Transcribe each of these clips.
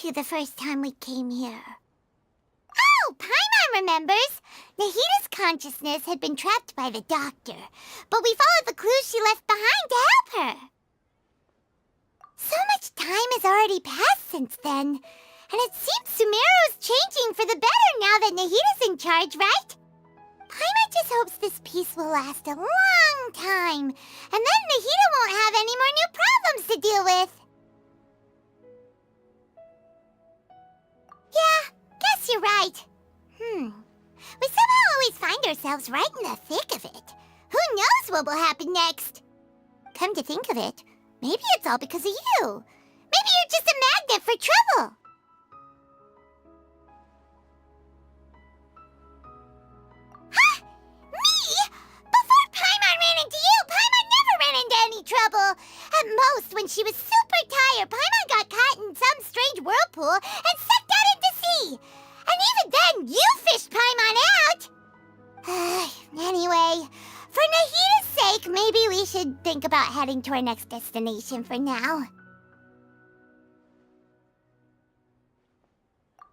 you the first time we came here. Oh, Paimon remembers! Nahita's consciousness had been trapped by the doctor, but we followed the clues she left behind to help her. So much time has already passed since then, and it seems Sumeru's changing for the better now that Nahita's in charge, right? Paimon just hopes this peace will last a long time, and then Nahita won't have any more new problems to deal with. Yeah, guess you're right. We somehow always find ourselves right in the thick of it. Who knows what will happen next? Come to think of it, maybe it's all because of you. Maybe you're just a magnet for trouble. Huh? Me? Before Paimon ran into you, Paimon never ran into any trouble. At most, when she was super tired, Paimon got caught in some strange whirlpool and sucked out into sea. And even then, you fished Paimon out! Anyway, for Nahita's sake, maybe we should think about heading to our next destination for now.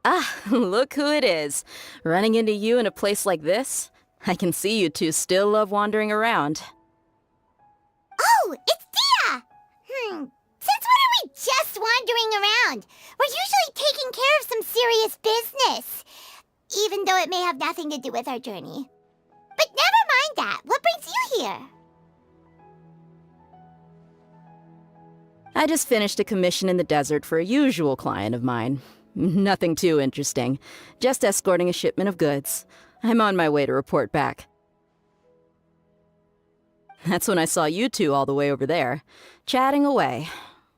Ah, look who it is. Running into you in a place like this? I can see you two still love wandering around. Oh, it's Dia! Since when are we just wandering around? We're usually taking care of some serious business. Even though it may have nothing to do with our journey. But never mind that. What brings you here? I just finished a commission in the desert for a usual client of mine. Nothing too interesting. Just escorting a shipment of goods. I'm on my way to report back. That's when I saw you two all the way over there, chatting away.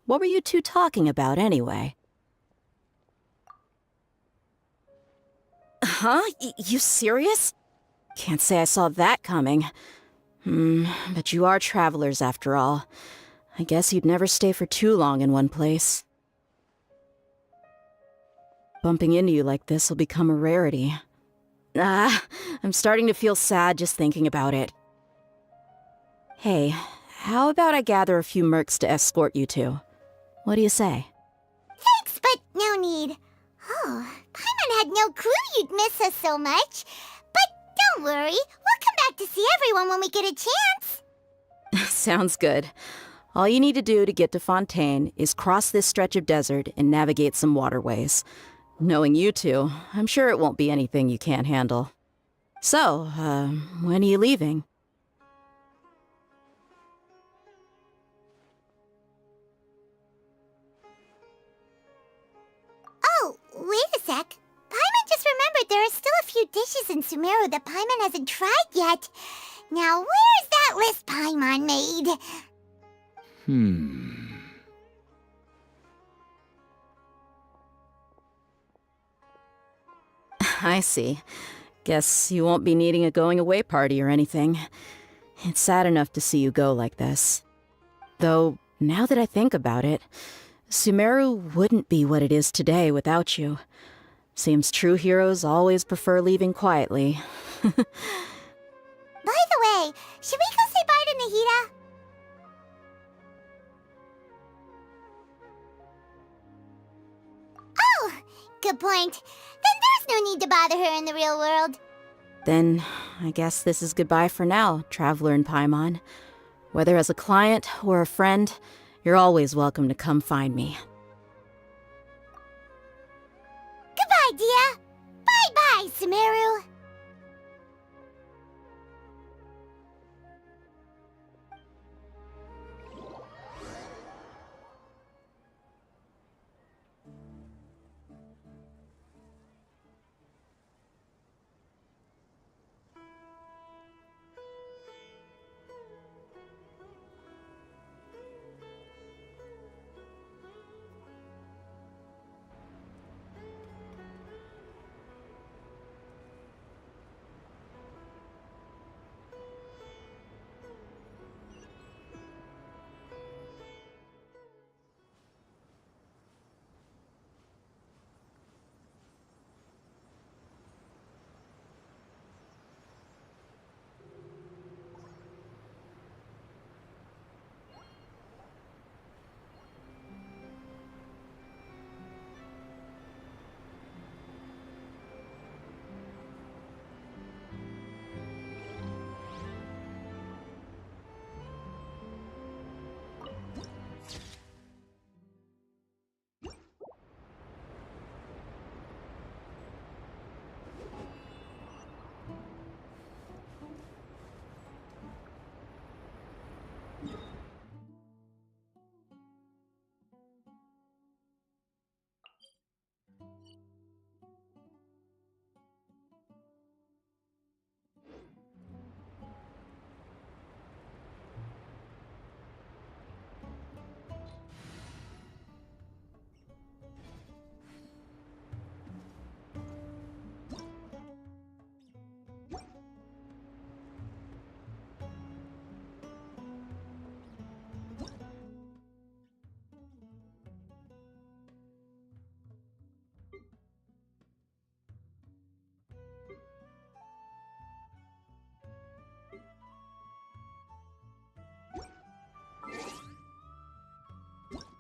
What were you two talking about anyway? Huh? You serious? Can't say I saw that coming. But you are travelers after all. I guess you'd never stay for too long in one place. Bumping into you like this will become a rarity. I'm starting to feel sad just thinking about it. Hey, how about I gather a few mercs to escort you two? What do you say? Thanks, but no need. Oh, Paimon had no clue you'd miss us so much. But don't worry, we'll come back to see everyone when we get a chance. Sounds good. All you need to do to get to Fontaine is cross this stretch of desert and navigate some waterways. Knowing you two, I'm sure it won't be anything you can't handle. So, when are you leaving? Oh, wait a sec. Paimon just remembered there are still a few dishes in Sumeru that Paimon hasn't tried yet. Now, where's that list Paimon made? I see. Guess you won't be needing a going-away party or anything. It's sad enough to see you go like this. Though, now that I think about it, Sumeru wouldn't be what it is today without you. Seems true heroes always prefer leaving quietly. By the way, should we go say bye to Nahita? Oh, good point. Then there's no need to bother her in the real world. Then, I guess this is goodbye for now, Traveler in Paimon. Whether as a client or a friend, you're always welcome to come find me. Goodbye, Dia. Bye-bye, Sumeru.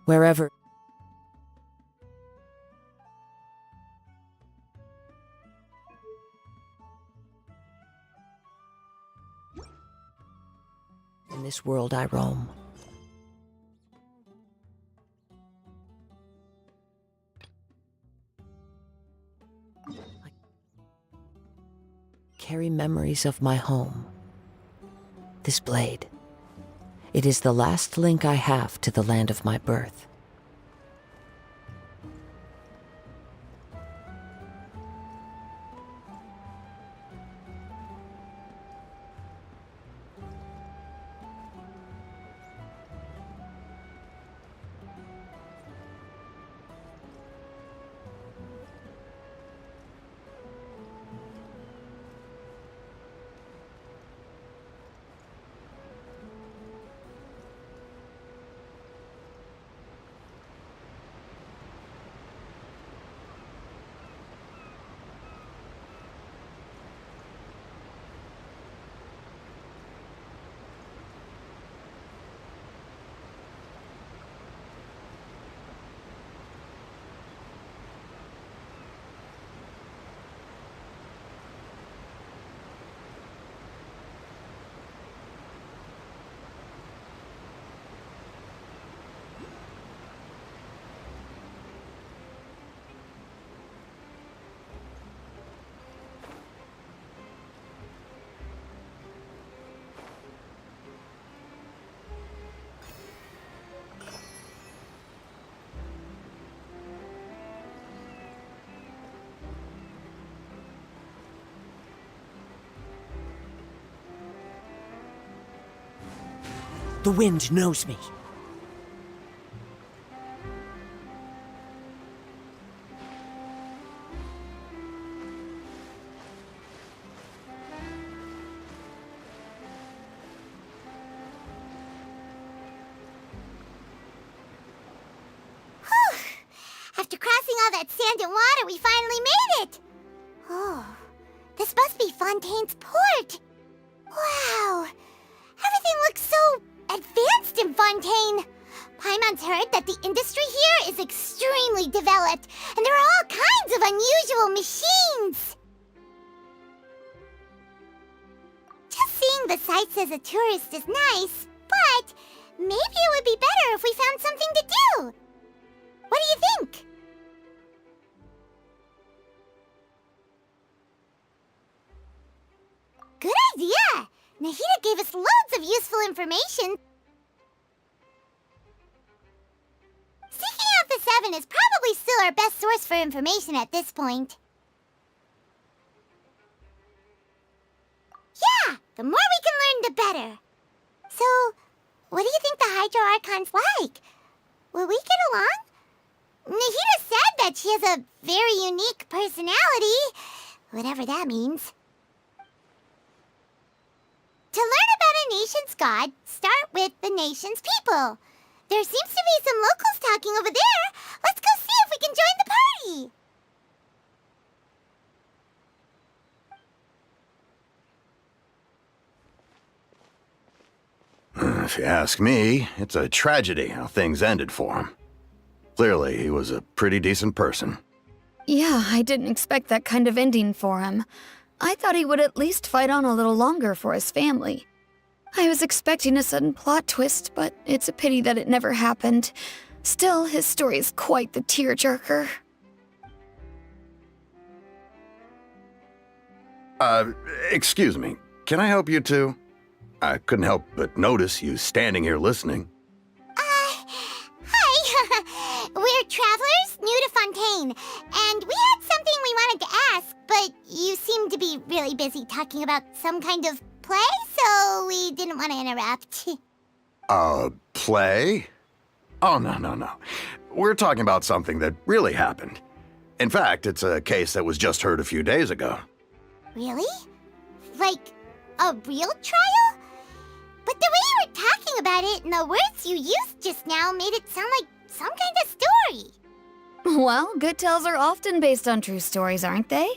wherever. In this world I roam. I carry memories of my home. This blade. It is the last link I have to the land of my birth. The wind knows me. After crossing all that sand and water, we finally made it! Oh, this must be Fontaine's port! Wow! Everything looks so advanced in Fontaine! Paimon's heard that the industry here is extremely developed, and there are all kinds of unusual machines! Just seeing the sights as a tourist is nice, but maybe it would be better if we found something to do! What do you think? Good idea! Nahida gave us loads of useful information. Seeking out the Seven is probably still our best source for information at this point. Yeah, the more we can learn, the better. So, what do you think the Hydro Archon's like? Will we get along? Nahida said that she has a very unique personality, whatever that means. To learn about a nation's god, start with the nation's people. There seems to be some locals talking over there. Let's go see if we can join the party. If you ask me, it's a tragedy how things ended for him. Clearly, he was a pretty decent person. Yeah, I didn't expect that kind of ending for him. I thought he would at least fight on a little longer for his family. I was expecting a sudden plot twist, but it's a pity that it never happened. Still, his story is quite the tearjerker. Excuse me. Can I help you two? I couldn't help but notice you standing here listening. Hi. We're travelers new to Fontaine, and we had something we wanted to ask, but you seemed to be really busy talking about some kind of play, so we didn't want to interrupt. Play? Oh, no. We're talking about something that really happened. In fact, it's a case that was just heard a few days ago. Really? Like, a real trial? But the way you were talking about it and the words you used just now made it sound like some kind of story. Well, good tales are often based on true stories, aren't they?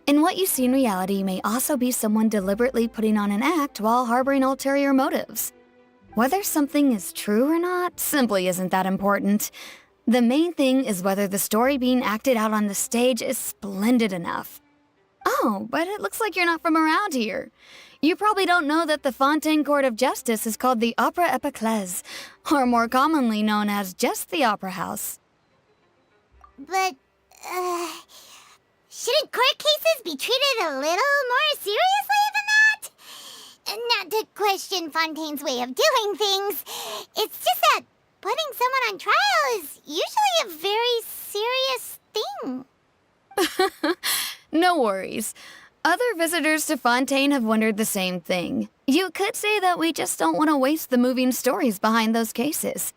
And what you see in reality may also be someone deliberately putting on an act while harboring ulterior motives. Whether something is true or not simply isn't that important. The main thing is whether the story being acted out on the stage is splendid enough. Oh, but it looks like you're not from around here. You probably don't know that the Fontaine Court of Justice is called the Opera Epiclese, or more commonly known as just the Opera House. But, shouldn't court cases be treated a little more seriously than that? Not to question Fontaine's way of doing things. It's just that putting someone on trial is usually a very serious thing. No worries. Other visitors to Fontaine have wondered the same thing. You could say that we just don't want to waste the moving stories behind those cases.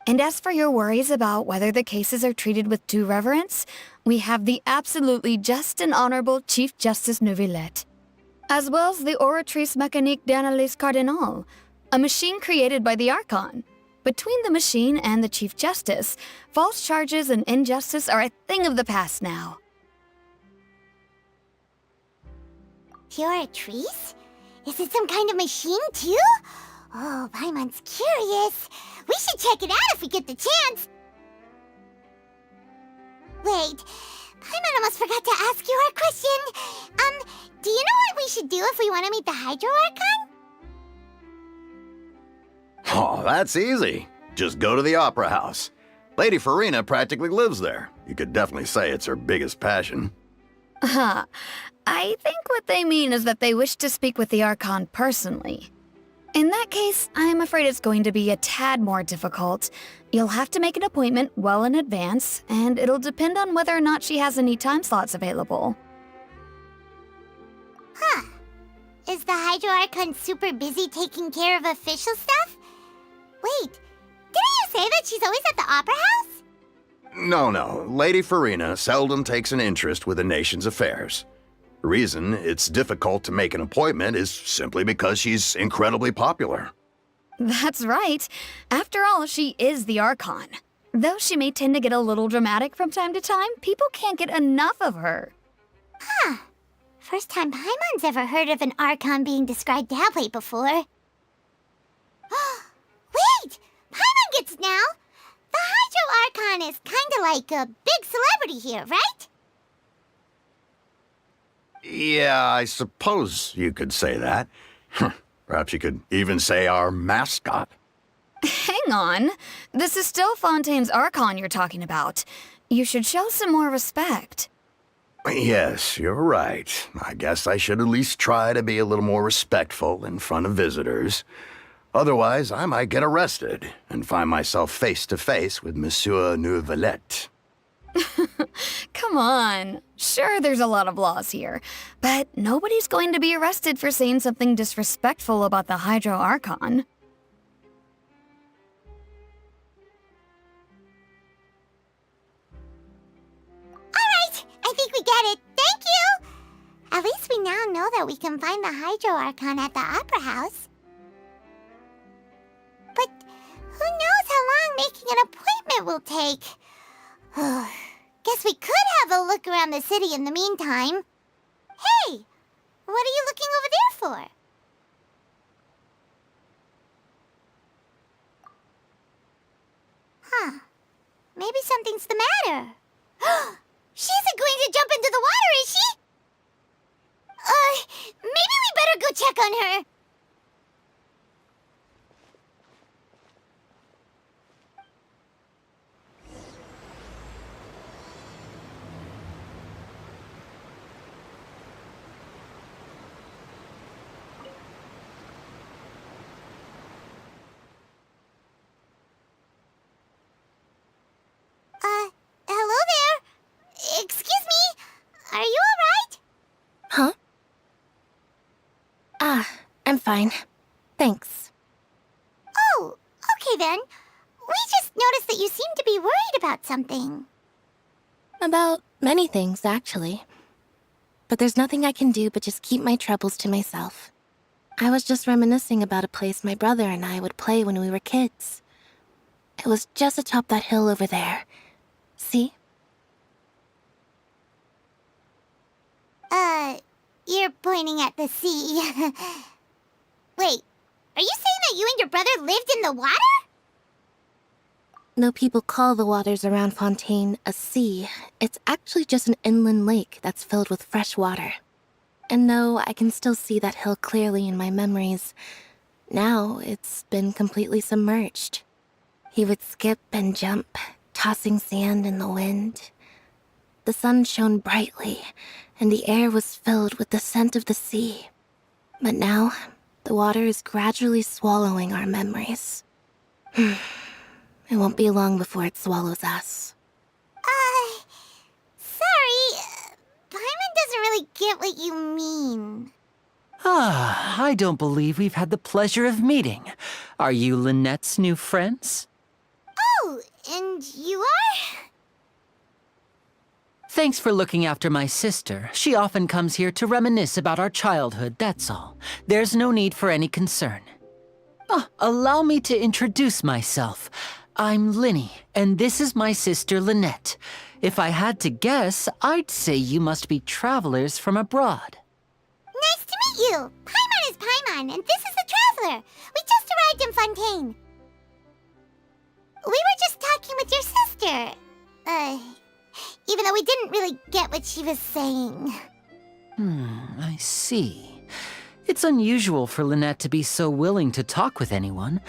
And as for your worries about whether the cases are treated with due reverence, we have the absolutely just and honorable Chief Justice Neuvillette, as well as the Oratrice Mécanique d'Analyse Cardinal, a machine created by the Archon. Between the machine and the Chief Justice, false charges and injustice are a thing of the past now. Oratrice? Is it some kind of machine, too? Oh, Paimon's curious. We should check it out if we get the chance. Wait, Paimon almost forgot to ask you our question. Do you know what we should do if we want to meet the Hydro Archon? Oh, that's easy. Just go to the Opera House. Lady Farina practically lives there. You could definitely say it's her biggest passion. Huh. I think what they mean is that they wish to speak with the Archon personally. In that case, I'm afraid it's going to be a tad more difficult. You'll have to make an appointment well in advance, and it'll depend on whether or not she has any time slots available. Huh. Is the Hydro Archon super busy taking care of official stuff? Wait, didn't you say that she's always at the Opera House? No. Lady Farina seldom takes an interest with a nation's affairs. The reason it's difficult to make an appointment is simply because she's incredibly popular. That's right. After all, she is the Archon. Though she may tend to get a little dramatic from time to time, people can't get enough of her. Huh. First time Paimon's ever heard of an Archon being described that way before. Wait! Paimon gets now! The Hydro Archon is kinda like a big celebrity here, right? Yeah, I suppose you could say that. Perhaps you could even say our mascot. Hang on. This is still Fontaine's Archon you're talking about. You should show some more respect. Yes, you're right. I guess I should at least try to be a little more respectful in front of visitors. Otherwise, I might get arrested and find myself face to face with Monsieur Neuvillette. Come on. Sure, there's a lot of laws here, but nobody's going to be arrested for saying something disrespectful about the Hydro Archon. Alright, I think we get it. Thank you! At least we now know that we can find the Hydro Archon at the Opera House. But who knows how long making an appointment will take? Guess we could have a look around the city in the meantime. Hey! What are you looking over there for? Huh. Maybe something's the matter. She isn't going to jump into the water, is she? Maybe we better go check on her. Hello there. Excuse me. Are you alright? Huh? I'm fine. Thanks. Oh, okay then. We just noticed that you seem to be worried about something. About many things, actually. But there's nothing I can do but just keep my troubles to myself. I was just reminiscing about a place my brother and I would play when we were kids. It was just atop that hill over there. See? You're pointing at the sea. Wait, Are you saying that you and your brother lived in the water? Though people call the waters around Fontaine a sea, it's actually just an inland lake that's filled with fresh water. And though I can still see that hill clearly in my memories, now it's been completely submerged. He would skip and jump, tossing sand in the wind. The sun shone brightly, and the air was filled with the scent of the sea. But now, the water is gradually swallowing our memories. It won't be long before it swallows us. Sorry. Paimon doesn't really get what you mean. I don't believe we've had the pleasure of meeting. Are you Lynette's new friends? Oh, and you are? Thanks for looking after my sister. She often comes here to reminisce about our childhood, that's all. There's no need for any concern. Allow me to introduce myself. I'm Linny, and this is my sister Lynette. If I had to guess, I'd say you must be travelers from abroad. Nice to meet you. Paimon is Paimon, and this is the Traveler. We just arrived in Fontaine. We were just talking with your sister. Even though we didn't really get what she was saying. I see. It's unusual for Lynette to be so willing to talk with anyone.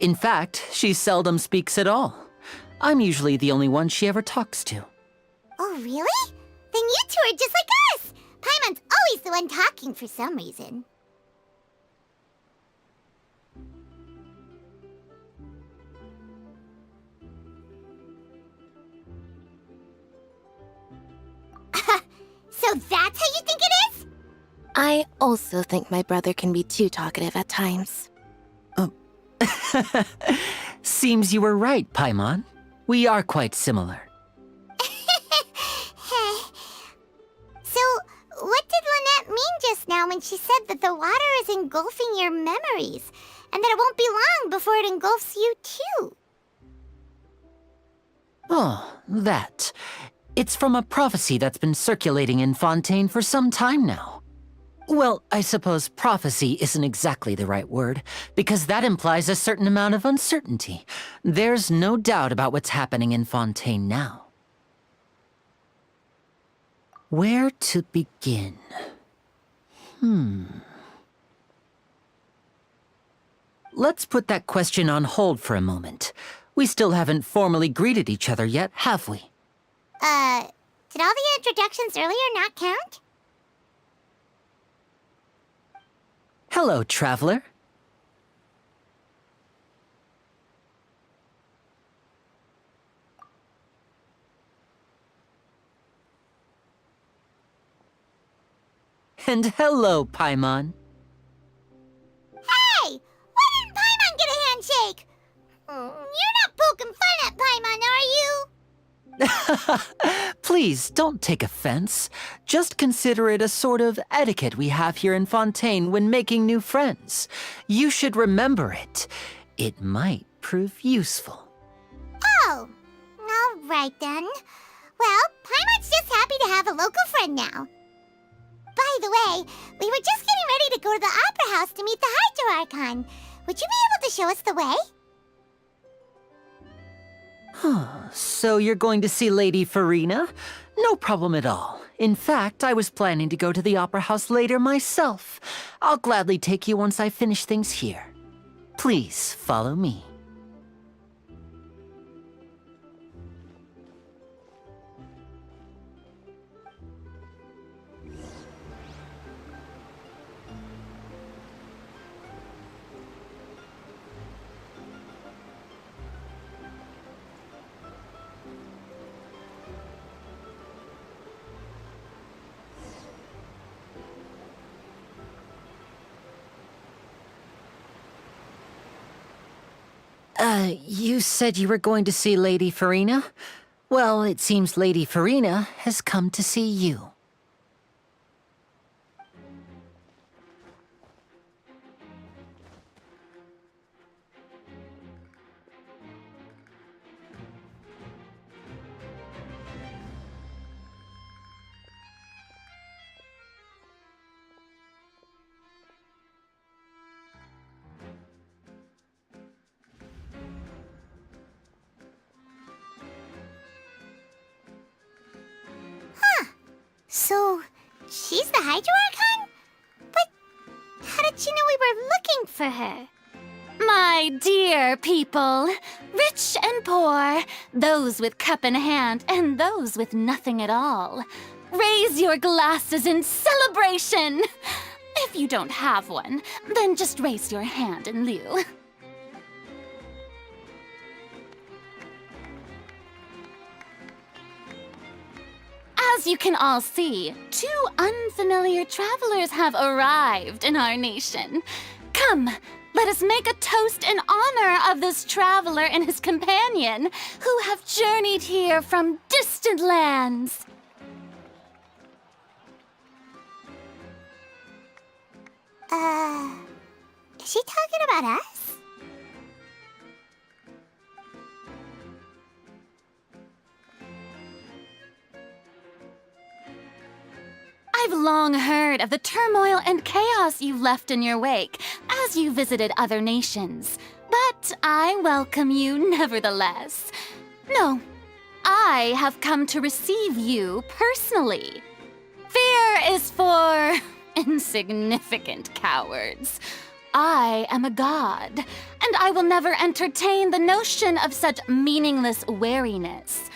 In fact, she seldom speaks at all. I'm usually the only one she ever talks to. Oh, really? Then you two are just like us! Paimon's always the one talking for some reason. So that's how you think it is? I also think my brother can be too talkative at times. Seems you were right, Paimon. We are quite similar. So, what did Lynette mean just now when she said that the water is engulfing your memories, and that it won't be long before it engulfs you too? Oh, that. It's from a prophecy that's been circulating in Fontaine for some time now. Well, I suppose prophecy isn't exactly the right word, because that implies a certain amount of uncertainty. There's no doubt about what's happening in Fontaine now. Where to begin? Let's put that question on hold for a moment. We still haven't formally greeted each other yet, have we? Did all the introductions earlier not count? Hello, traveler. And hello, Paimon. Hey! Why didn't Paimon get a handshake? You're not poking fun at Paimon, are you? Please, don't take offense. Just consider it a sort of etiquette we have here in Fontaine when making new friends. You should remember it. It might prove useful. Oh, all right then. Well, Paimon's just happy to have a local friend now. By the way, we were just getting ready to go to the Opera House to meet the Hydro Archon. Would you be able to show us the way? So you're going to see Lady Farina? No problem at all. In fact, I was planning to go to the Opera House later myself. I'll gladly take you once I finish things here. Please follow me. You said you were going to see Lady Farina? Well, it seems Lady Farina has come to see you. she's the Hydro Archon? But how did she know we were looking for her? My dear people, rich and poor, those with cup in hand and those with nothing at all, raise your glasses in celebration! If you don't have one, then just raise your hand in lieu. As you can all see, 2 unfamiliar travelers have arrived in our nation. Come, let us make a toast in honor of this traveler and his companion, who have journeyed here from distant lands. Is she talking about us? I've long heard of the turmoil and chaos you've left in your wake as you visited other nations, but I welcome you nevertheless. No, I have come to receive you personally. Fear is for insignificant cowards. I am a god, and I will never entertain the notion of such meaningless wariness.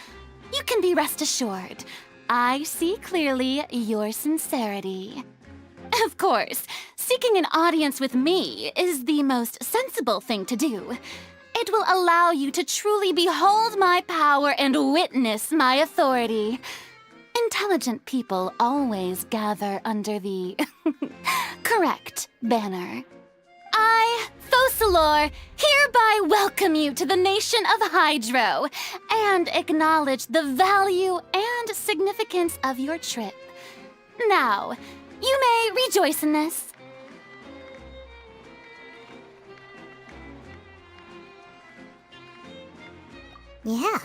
You can be rest assured, I see clearly your sincerity. Of course, seeking an audience with me is the most sensible thing to do. It will allow you to truly behold my power and witness my authority. Intelligent people always gather under the correct banner. I, Fosalor, hereby welcome you to the nation of Hydro and acknowledge the value and significance of your trip. Now, you may rejoice in this. Yeah,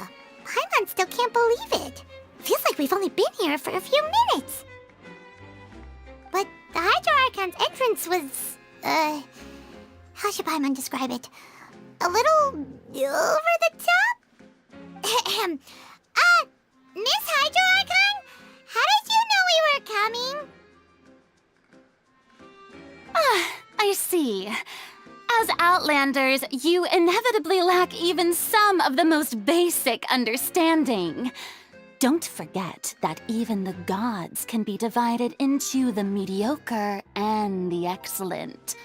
Paimon still can't believe it. Feels like we've only been here for a few minutes. But the Hydro Archon's entrance was, how should Paimon describe it? A little over the top? Miss Hydro Archon? How did you know we were coming? I see. As Outlanders, you inevitably lack even some of the most basic understanding. Don't forget that even the gods can be divided into the mediocre and the excellent.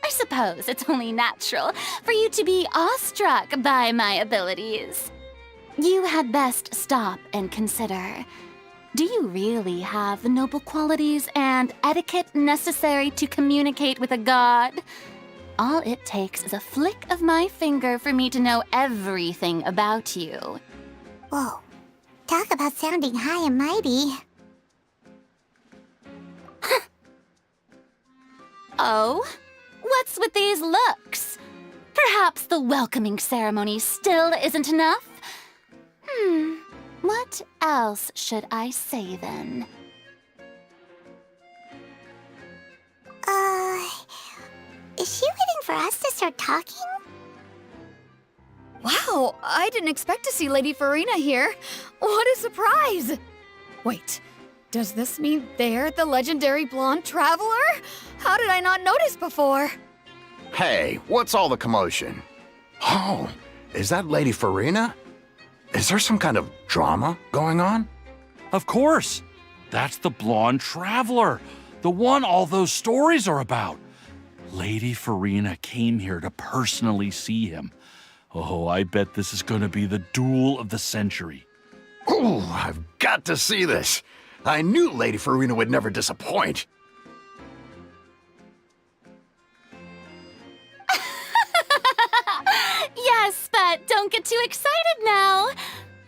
I suppose it's only natural for you to be awestruck by my abilities. You had best stop and consider. Do you really have the noble qualities and etiquette necessary to communicate with a god? All it takes is a flick of my finger for me to know everything about you. Whoa, talk about sounding high and mighty. Oh? What's with these looks? Perhaps the welcoming ceremony still isn't enough? What else should I say then? Is she waiting for us to start talking? Wow, I didn't expect to see Lady Farina here. What a surprise! Wait, does this mean they're the legendary blonde traveler? How did I not notice before? Hey, what's all the commotion? Oh, is that Lady Farina? Is there some kind of drama going on? Of course. That's the blonde traveler, the one all those stories are about. Lady Farina came here to personally see him. Oh, I bet this is going to be the duel of the century. Ooh, I've got to see this. I knew Lady Farina would never disappoint. Yes, but don't get too excited now.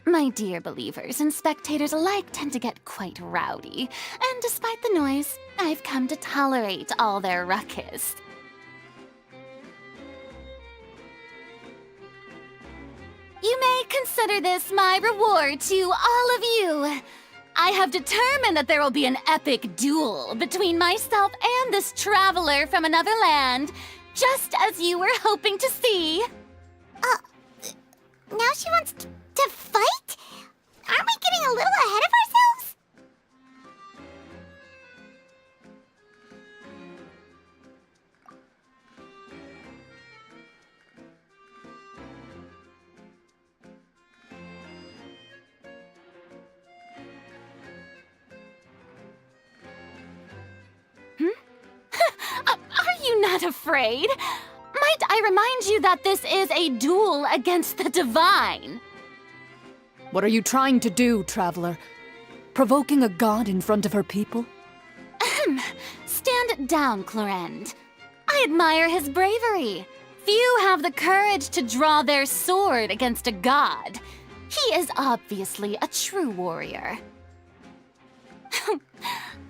My dear believers and spectators alike tend to get quite rowdy, and despite the noise, I've come to tolerate all their ruckus. You may consider this my reward to all of you. I have determined that there will be an epic duel between myself and this traveler from another land, just as you were hoping to see. Now she wants to fight? Aren't we getting a little ahead of ourselves? not afraid. Might I remind you that this is a duel against the divine? What are you trying to do, traveler? Provoking a god in front of her people? Stand down, Clorend. I admire his bravery. Few have the courage to draw their sword against a god. He is obviously a true warrior.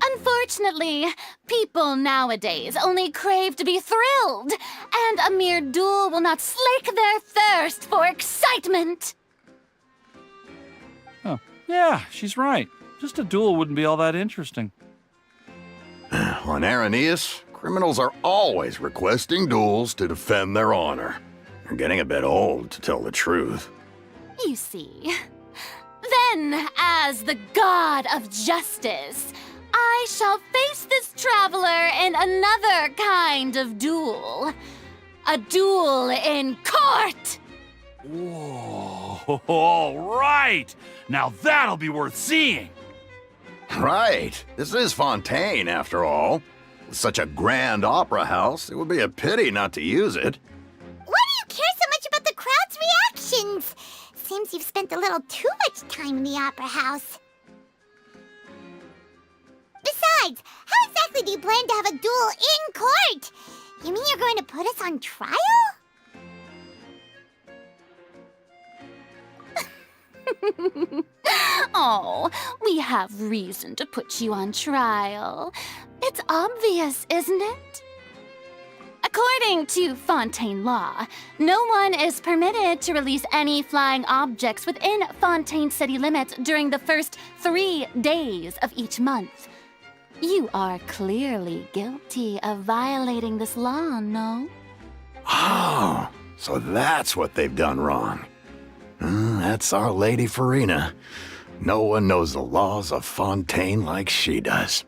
Unfortunately, people nowadays only crave to be thrilled, and a mere duel will not slake their thirst for excitement. Oh, yeah, she's right. Just a duel wouldn't be all that interesting. On Araneus, criminals are always requesting duels to defend their honor. They're getting a bit old, to tell the truth. You see. Then, as the god of justice, I shall face this traveler in another kind of duel. A duel in court! Whoa, all right! Now that'll be worth seeing! Right. This is Fontaine, after all. With such a grand opera house, it would be a pity not to use it. Why do you care so much about the crowd's reactions? Seems you've spent a little too much time in the opera house. Besides, how exactly do you plan to have a duel in court? You mean you're going to put us on trial? Oh, we have reason to put you on trial. It's obvious, isn't it? According to Fontaine law, no one is permitted to release any flying objects within Fontaine city limits during the first 3 days of each month. You are clearly guilty of violating this law, no? Oh, so that's what they've done wrong. That's our Lady Farina. No one knows the laws of Fontaine like she does.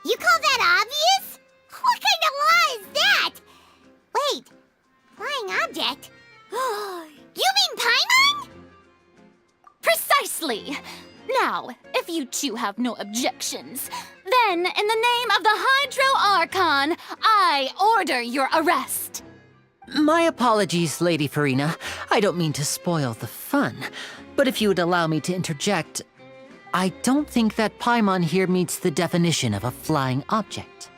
You call that obvious? What kind of law is that? Wait, flying object? You mean Paimon? Precisely! Now, if you two have no objections, then in the name of the Hydro Archon, I order your arrest. My apologies, Lady Farina. I don't mean to spoil the fun. But if you would allow me to interject, I don't think that Paimon here meets the definition of a flying object.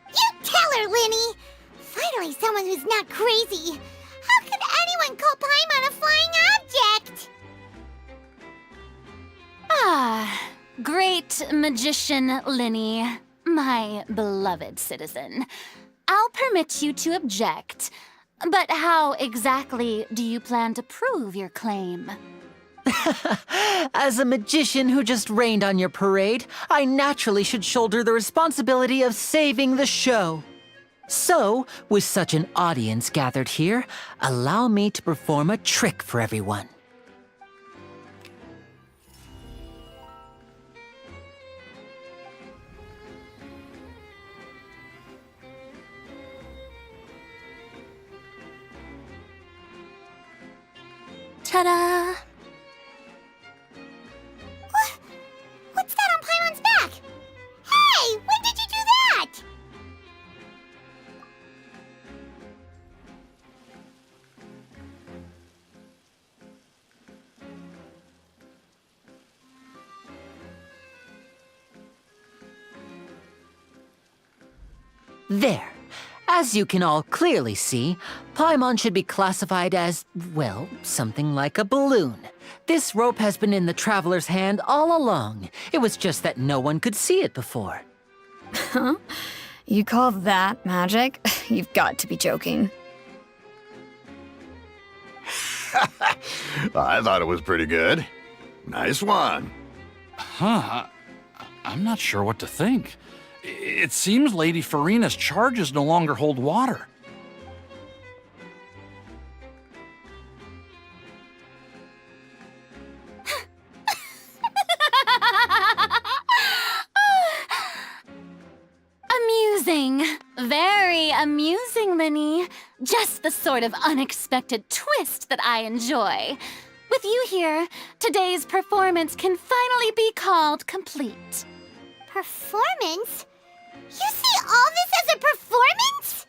You tell her, Linny! Finally someone who's not crazy. How could anyone call Paimon a flying object? Ah, great magician Linny, my beloved citizen. I'll permit you to object, but how exactly do you plan to prove your claim? As a magician who just rained on your parade, I naturally should shoulder the responsibility of saving the show. So, with such an audience gathered here, allow me to perform a trick for everyone. Ta-da! What's that on Paimon's back? Hey, when did you do that? There. As you can all clearly see, Paimon should be classified as, well, something like a balloon. This rope has been in the traveler's hand all along. It was just that no one could see it before. Huh? You call that magic? You've got to be joking. I thought it was pretty good. Nice one. Huh, I'm not sure what to think. It seems Lady Farina's charges no longer hold water. Amusing. Very amusing, Linny. Just the sort of unexpected twist that I enjoy. With you here, today's performance can finally be called complete. Performance? You see all this as a performance?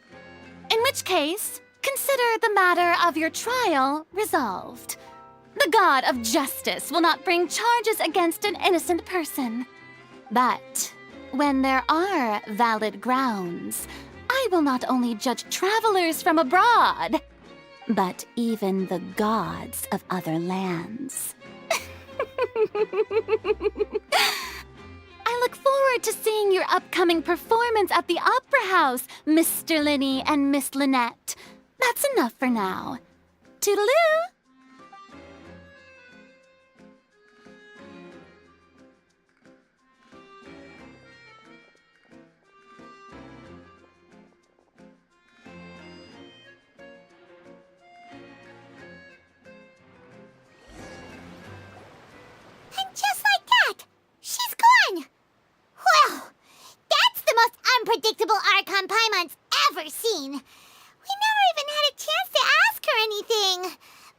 In which case, consider the matter of your trial resolved. The god of justice will not bring charges against an innocent person. But when there are valid grounds, I will not only judge travelers from abroad, but even the gods of other lands. I look forward to seeing your upcoming performance at the Opera House, Mr. Linny and Miss Lynette. That's enough for now. Toodaloo! And just like that, she's gone. Well, that's the most unpredictable Archon Paimon's ever seen. We never even had a chance to ask her anything.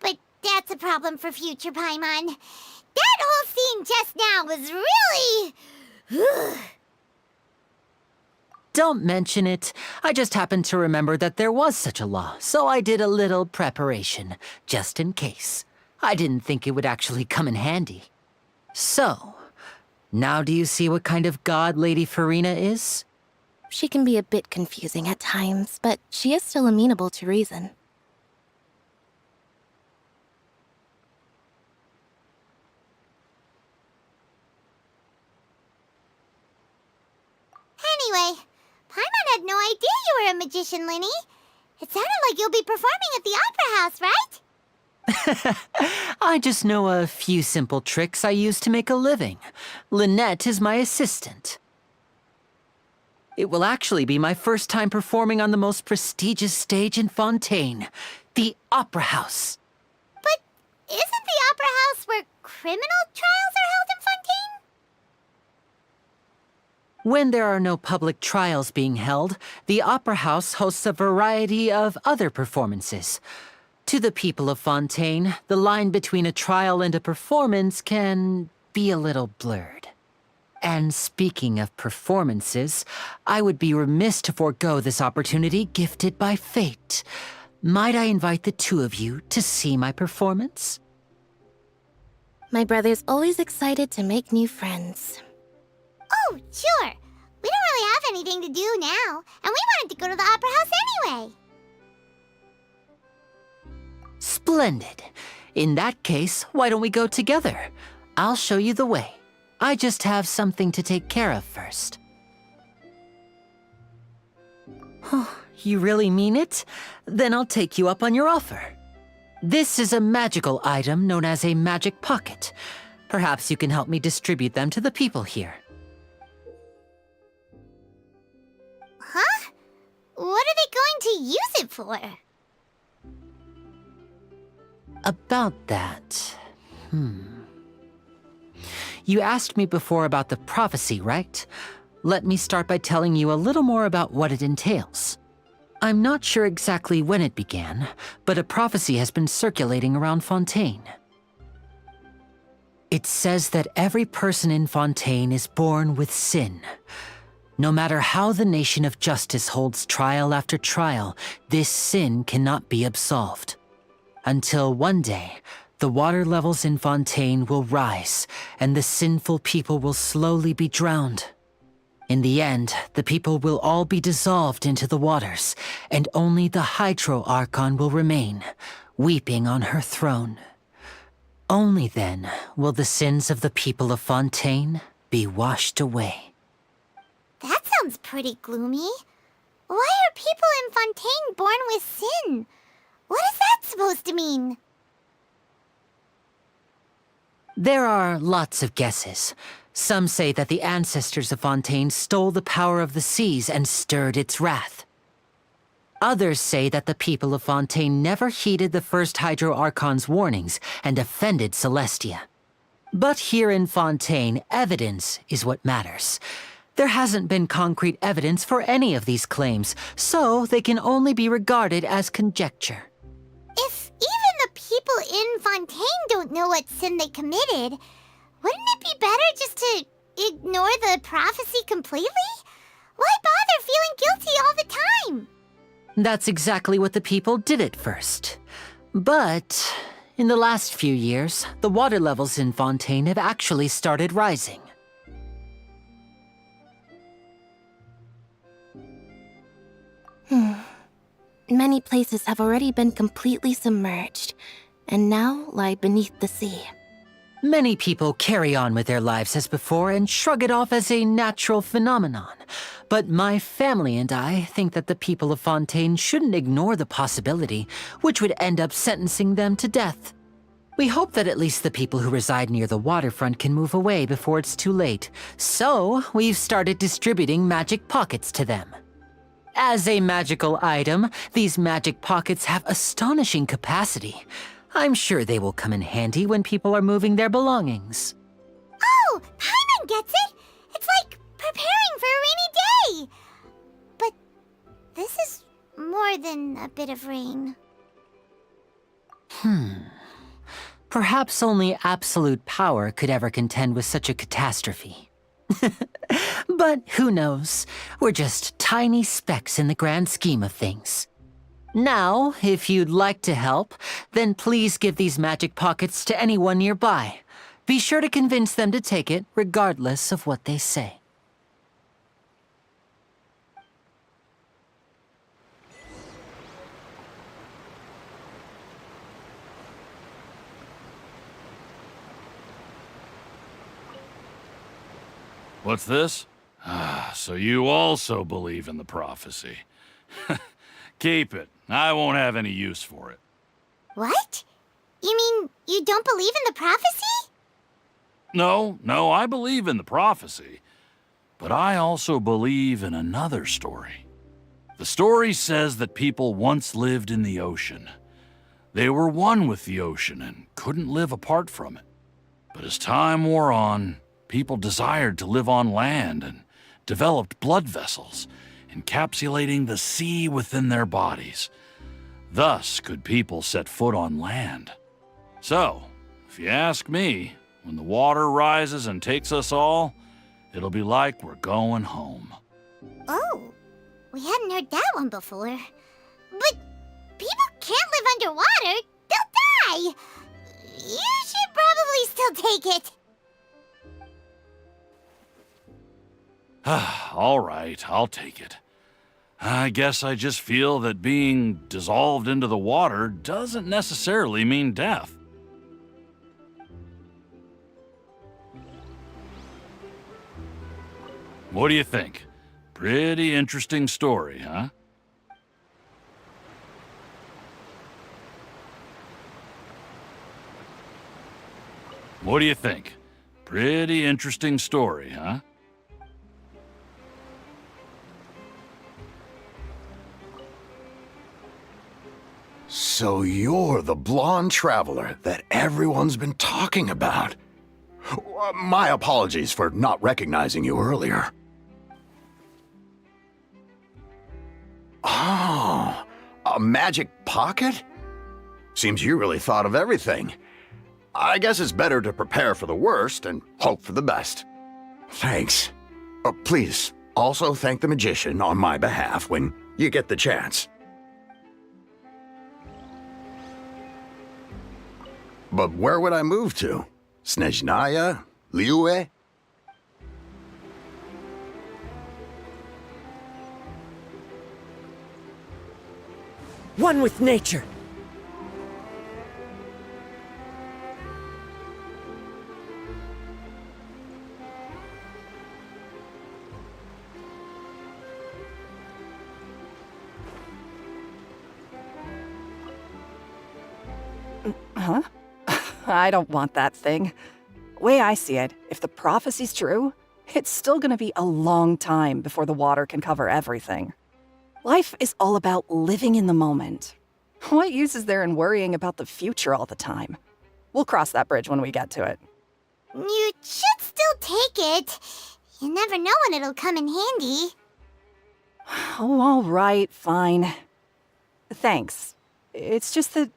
But that's a problem for future Paimon. That whole scene just now was really... Don't mention it. I just happened to remember that there was such a law, so I did a little preparation, just in case. I didn't think it would actually come in handy. So, now do you see what kind of god Lady Farina is? She can be a bit confusing at times, but she is still amenable to reason. Anyway, Paimon had no idea you were a magician, Linny. It sounded like you'll be performing at the Opera House, right? I just know a few simple tricks I use to make a living. Lynette is my assistant. It will actually be my first time performing on the most prestigious stage in Fontaine, the Opera House. But isn't the Opera House where criminal trials are held in Fontaine? When there are no public trials being held, the Opera House hosts a variety of other performances. To the people of Fontaine, the line between a trial and a performance can be a little blurred. And speaking of performances, I would be remiss to forego this opportunity gifted by fate. Might I invite the two of you to see my performance? My brother's always excited to make new friends. Oh, sure. We don't really have anything to do now, and we wanted to go to the Opera House anyway. Splendid. In that case, why don't we go together? I'll show you the way. I just have something to take care of first. You really mean it? Then I'll take you up on your offer. This is a magical item known as a magic pocket. Perhaps you can help me distribute them to the people here. Huh? What are they going to use it for? About that, You asked me before about the prophecy, right? Let me start by telling you a little more about what it entails. I'm not sure exactly when it began, but a prophecy has been circulating around Fontaine. It says that every person in Fontaine is born with sin. No matter how the nation of justice holds trial after trial, this sin cannot be absolved. Until one day, the water levels in Fontaine will rise, and the sinful people will slowly be drowned. In the end, the people will all be dissolved into the waters, and only the Hydro Archon will remain, weeping on her throne. Only then will the sins of the people of Fontaine be washed away. That sounds pretty gloomy. Why are people in Fontaine born with sin? What is that supposed to mean? There are lots of guesses. Some say that the ancestors of Fontaine stole the power of the seas and stirred its wrath. Others say that the people of Fontaine never heeded the first Hydro Archon's warnings and offended Celestia. But here in Fontaine, evidence is what matters. There hasn't been concrete evidence for any of these claims, so they can only be regarded as conjecture. If even the people in Fontaine don't know what sin they committed, wouldn't it be better just to ignore the prophecy completely? Why bother feeling guilty all the time? That's exactly what the people did at first. But in the last few years, the water levels in Fontaine have actually started rising. Many places have already been completely submerged, and now lie beneath the sea. Many people carry on with their lives as before and shrug it off as a natural phenomenon. But my family and I think that the people of Fontaine shouldn't ignore the possibility, which would end up sentencing them to death. We hope that at least the people who reside near the waterfront can move away before it's too late. So, we've started distributing magic pockets to them. As a magical item, these magic pockets have astonishing capacity. I'm sure they will come in handy when people are moving their belongings. Oh, Paimon gets it! It's like preparing for a rainy day! But this is more than a bit of rain. Perhaps only absolute power could ever contend with such a catastrophe. But who knows? We're just tiny specks in the grand scheme of things. Now, if you'd like to help, then please give these magic pockets to anyone nearby. Be sure to convince them to take it, regardless of what they say. What's this? So you also believe in the prophecy. Keep it. I won't have any use for it. What? You mean you don't believe in the prophecy? No, I believe in the prophecy. But I also believe in another story. The story says that people once lived in the ocean. They were one with the ocean and couldn't live apart from it. But as time wore on, people desired to live on land and developed blood vessels, encapsulating the sea within their bodies. Thus could people set foot on land. So, if you ask me, when the water rises and takes us all, it'll be like we're going home. Oh, we hadn't heard that one before. But people can't live underwater. They'll die. You should probably still take it. All right, I'll take it. I guess I just feel that being dissolved into the water doesn't necessarily mean death. What do you think? Pretty interesting story, huh? What do you think? Pretty interesting story, huh? So you're the blonde traveler that everyone's been talking about. My apologies for not recognizing you earlier. Oh, a magic pocket? Seems you really thought of everything. I guess it's better to prepare for the worst and hope for the best. Thanks. Please, also thank the magician on my behalf when you get the chance. But where would I move to? Snezhnaya? Liyue? One with nature. Huh? I don't want that thing. Way I see it, if the prophecy's true, it's still gonna be a long time before the water can cover everything. Life is all about living in the moment. What use is there in worrying about the future all the time? We'll cross that bridge when we get to it. You should still take it. You never know when it'll come in handy. Oh, all right, fine. Thanks. It's just that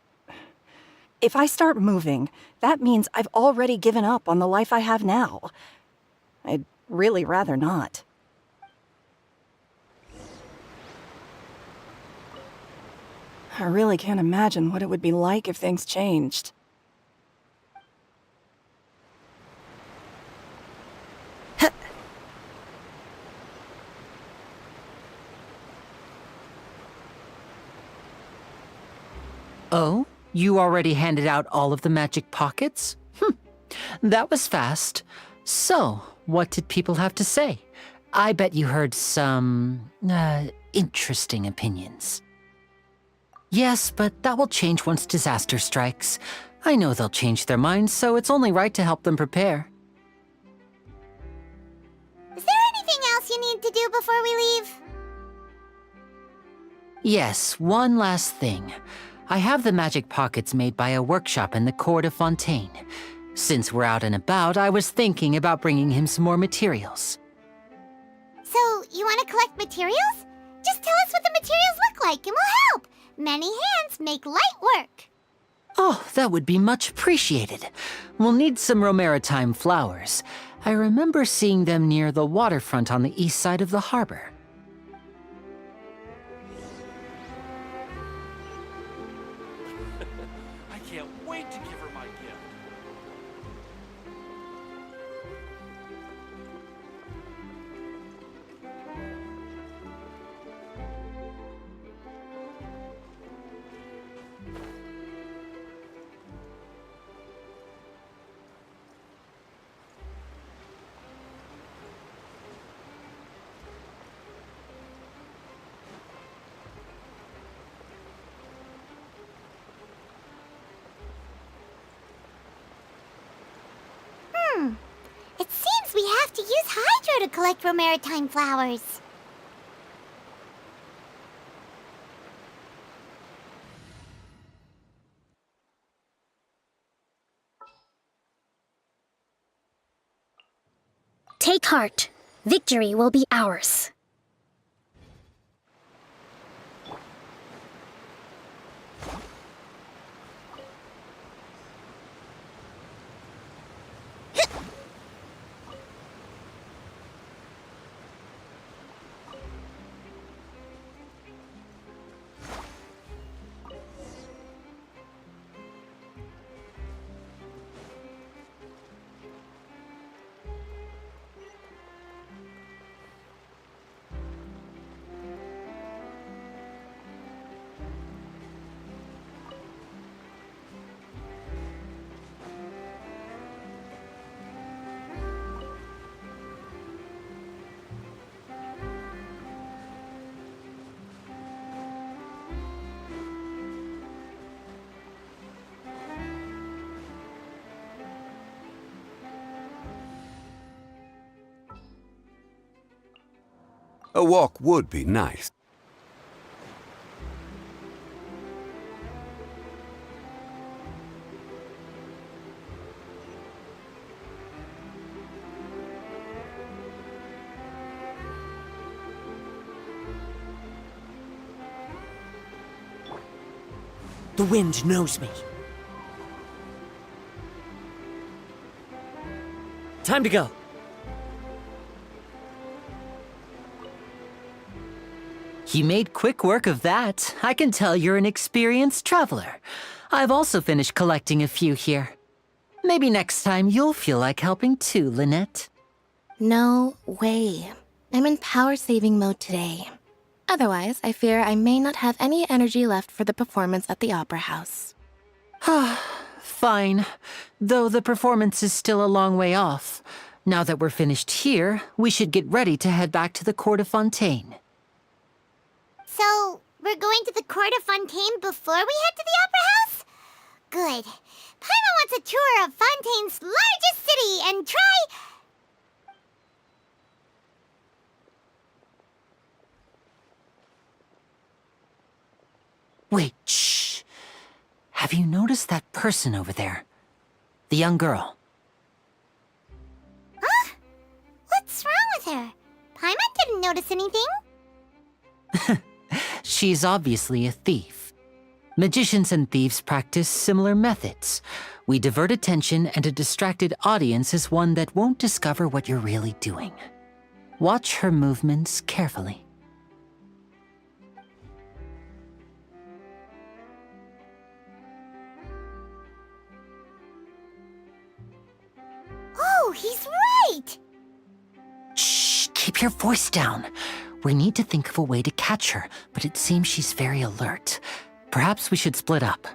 if I start moving, that means I've already given up on the life I have now. I'd really rather not. I really can't imagine what it would be like if things changed. Oh? You already handed out all of the magic pockets? That was fast. So, what did people have to say? I bet you heard some, interesting opinions. Yes, but that will change once disaster strikes. I know they'll change their minds, so it's only right to help them prepare. Is there anything else you need to do before we leave? Yes, one last thing. I have the magic pockets made by a workshop in the court of Fontaine. Since we're out and about, I was thinking about bringing him some more materials. So, you want to collect materials? Just tell us what the materials look like and we'll help. Many hands make light work. Oh, that would be much appreciated. We'll need some romaritime flowers. I remember seeing them near the waterfront on the east side of the harbor. I can't wait to give her my gift. It seems we have to use Hydro to collect romaritime flowers. Take heart. Victory will be ours. A walk would be nice. The wind knows me. Time to go. You made quick work of that. I can tell you're an experienced traveler. I've also finished collecting a few here. Maybe next time you'll feel like helping too, Lynette. No way. I'm in power-saving mode today. Otherwise, I fear I may not have any energy left for the performance at the Opera House. Fine. Though the performance is still a long way off. Now that we're finished here, we should get ready to head back to the court of Fontaine. So, we're going to the court of Fontaine before we head to the Opera House? Good. Paimon wants a tour of Fontaine's largest city and try... Wait, shh. Have you noticed that person over there? The young girl. Huh? What's wrong with her? Paimon didn't notice anything. She's obviously a thief. Magicians and thieves practice similar methods. We divert attention, and a distracted audience is one that won't discover what you're really doing. Watch her movements carefully. he's right! Shh, keep your voice down. We need to think of a way to catch her, but it seems she's very alert. Perhaps we should split up.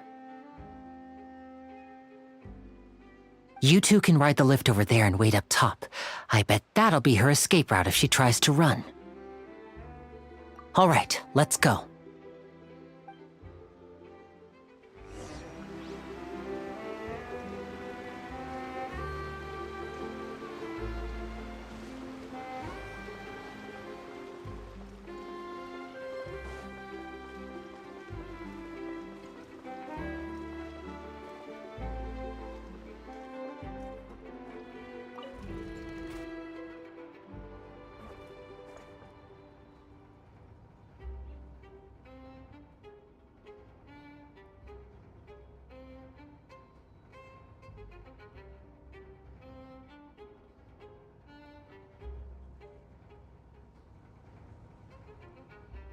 You two can ride the lift over there and wait up top. I bet that'll be her escape route if she tries to run. All right, let's go.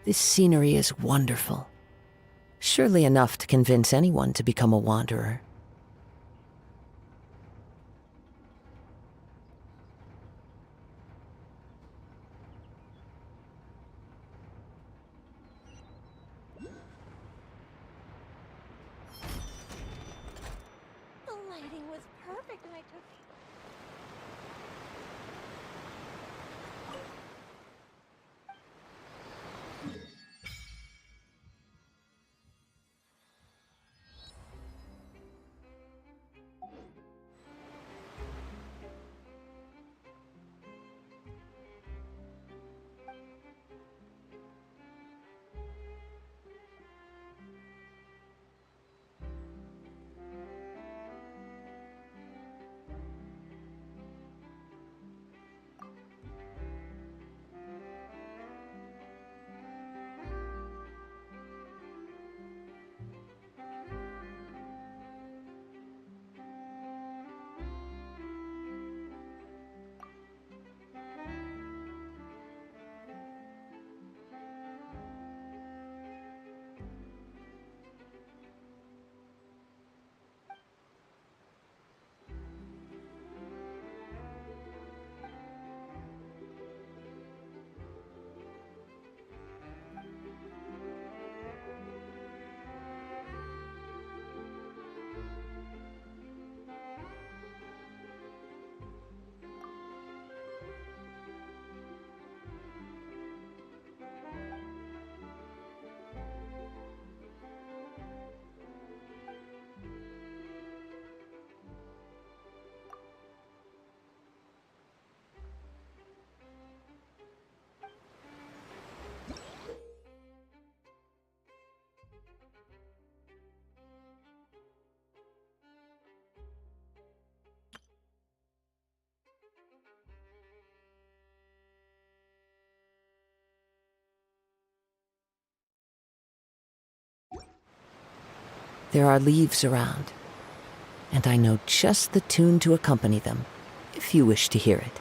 This scenery is wonderful. Surely enough to convince anyone to become a wanderer. The lighting was perfect and I took... There are leaves around, and I know just the tune to accompany them, if you wish to hear it.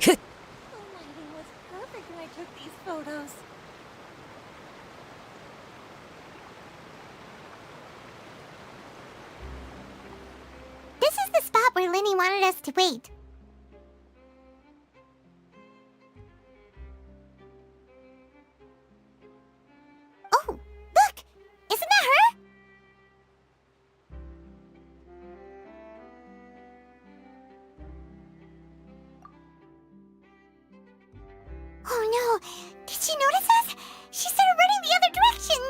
The lighting was perfect and I took these photos. This is the spot where Linny wanted us to wait. Oh, look! Isn't that her? Oh no! Did she notice us? She started running the other direction!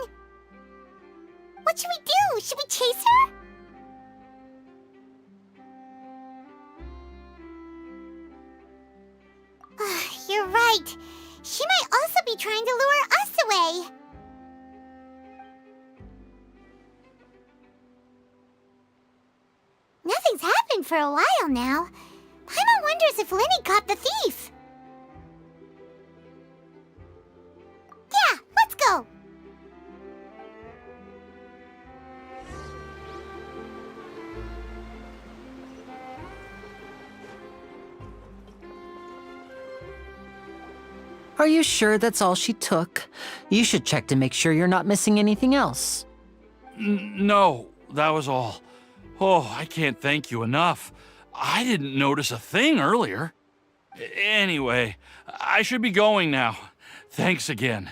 What should we do? Should we chase her? You're right. She might also be trying to lure us away. Nothing's happened for a while now. Paimon wonders if Linny caught the thief. Yeah, let's go. Are you sure that's all she took? You should check to make sure you're not missing anything else. No, that was all. Oh, I can't thank you enough. I didn't notice a thing earlier. Anyway, I should be going now. Thanks again.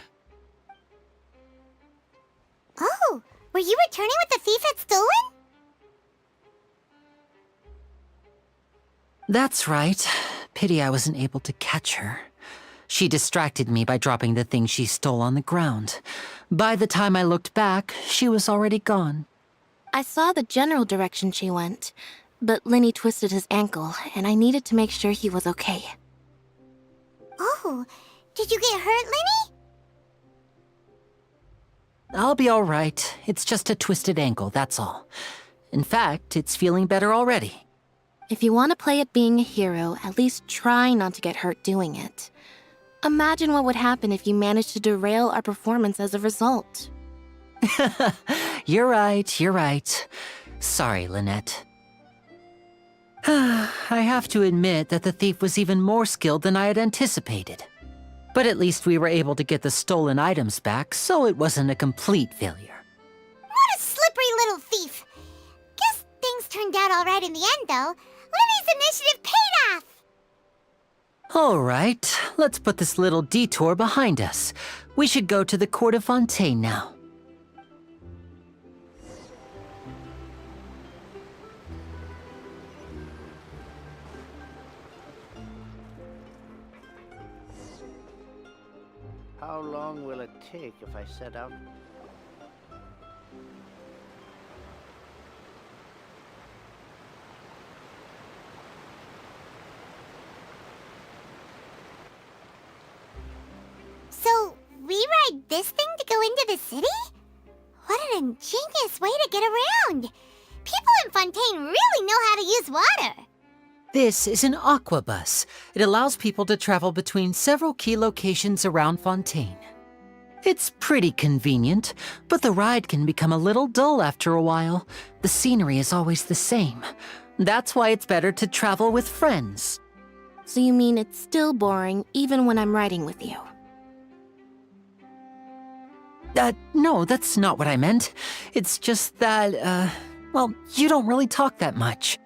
Oh, were you returning what the thief had stolen? That's right. Pity I wasn't able to catch her. She distracted me by dropping the thing she stole on the ground. By the time I looked back, she was already gone. I saw the general direction she went, but Lenny twisted his ankle, and I needed to make sure he was okay. Oh, did you get hurt, Lenny? I'll be all right. It's just a twisted ankle, that's all. In fact, it's feeling better already. If you want to play at being a hero, at least try not to get hurt doing it. Imagine what would happen if you managed to derail our performance as a result. You're right. Sorry, Lynette. I have to admit that the thief was even more skilled than I had anticipated. But at least we were able to get the stolen items back, so it wasn't a complete failure. What a slippery little thief! Guess things turned out all right in the end, though. Lenny's initiative paid off! All right, let's put this little detour behind us. We should go to the court of Fontaine now. How long will it take if I set out? So, we ride this thing to go into the city? What an ingenious way to get around! People in Fontaine really know how to use water! This is an aquabus. It allows people to travel between several key locations around Fontaine. It's pretty convenient, but the ride can become a little dull after a while. The scenery is always the same. That's why it's better to travel with friends. So you mean it's still boring even when I'm riding with you? No, that's not what I meant. It's just that, well, you don't really talk that much.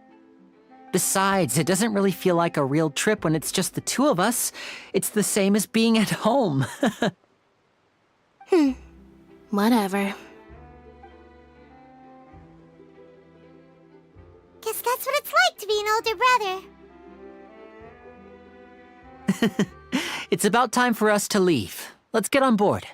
Besides, it doesn't really feel like a real trip when it's just the two of us. It's the same as being at home. Whatever. Guess that's what it's like to be an older brother. It's about time for us to leave. Let's get on board.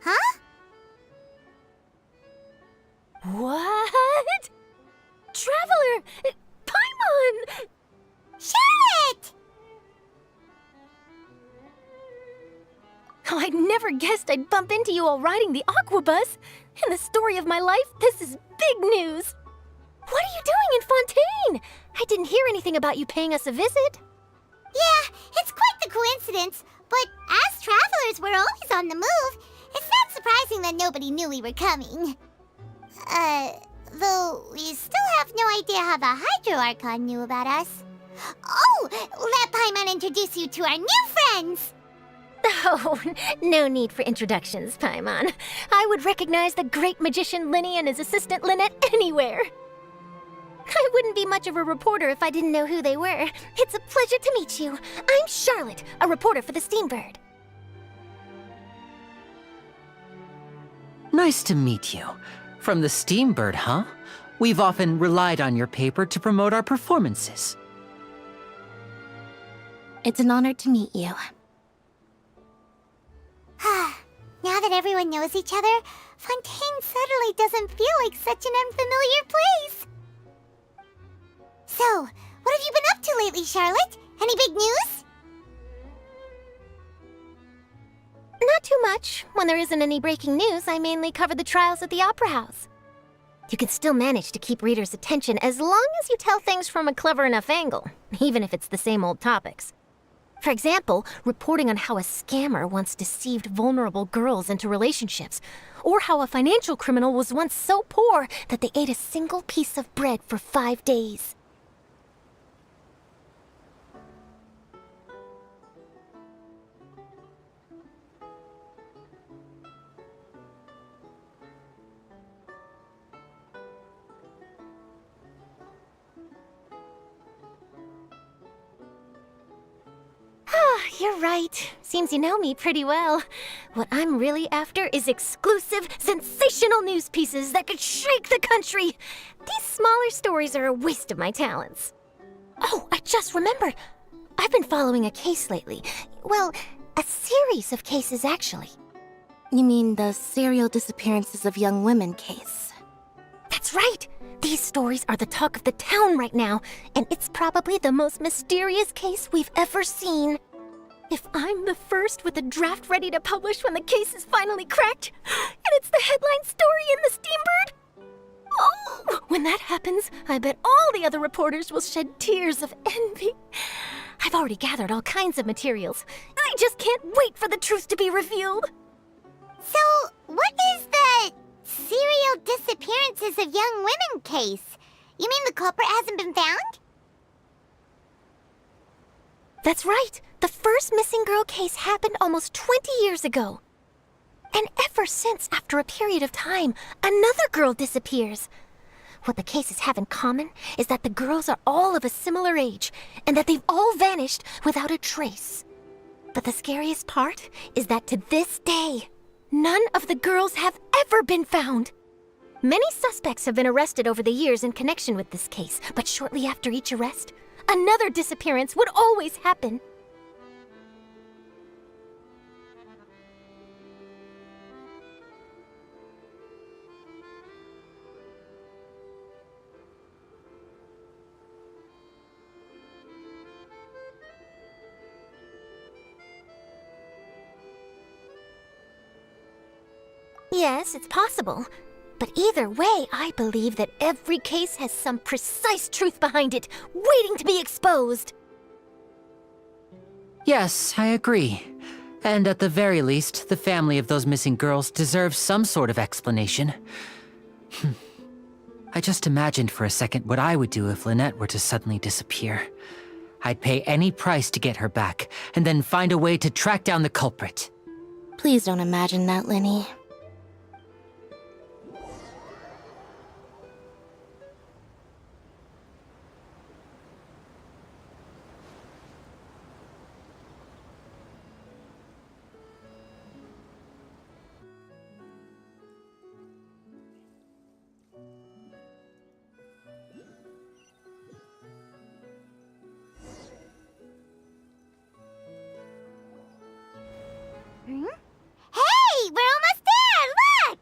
Huh? What? Traveler! Paimon! Charlotte! Oh, I never guessed I'd bump into you while riding the aquabus. In the story of my life, this is big news. What are you doing in Fontaine? I didn't hear anything about you paying us a visit. Yeah, it's quite the coincidence, but as travelers, we're always on the move. It's not surprising that nobody knew we were coming. Though we still have no idea how the Hydro Archon knew about us. Oh, let Paimon introduce you to our new friends! Oh, no need for introductions, Paimon. I would recognize the great magician Lenny and his assistant Lynette anywhere. I wouldn't be much of a reporter if I didn't know who they were. It's a pleasure to meet you. I'm Charlotte, a reporter for the Steambird. Nice to meet you. From the Steambird, huh? We've often relied on your paper to promote our performances. It's an honor to meet you. Now that everyone knows each other, Fontaine suddenly doesn't feel like such an unfamiliar place. So, what have you been up to lately, Charlotte? Any big news? Not too much. When there isn't any breaking news, I mainly cover the trials at the Opera House. You can still manage to keep readers' attention as long as you tell things from a clever enough angle, even if it's the same old topics. For example, reporting on how a scammer once deceived vulnerable girls into relationships, or how a financial criminal was once so poor that they ate a single piece of bread for 5 days. You're right. Seems you know me pretty well. What I'm really after is exclusive, sensational news pieces that could shake the country. These smaller stories are a waste of my talents. Oh, I just remembered. I've been following a case lately. Well, a series of cases, actually. You mean the serial disappearances of young women case? That's right. These stories are the talk of the town right now, and it's probably the most mysterious case we've ever seen. If I'm the first with a draft ready to publish when the case is finally cracked, and it's the headline story in the Steambird, oh, when that happens, I bet all the other reporters will shed tears of envy. I've already gathered all kinds of materials. I just can't wait for the truth to be revealed. So, what is the serial disappearances of young women case? You mean the culprit hasn't been found? That's right. The first missing girl case happened almost 20 years ago. And ever since, after a period of time, another girl disappears. What the cases have in common is that the girls are all of a similar age, and that they've all vanished without a trace. But the scariest part is that to this day, none of the girls have ever been found. Many suspects have been arrested over the years in connection with this case, but shortly after each arrest, another disappearance would always happen. Yes, it's possible. But either way, I believe that every case has some precise truth behind it, waiting to be exposed. Yes, I agree. And at the very least, the family of those missing girls deserves some sort of explanation. I just imagined for a second what I would do if Lynette were to suddenly disappear. I'd pay any price to get her back, and then find a way to track down the culprit. Please don't imagine that, Linny. Hmm? Hey, we're almost there! Look!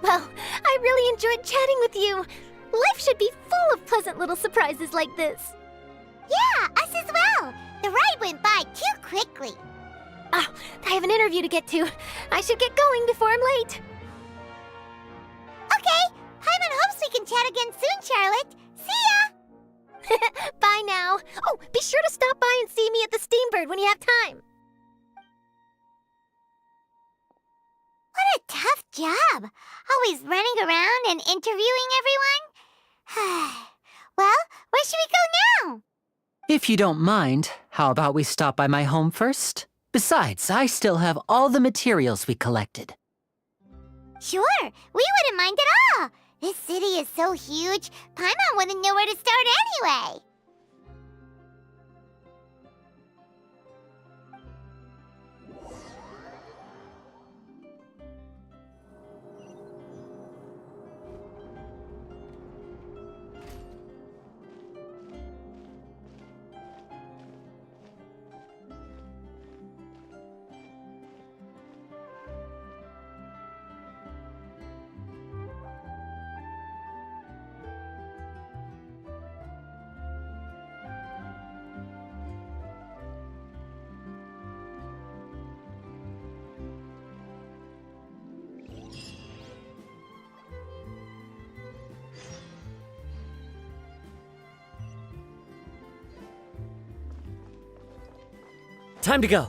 Well, I really enjoyed chatting with you. Life should be full of pleasant little surprises like this. Yeah, us as well. The ride went by too quickly. Ah, I have an interview to get to. I should get going before I'm late. Okay, Hyman hopes we can chat again soon, Charlotte. See ya! Bye now. Oh, be sure to stop by and see me at the Steambird when you have time. What a tough job. Always running around and interviewing everyone. Well, where should we go now? If you don't mind, how about we stop by my home first? Besides, I still have all the materials we collected. Sure, we wouldn't mind at all. This city is so huge, Paimon wouldn't know where to start anyway. Time to go.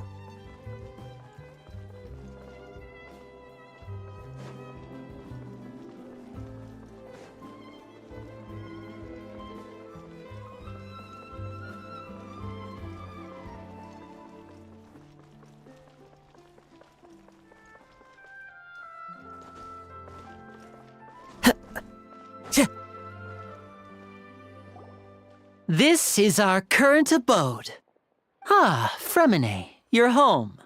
This is our current abode. Ah, Fremine, you're home.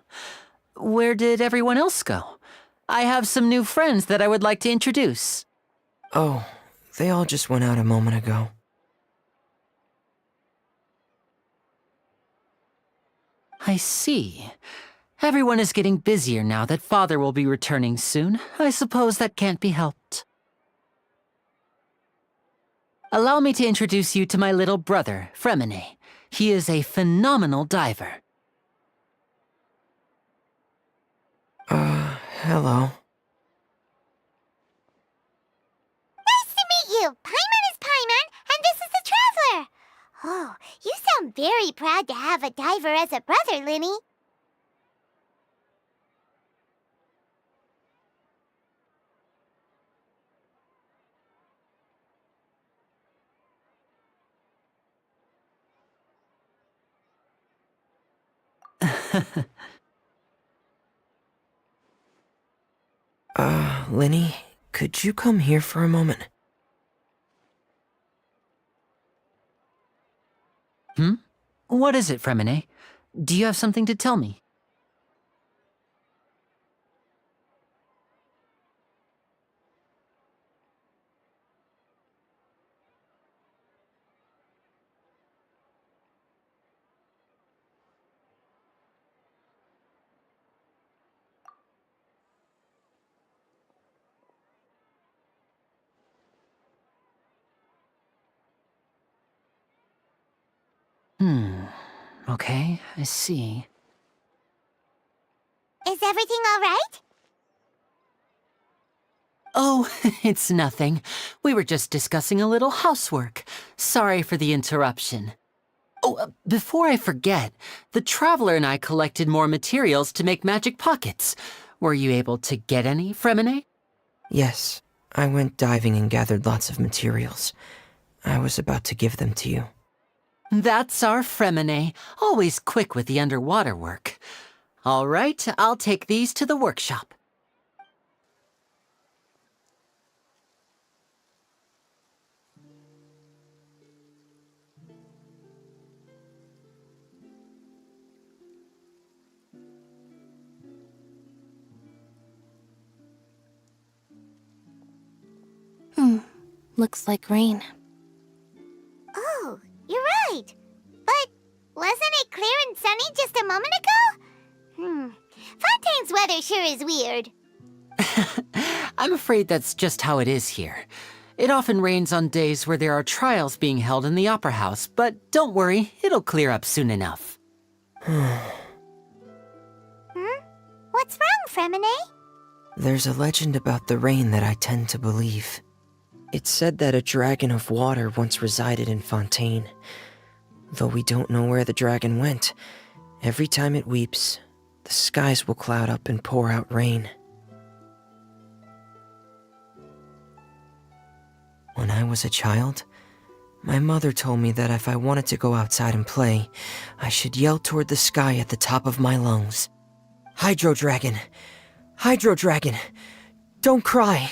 Where did everyone else go? I have some new friends that I would like to introduce. Oh, they all just went out a moment ago. I see. Everyone is getting busier now that Father will be returning soon. I suppose that can't be helped. Allow me to introduce you to my little brother, Fremine. He is a phenomenal diver. Hello. Nice to meet you. Paimon is Paimon, and this is the Traveler. Oh, you sound very proud to have a diver as a brother, Linny. Linny, could you come here for a moment? What is it, Fremine? Do you have something to tell me? Okay, I see. Is everything all right? Oh, it's nothing. We were just discussing a little housework. Sorry for the interruption. Oh, before I forget, the Traveler and I collected more materials to make magic pockets. Were you able to get any, Fremine? Yes, I went diving and gathered lots of materials. I was about to give them to you. That's our Fremine, always quick with the underwater work. All right, I'll take these to the workshop. Looks like rain. Oh, you're right. But wasn't it clear and sunny just a moment ago? Fontaine's weather sure is weird. I'm afraid that's just how it is here. It often rains on days where there are trials being held in the Opera House, but don't worry, it'll clear up soon enough. What's wrong, Fremine? There's a legend about the rain that I tend to believe. It's said that a dragon of water once resided in Fontaine. Though we don't know where the dragon went, every time it weeps, the skies will cloud up and pour out rain. When I was a child, My mother told me that if I wanted to go outside and play, I should yell toward the sky at the top of my lungs. Hydro Dragon! Hydro Dragon! Don't cry!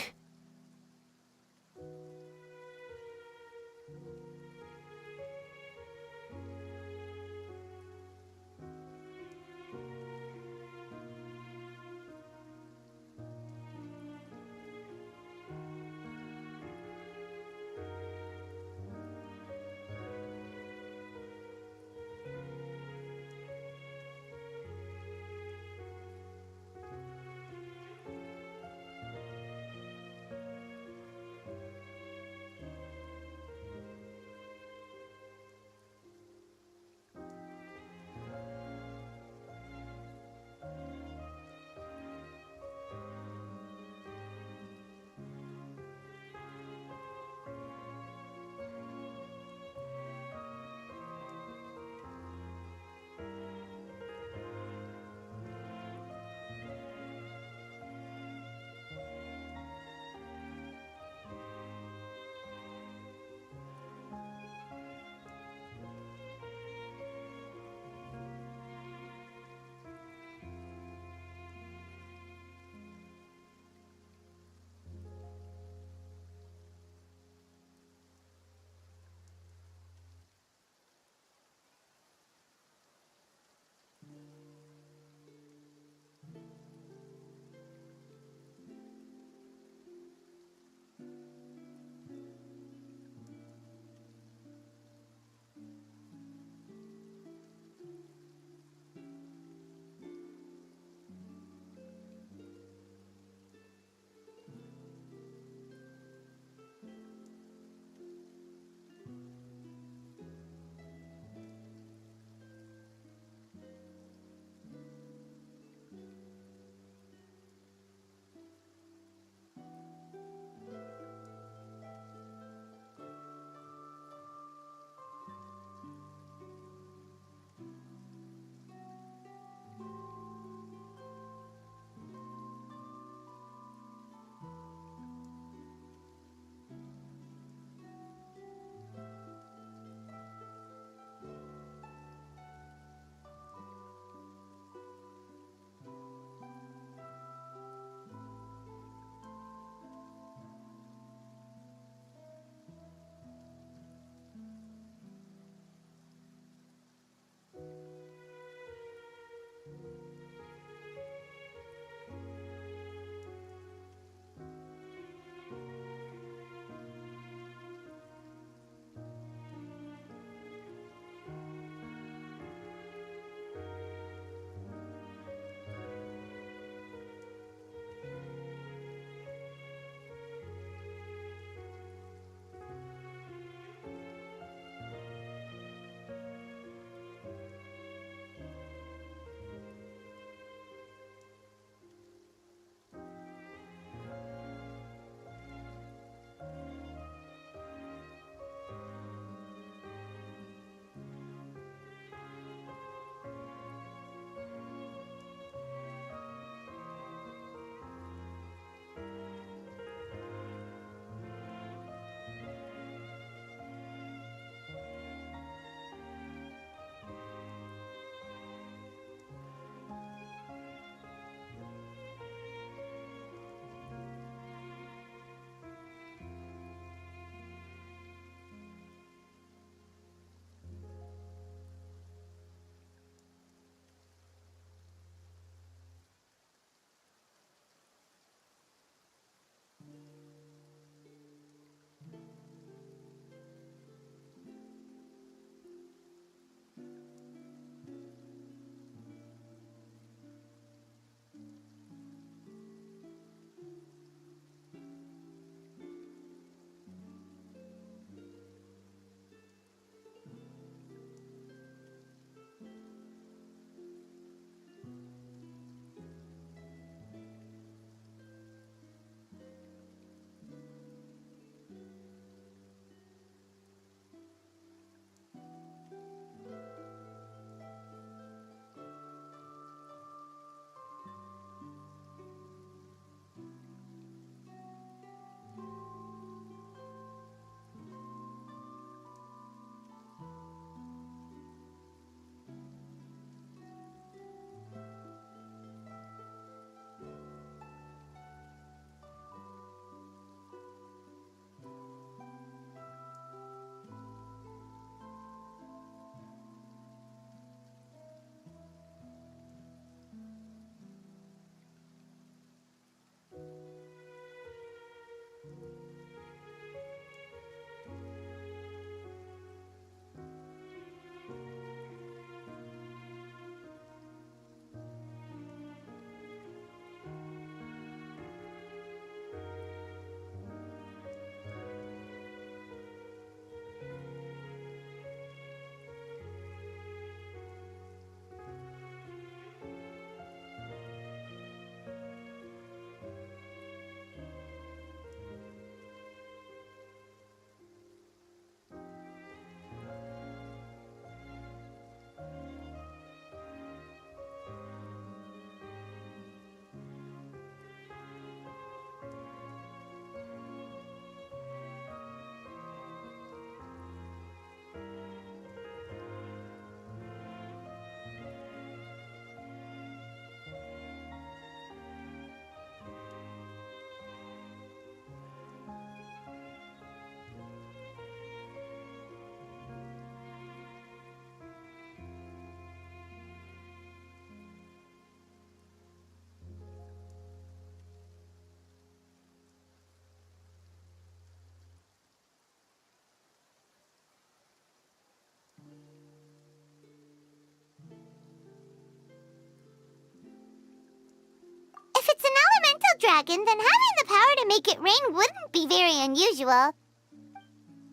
dragon, then having the power to make it rain wouldn't be very unusual.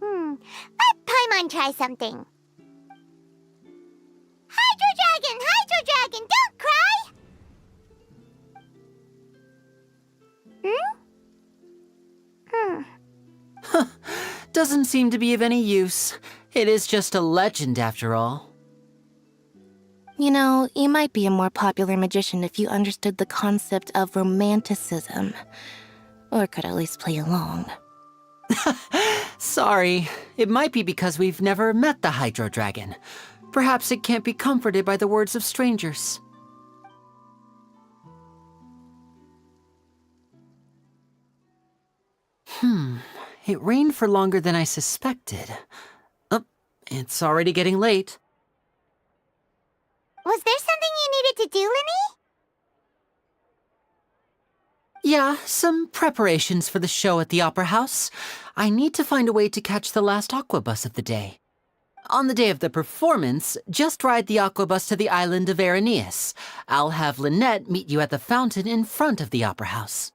Let Paimon try something. Hydro dragon, don't cry! Doesn't seem to be of any use. It is just a legend after all. You know, you might be a more popular magician if you understood the concept of romanticism. Or could at least play along. Sorry. It might be because we've never met the Hydro Dragon. Perhaps it can't be comforted by the words of strangers. It rained for longer than I suspected. Oh, it's already getting late. Was there something you needed to do, Linny? Yeah, some preparations for the show at the Opera House. I need to find a way to catch the last aqua bus of the day. On the day of the performance, just ride the aqua bus to the island of Araneus. I'll have Lynette meet you at the fountain in front of the Opera House.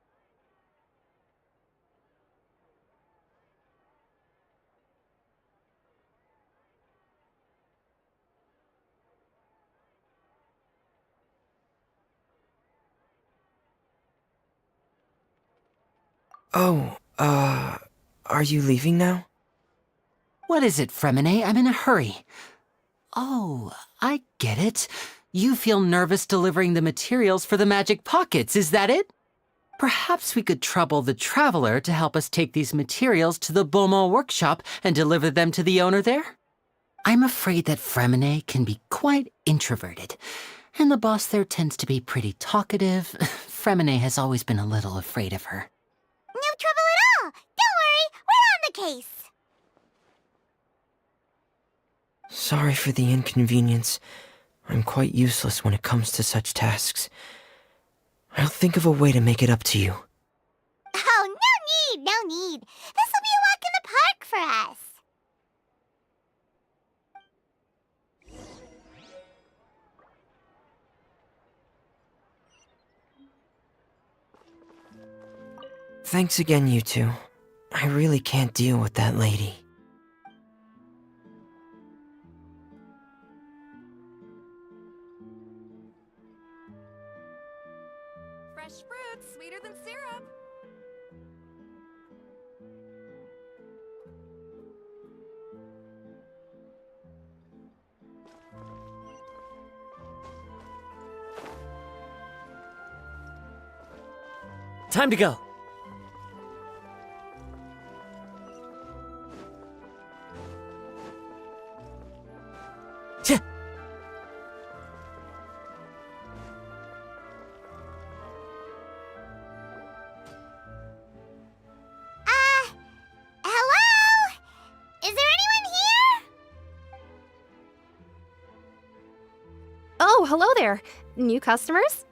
Oh, are you leaving now? What is it, Fremine? I'm in a hurry. Oh, I get it. You feel nervous delivering the materials for the magic pockets, is that it? Perhaps we could trouble the Traveler to help us take these materials to the Beaumont workshop and deliver them to the owner there? I'm afraid that Fremine can be quite introverted, and the boss there tends to be pretty talkative. Fremine has always been a little afraid of her. No trouble at all! Don't worry, we're on the case! Sorry for the inconvenience. I'm quite useless when it comes to such tasks. I'll think of a way to make it up to you. Oh, no need! This will be a walk in the park for us! Thanks again, you two. I really can't deal with that lady. Fresh fruit, sweeter than syrup. Time to go. Hello? Is there anyone here? Oh, hello there. New customers?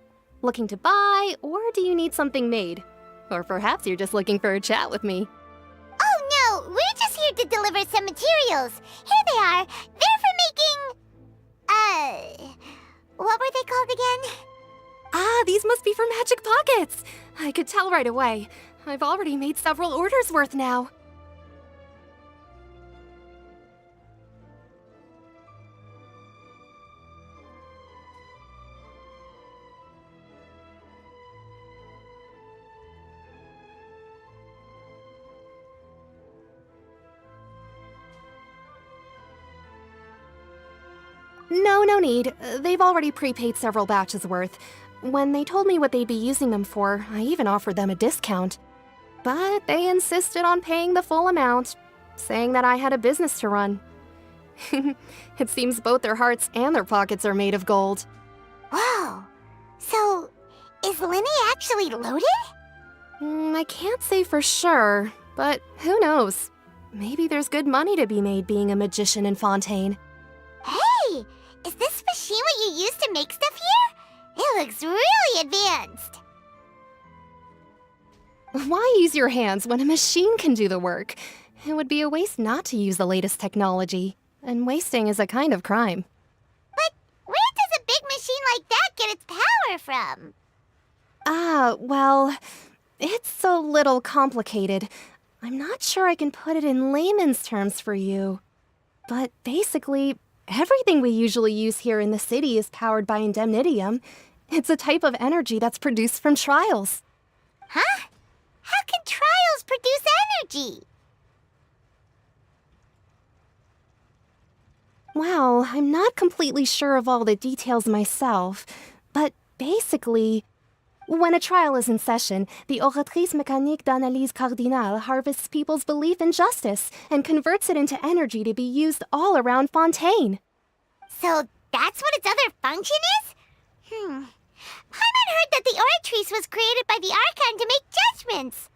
Looking to buy, or do you need something made? Or perhaps you're just looking for a chat with me. Oh no, we're just here to deliver some materials. Here they are. They're for making... what were they called again? Ah, these must be for magic pockets. I could tell right away. I've already made several orders worth now. No need. They've already prepaid several batches worth. When they told me what they'd be using them for, I even offered them a discount. But they insisted on paying the full amount, saying that I had a business to run. It seems both their hearts and their pockets are made of gold. Whoa. So, is Linny actually loaded? I can't say for sure, but who knows? Maybe there's good money to be made being a magician in Fontaine. Hey! Is this machine what you use to make stuff here? It looks really advanced. Why use your hands when a machine can do the work? It would be a waste not to use the latest technology, and wasting is a kind of crime. But where does a big machine like that get its power from? Well, It's a little complicated. I'm not sure I can put it in layman's terms for you. But basically, everything we usually use here in the city is powered by indemnitium. It's a type of energy that's produced from trials. Huh? How can trials produce energy? Well, I'm not completely sure of all the details myself, but basically, when a trial is in session, the Oratrice Mécanique d'Analyse Cardinale harvests people's belief in justice and converts it into energy to be used all around Fontaine. So that's what its other function is? Paimon heard that the Oratrice was created by the Archon to make judgments.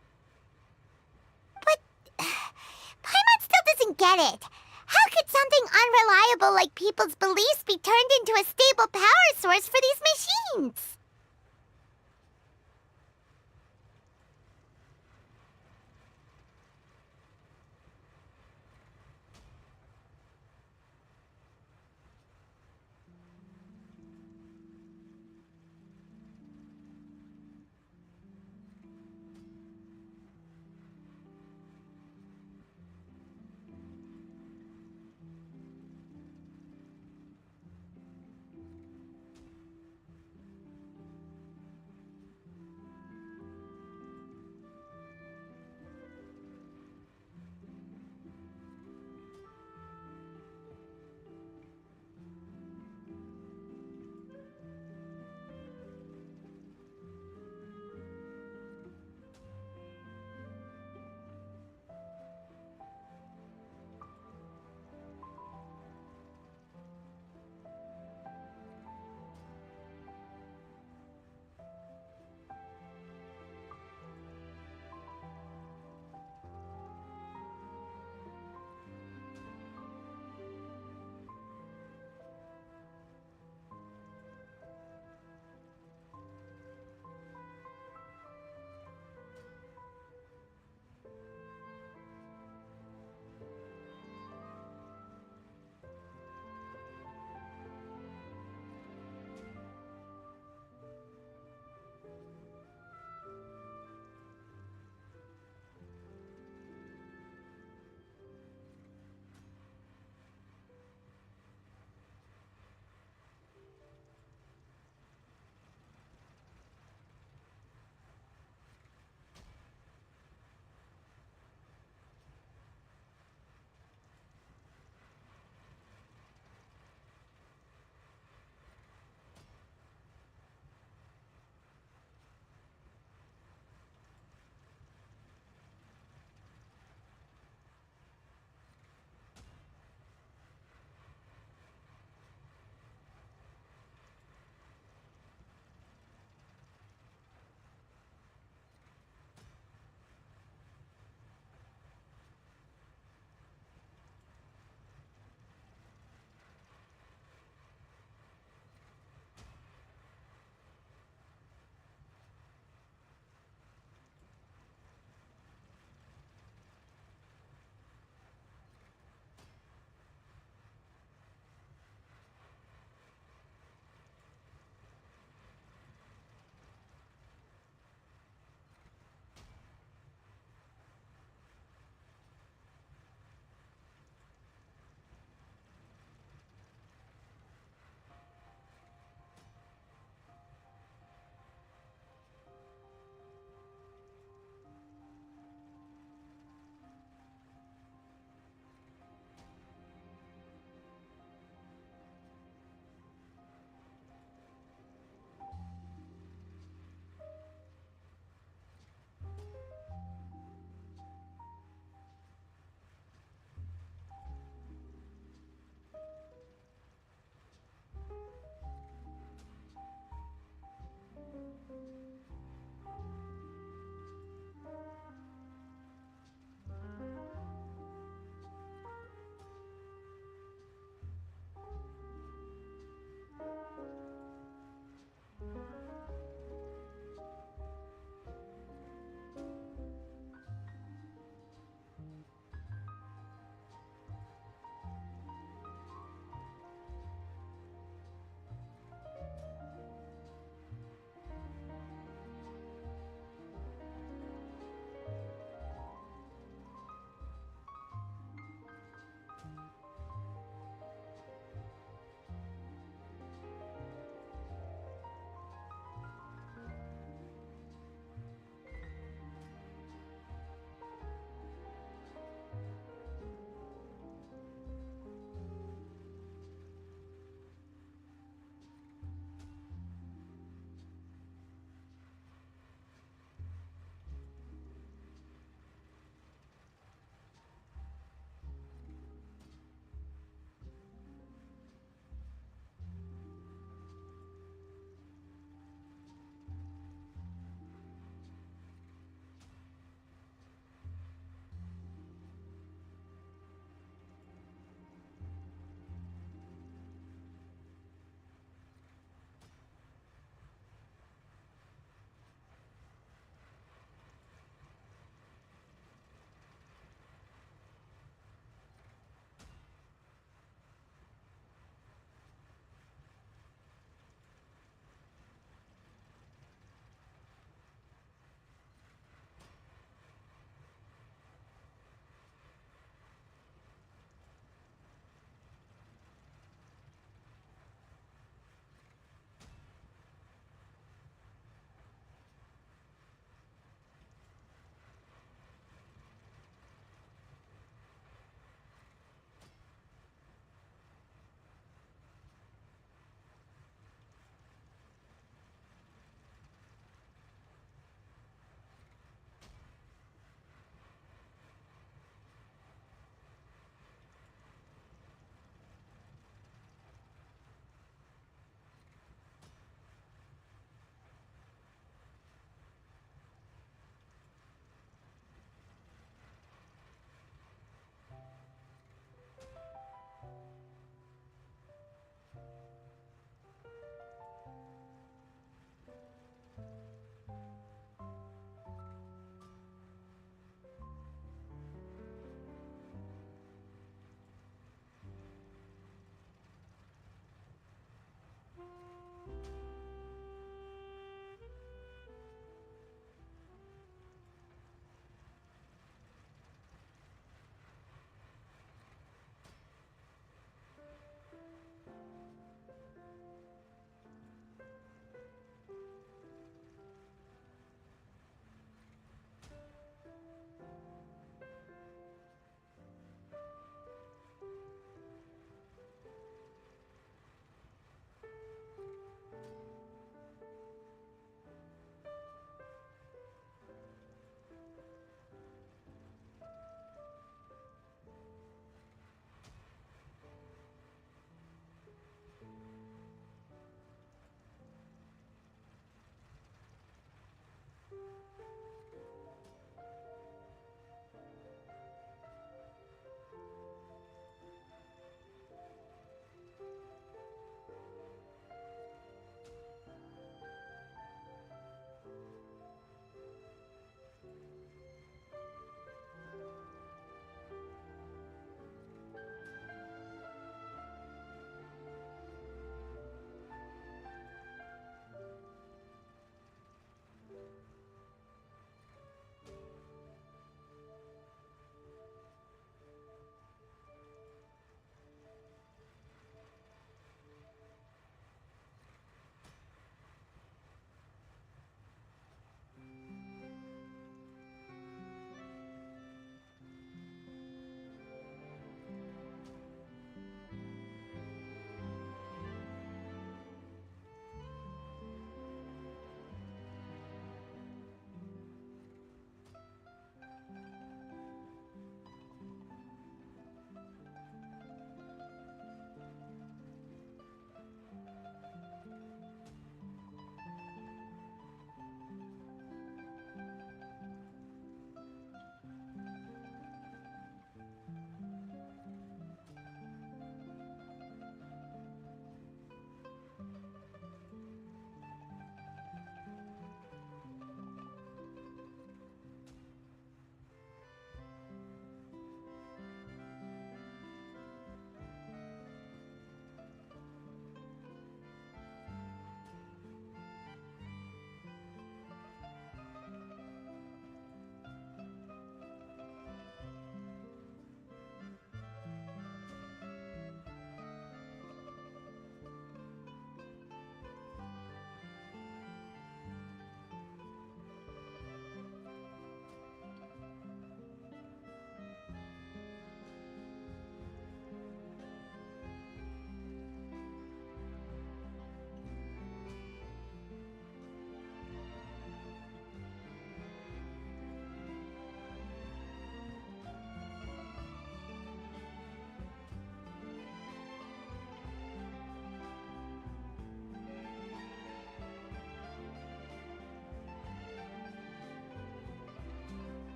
But Paimon still doesn't get it. How could something unreliable like people's beliefs be turned into a stable power source for these machines?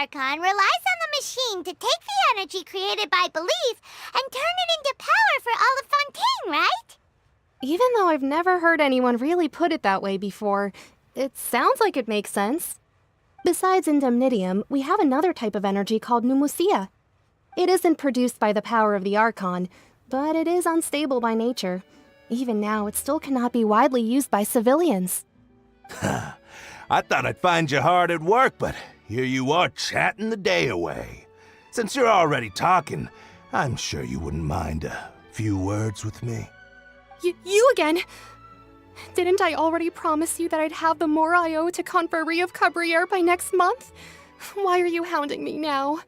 Archon relies on the machine to take the energy created by belief and turn it into power for all of Fontaine, right? Even though I've never heard anyone really put it that way before, it sounds like it makes sense. Besides indemnitium, we have another type of energy called pneumosia. It isn't produced by the power of the Archon, but it is unstable by nature. Even now, it still cannot be widely used by civilians. I thought I'd find you hard at work, but here you are chatting the day away. Since you're already talking, I'm sure you wouldn't mind a few words with me. You again? Didn't I already promise you that I'd have the more I owe to Confrérie of Cabriere by next month? Why are you hounding me now?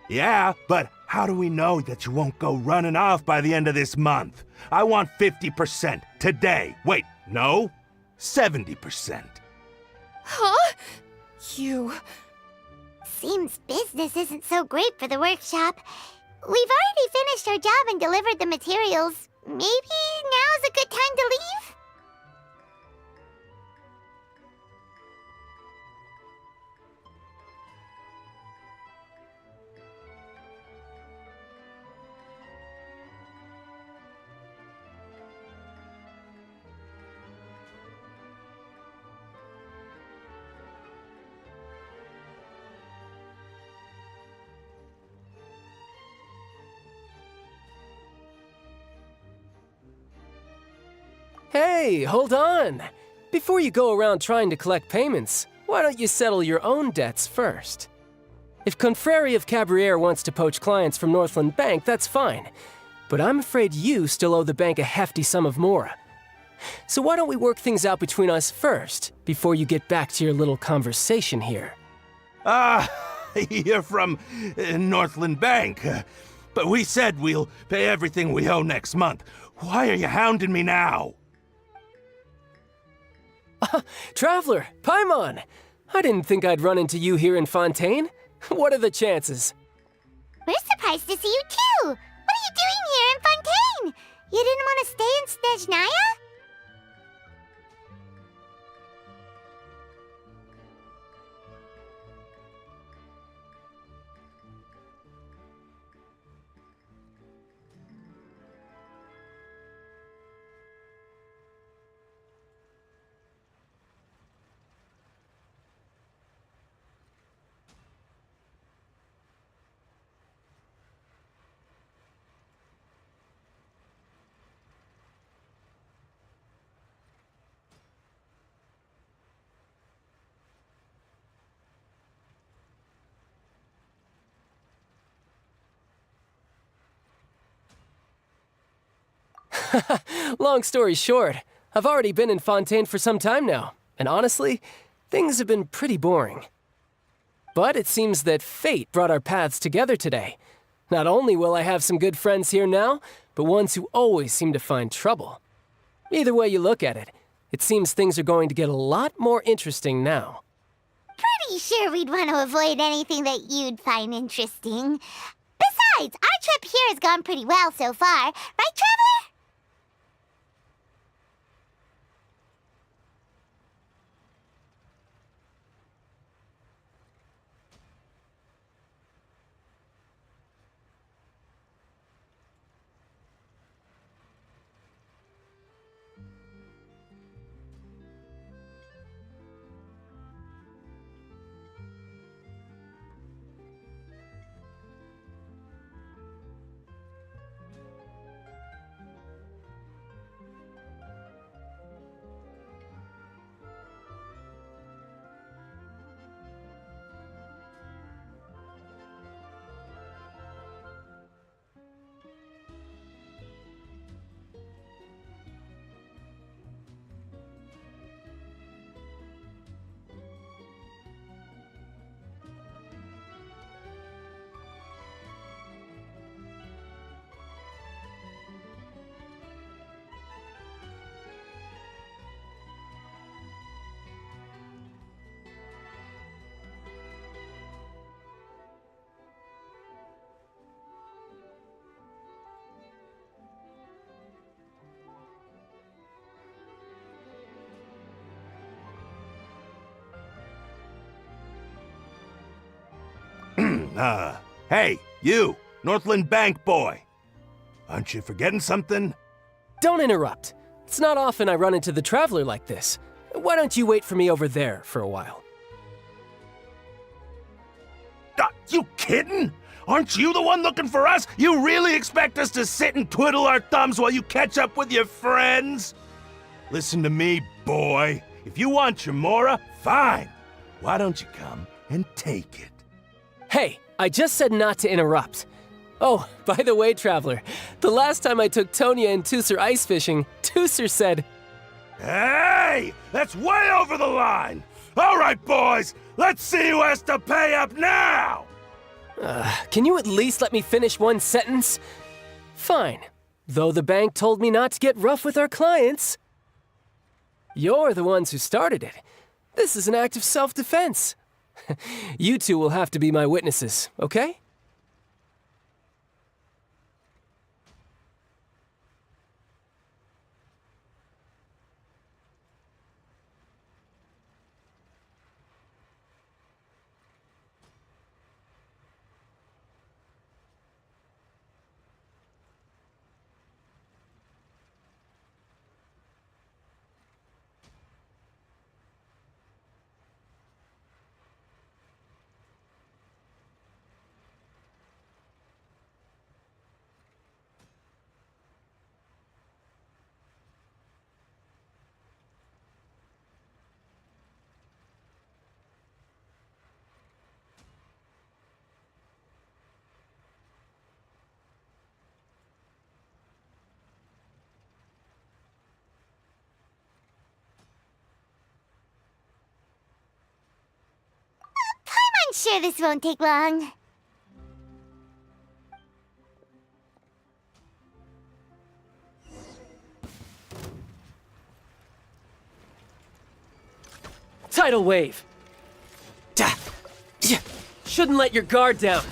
Yeah, but how do we know that you won't go running off by the end of this month? I want 50% today. Wait, no? 70%. Huh? You... Seems business isn't so great for the workshop. We've already finished our job and delivered the materials. Maybe now's a good time to leave? Hey, hold on! Before you go around trying to collect payments, why don't you settle your own debts first? If Confrérie of Cabriere wants to poach clients from Northland Bank, that's fine. But I'm afraid you still owe the bank a hefty sum of mora. So why don't we work things out between us first, before you get back to your little conversation here? You're from Northland Bank. But we said we'll pay everything we owe next month. Why are you hounding me now? Traveler, Paimon! I didn't think I'd run into you here in Fontaine. What are the chances? We're surprised to see you too! What are you doing here in Fontaine? You didn't want to stay in Snezhnaya? Long story short, I've already been in Fontaine for some time now, and honestly, things have been pretty boring. But it seems that fate brought our paths together today. Not only will I have some good friends here now, but ones who always seem to find trouble. Either way you look at it, it seems things are going to get a lot more interesting now. Pretty sure we'd want to avoid anything that you'd find interesting. Besides, our trip here has gone pretty well so far, right, Traveler? Hey, you, Northland Bank boy. Aren't you forgetting something? Don't interrupt. It's not often I run into the Traveler like this. Why don't you wait for me over there for a while? You kidding? Aren't you the one looking for us? You really expect us to sit and twiddle our thumbs while you catch up with your friends? Listen to me, boy. If you want your Mora, fine. Why don't you come and take it? Hey, I just said not to interrupt. Oh, by the way, Traveler, the last time I took Tonya and Tooser ice fishing, Tooser said, "Hey, that's way over the line! All right, boys, let's see who has to pay up now!" Can you at least let me finish one sentence? Fine. Though the bank told me not to get rough with our clients. You're the ones who started it. This is an act of self-defense. You two will have to be my witnesses, okay? I'm sure this won't take long. Tidal wave. Shouldn't let your guard down.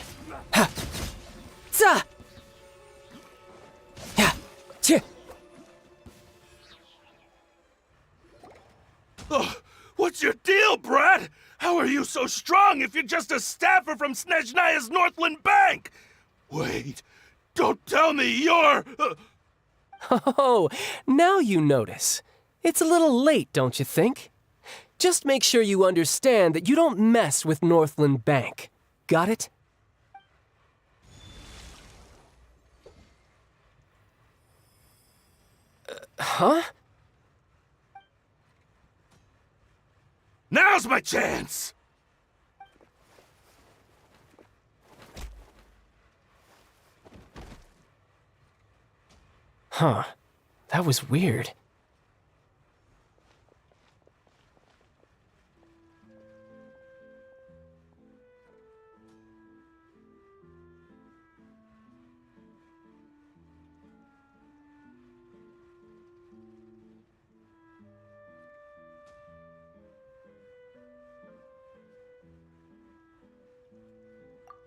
What's your deal, Brad? How are you so strong if you're just a staffer from Snezhnaya's Northland Bank? Wait, don't tell me you're... Oh, now you notice. It's a little late, don't you think? Just make sure you understand that you don't mess with Northland Bank. Got it? Huh? Now's my chance! Huh. That was weird.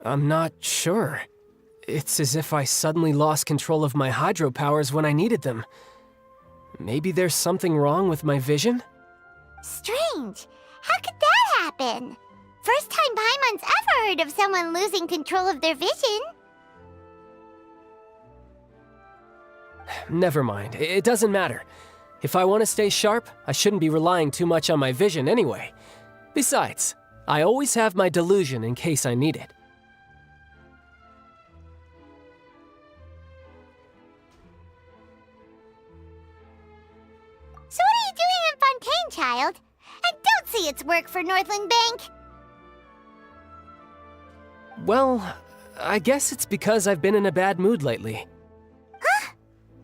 I'm not sure. It's as if I suddenly lost control of my hydropowers when I needed them. Maybe there's something wrong with my vision? Strange. How could that happen? First time Paimon's ever heard of someone losing control of their vision. Never mind. It doesn't matter. If I want to stay sharp, I shouldn't be relying too much on my vision anyway. Besides, I always have my delusion in case I need it. So what are you doing in Fontaine, child? And don't say it's work for Northland Bank. Well, I guess it's because I've been in a bad mood lately. Huh?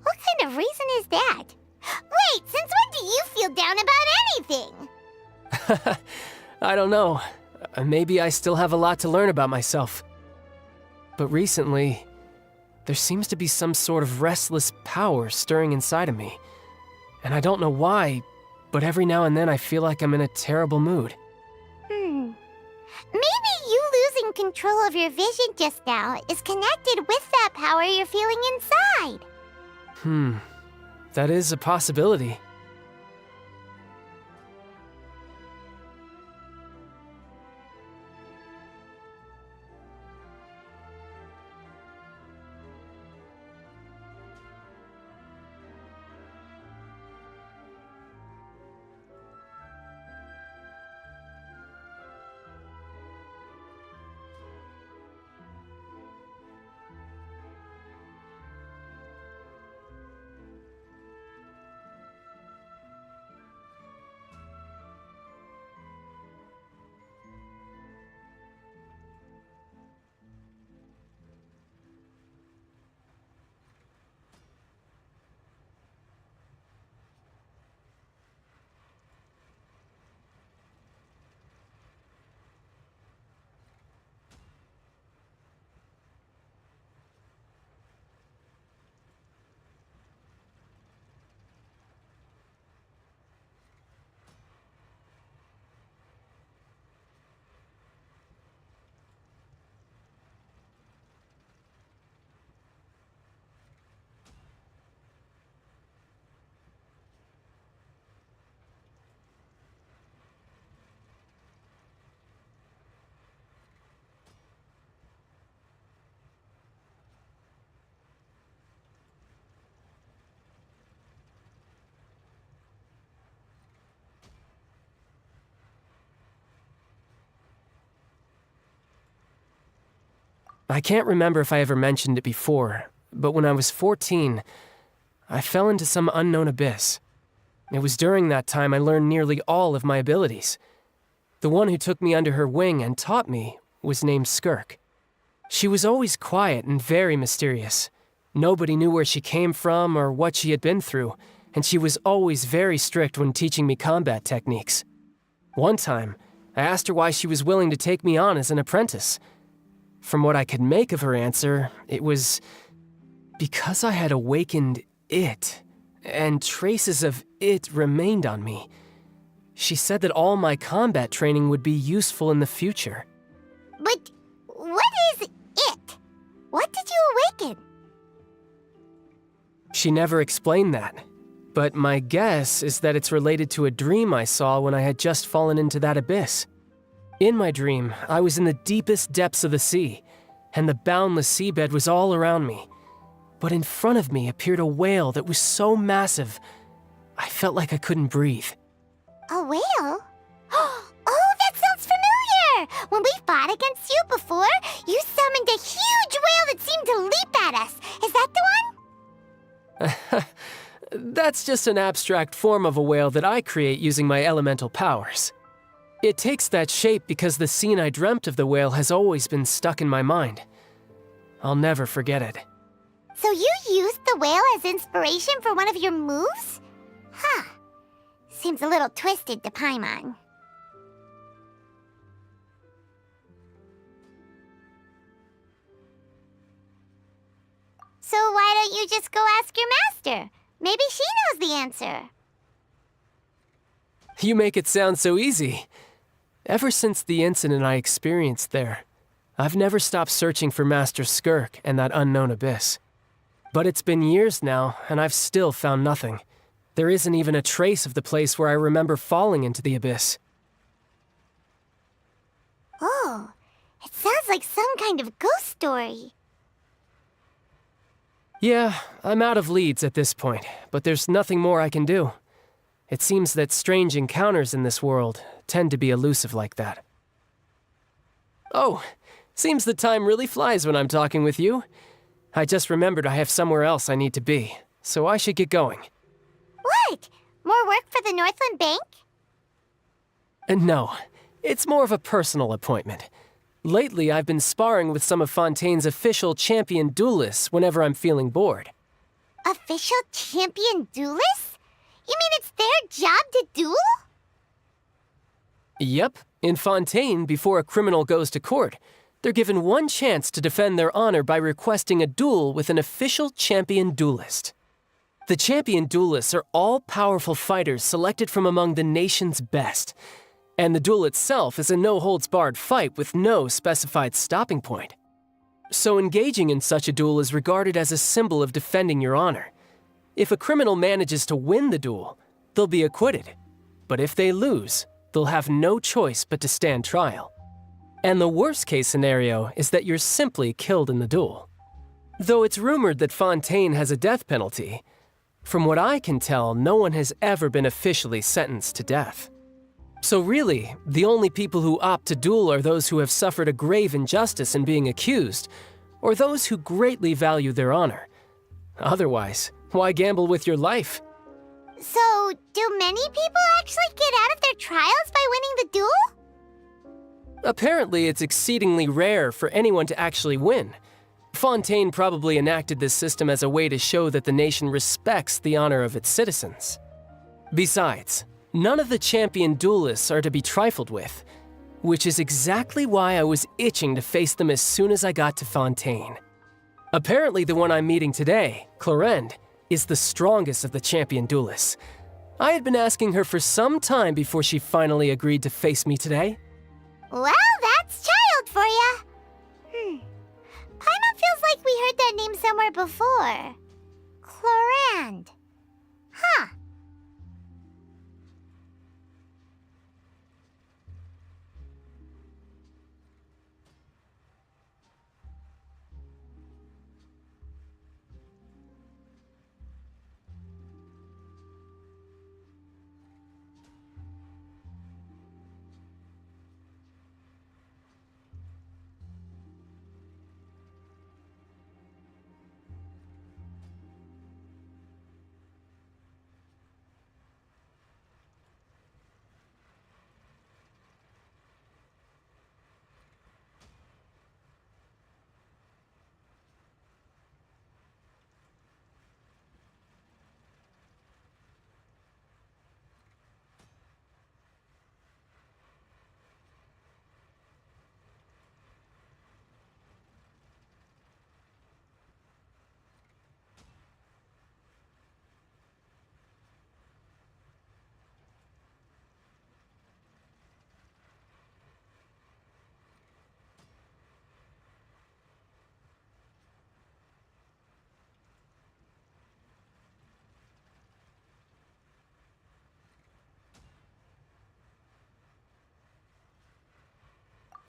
What kind of reason is that? Wait, since when do you feel down about anything? I don't know. Maybe I still have a lot to learn about myself. But recently, there seems to be some sort of restless power stirring inside of me. And I don't know why, but every now and then I feel like I'm in a terrible mood. Maybe you losing control of your vision just now is connected with that power you're feeling inside. That is a possibility. I can't remember if I ever mentioned it before, but when I was 14, I fell into some unknown abyss. It was during that time I learned nearly all of my abilities. The one who took me under her wing and taught me was named Skirk. She was always quiet and very mysterious. Nobody knew where she came from or what she had been through, and she was always very strict when teaching me combat techniques. One time, I asked her why she was willing to take me on as an apprentice. From what I could make of her answer, it was because I had awakened it, and traces of it remained on me. She said that all my combat training would be useful in the future. But what is it? What did you awaken? She never explained that, but my guess is that it's related to a dream I saw when I had just fallen into that abyss. In my dream, I was in the deepest depths of the sea, and the boundless seabed was all around me. But in front of me appeared a whale that was so massive, I felt like I couldn't breathe. A whale? Oh, that sounds familiar! When we fought against you before, you summoned a huge whale that seemed to leap at us. Is that the one? That's just an abstract form of a whale that I create using my elemental powers. It takes that shape because the scene I dreamt of the whale has always been stuck in my mind. I'll never forget it. So you used the whale as inspiration for one of your moves? Huh. Seems a little twisted to Paimon. So why don't you just go ask your master? Maybe she knows the answer. You make it sound so easy. Ever since the incident I experienced there, I've never stopped searching for Master Skirk and that unknown abyss. But it's been years now, and I've still found nothing. There isn't even a trace of the place where I remember falling into the abyss. Oh, it sounds like some kind of ghost story. Yeah, I'm out of leads at this point, but there's nothing more I can do. It seems that strange encounters in this world tend to be elusive like that. Oh, seems the time really flies when I'm talking with you. I just remembered I have somewhere else I need to be, so I should get going. What? More work for the Northland Bank? No, it's more of a personal appointment. Lately, I've been sparring with some of Fontaine's official champion duelists whenever I'm feeling bored. Official champion duelists? You mean it's their job to duel? Yep, in Fontaine, before a criminal goes to court, they're given one chance to defend their honor by requesting a duel with an official champion duelist. The champion duelists are all-powerful fighters selected from among the nation's best, and the duel itself is a no-holds-barred fight with no specified stopping point. So engaging in such a duel is regarded as a symbol of defending your honor. If a criminal manages to win the duel, they'll be acquitted. But if they lose, they'll have no choice but to stand trial. And the worst-case scenario is that you're simply killed in the duel. Though it's rumored that Fontaine has a death penalty, from what I can tell, no one has ever been officially sentenced to death. So really, the only people who opt to duel are those who have suffered a grave injustice in being accused, or those who greatly value their honor. Otherwise, why gamble with your life? So, do many people actually get out of their trials by winning the duel? Apparently, it's exceedingly rare for anyone to actually win. Fontaine probably enacted this system as a way to show that the nation respects the honor of its citizens. Besides, none of the champion duelists are to be trifled with, which is exactly why I was itching to face them as soon as I got to Fontaine. Apparently, the one I'm meeting today, Clorinde, is the strongest of the champion duelists. I had been asking her for some time before she finally agreed to face me today. Well, that's child for ya. Paimon feels like we heard that name somewhere before. Clorinde. Huh.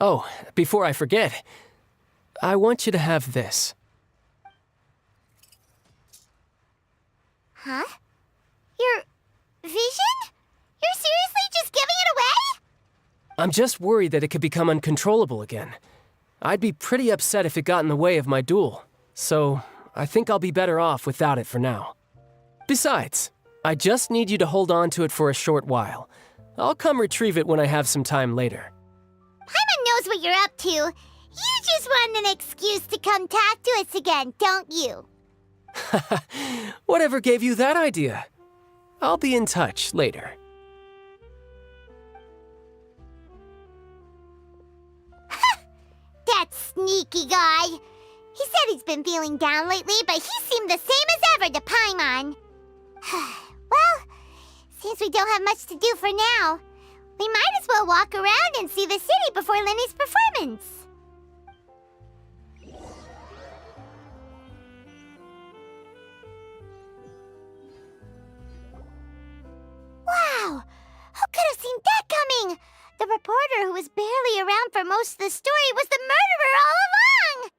Oh, before I forget, I want you to have this. Huh? Your vision? You're seriously just giving it away? I'm just worried that it could become uncontrollable again. I'd be pretty upset if it got in the way of my duel, so I think I'll be better off without it for now. Besides, I just need you to hold on to it for a short while. I'll come retrieve it when I have some time later. Paimon knows what you're up to. You just want an excuse to come talk to us again, don't you? Whatever gave you that idea? I'll be in touch later. That sneaky guy. He said he's been feeling down lately, but he seemed the same as ever to Paimon. Well, since we don't have much to do for now, we might as well walk around and see the city before Lenny's performance. Wow! Who could have seen that coming? The reporter who was barely around for most of the story was the murderer all along!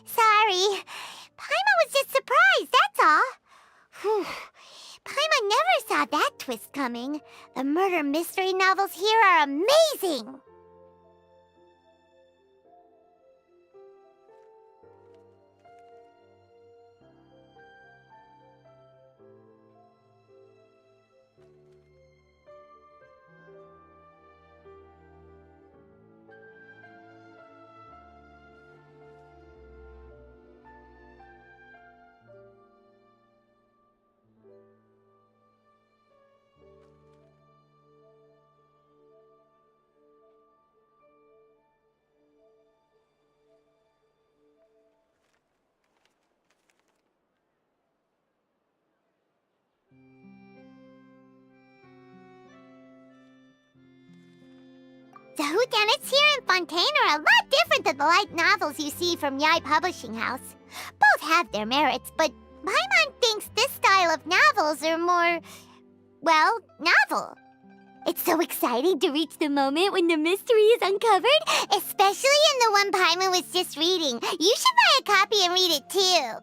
Sorry. Paimon was just surprised, that's all. Whew. Paimon never saw that twist coming. The murder mystery novels here are amazing. The whodunits here in Fontaine are a lot different than the light novels you see from Yai Publishing House. Both have their merits, but Paimon thinks this style of novels are more, well, novel. It's so exciting to reach the moment when the mystery is uncovered, especially in the one Paimon was just reading. You should buy a copy and read it too.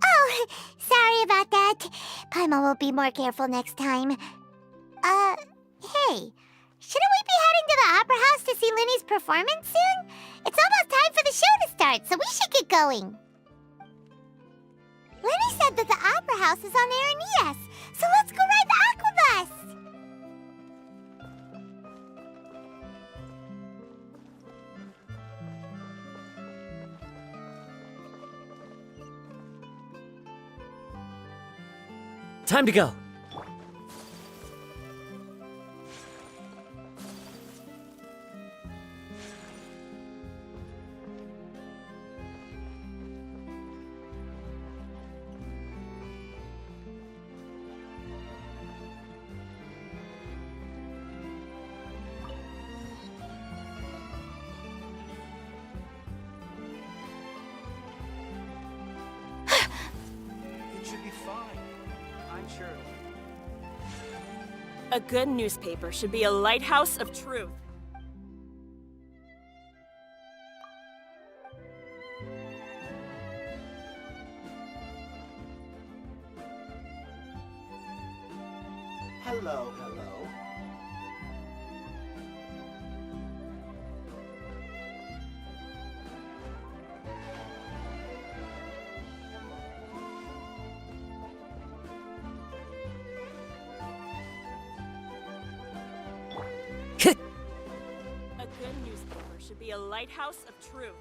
Oh, sorry about that. Paimon will be more careful next time. Hey, shouldn't we be heading to the Opera House to see Linny's performance soon? It's almost time for the show to start, so we should get going. Linny said that the Opera House is on Aranias, so let's go ride the Aquabus! Time to go. It should be fine. I'm sure. A good newspaper should be a lighthouse of truth. Hello, hello. should be a lighthouse of truth.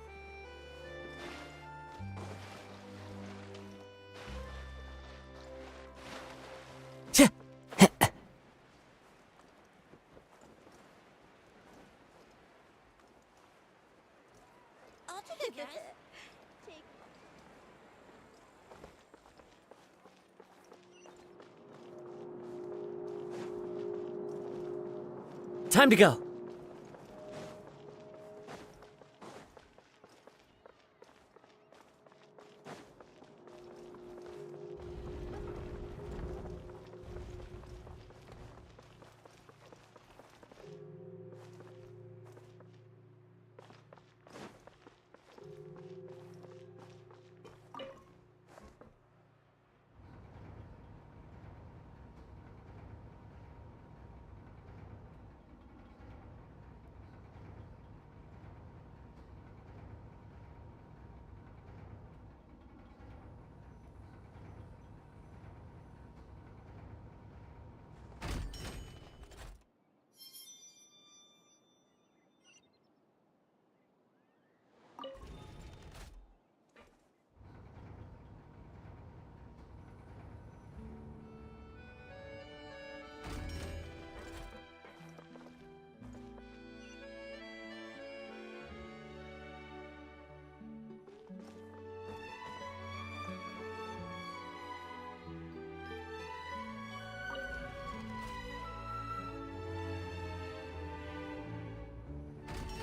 Time to go.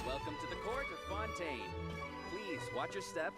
Welcome to the court of Fontaine. Please watch your step.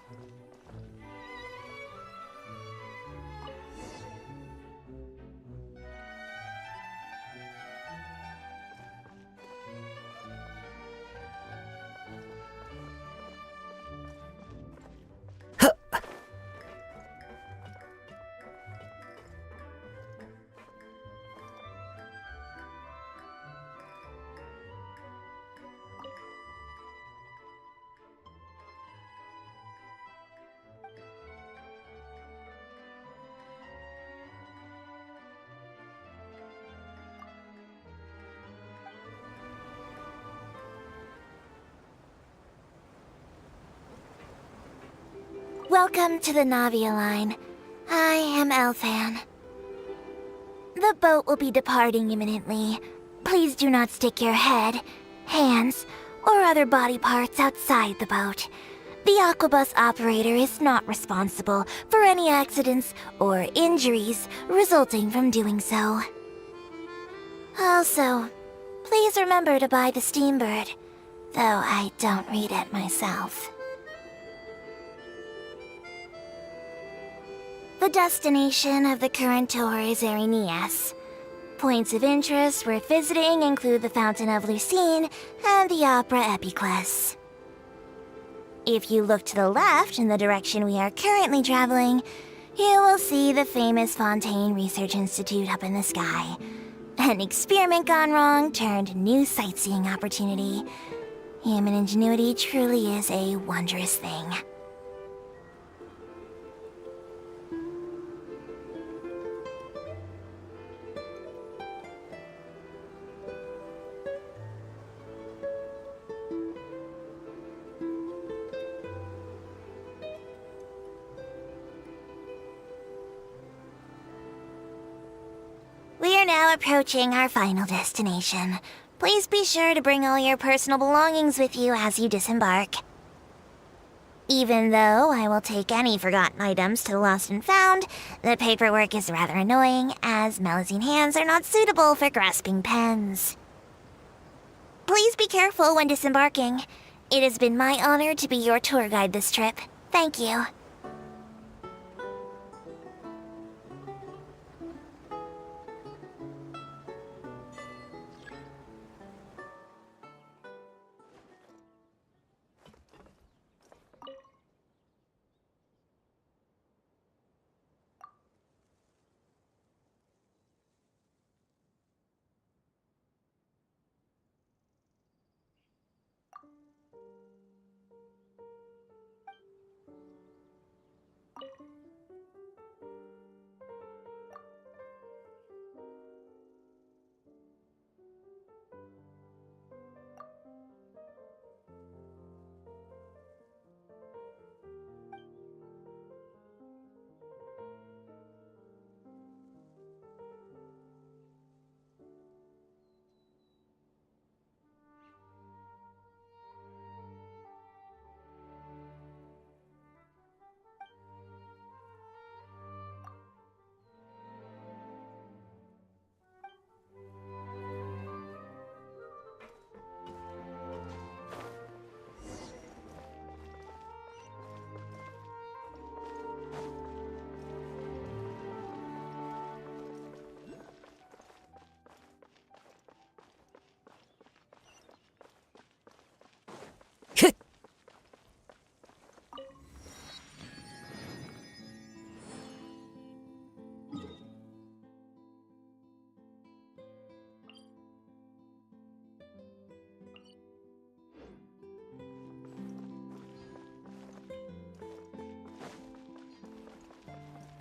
Welcome to the Navia line. I am Elfan. The boat will be departing imminently. Please do not stick your head, hands, or other body parts outside the boat. The Aquabus operator is not responsible for any accidents or injuries resulting from doing so. Also, please remember to buy the Steambird, though I don't read it myself. The destination of the current tour is Arenias. Points of interest worth visiting include the Fountain of Lucine and the Opera Epiclese. If you look to the left in the direction we are currently traveling, you will see the famous Fontaine Research Institute up in the sky. An experiment gone wrong turned new sightseeing opportunity. Human ingenuity truly is a wondrous thing. We are now approaching our final destination. Please be sure to bring all your personal belongings with you as you disembark. Even though I will take any forgotten items to the lost and found, the paperwork is rather annoying, as Melusine hands are not suitable for grasping pens. Please be careful when disembarking. It has been my honor to be your tour guide this trip. Thank you.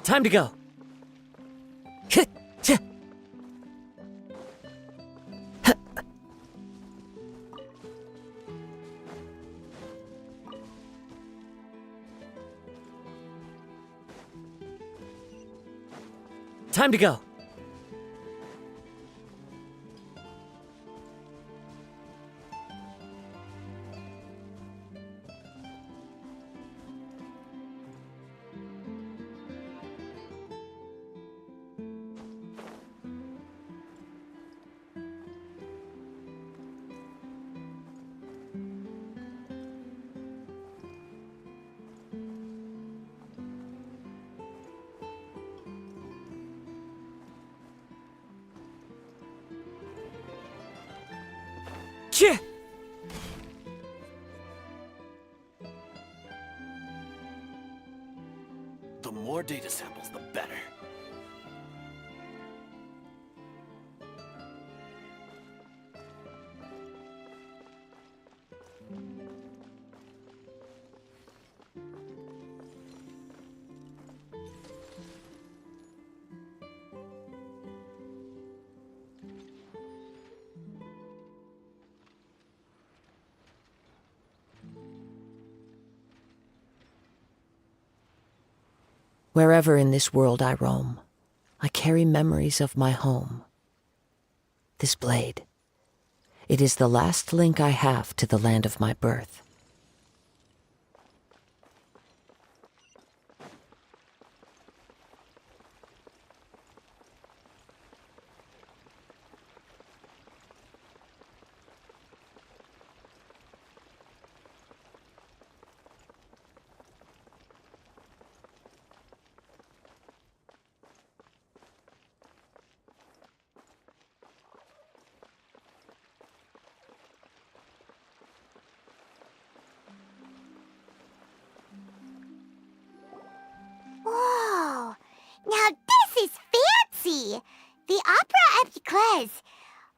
Time to go. Time to go. Chih! The more data samples, the better. Wherever in this world I roam, I carry memories of my home. This blade, it is the last link I have to the land of my birth. Whoa! Now this is fancy! The Opera Epiclese.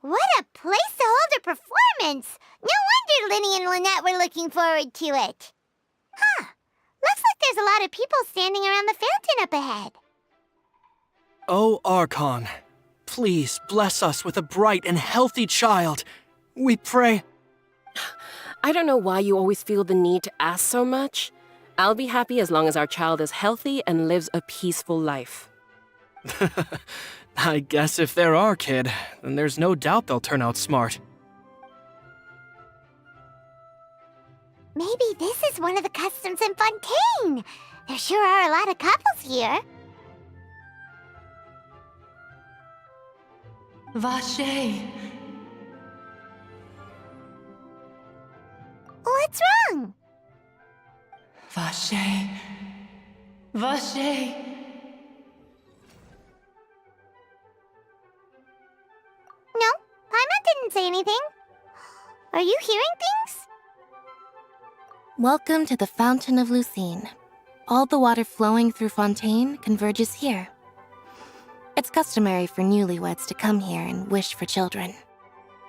What a place to hold a performance! No wonder Linny and Lynette were looking forward to it. Huh. Looks like there's a lot of people standing around the fountain up ahead. Oh, Archon, please bless us with a bright and healthy child. We pray. I don't know why you always feel the need to ask so much. I'll be happy as long as our child is healthy and lives a peaceful life. I guess if they're our kid, then there's no doubt they'll turn out smart. Maybe this is one of the customs in Fontaine. There sure are a lot of couples here. Vache. What's wrong? Vache. Vache. No, Paimon didn't say anything. Are you hearing things? Welcome to the Fountain of Lucine. All the water flowing through Fontaine converges here. It's customary for newlyweds to come here and wish for children.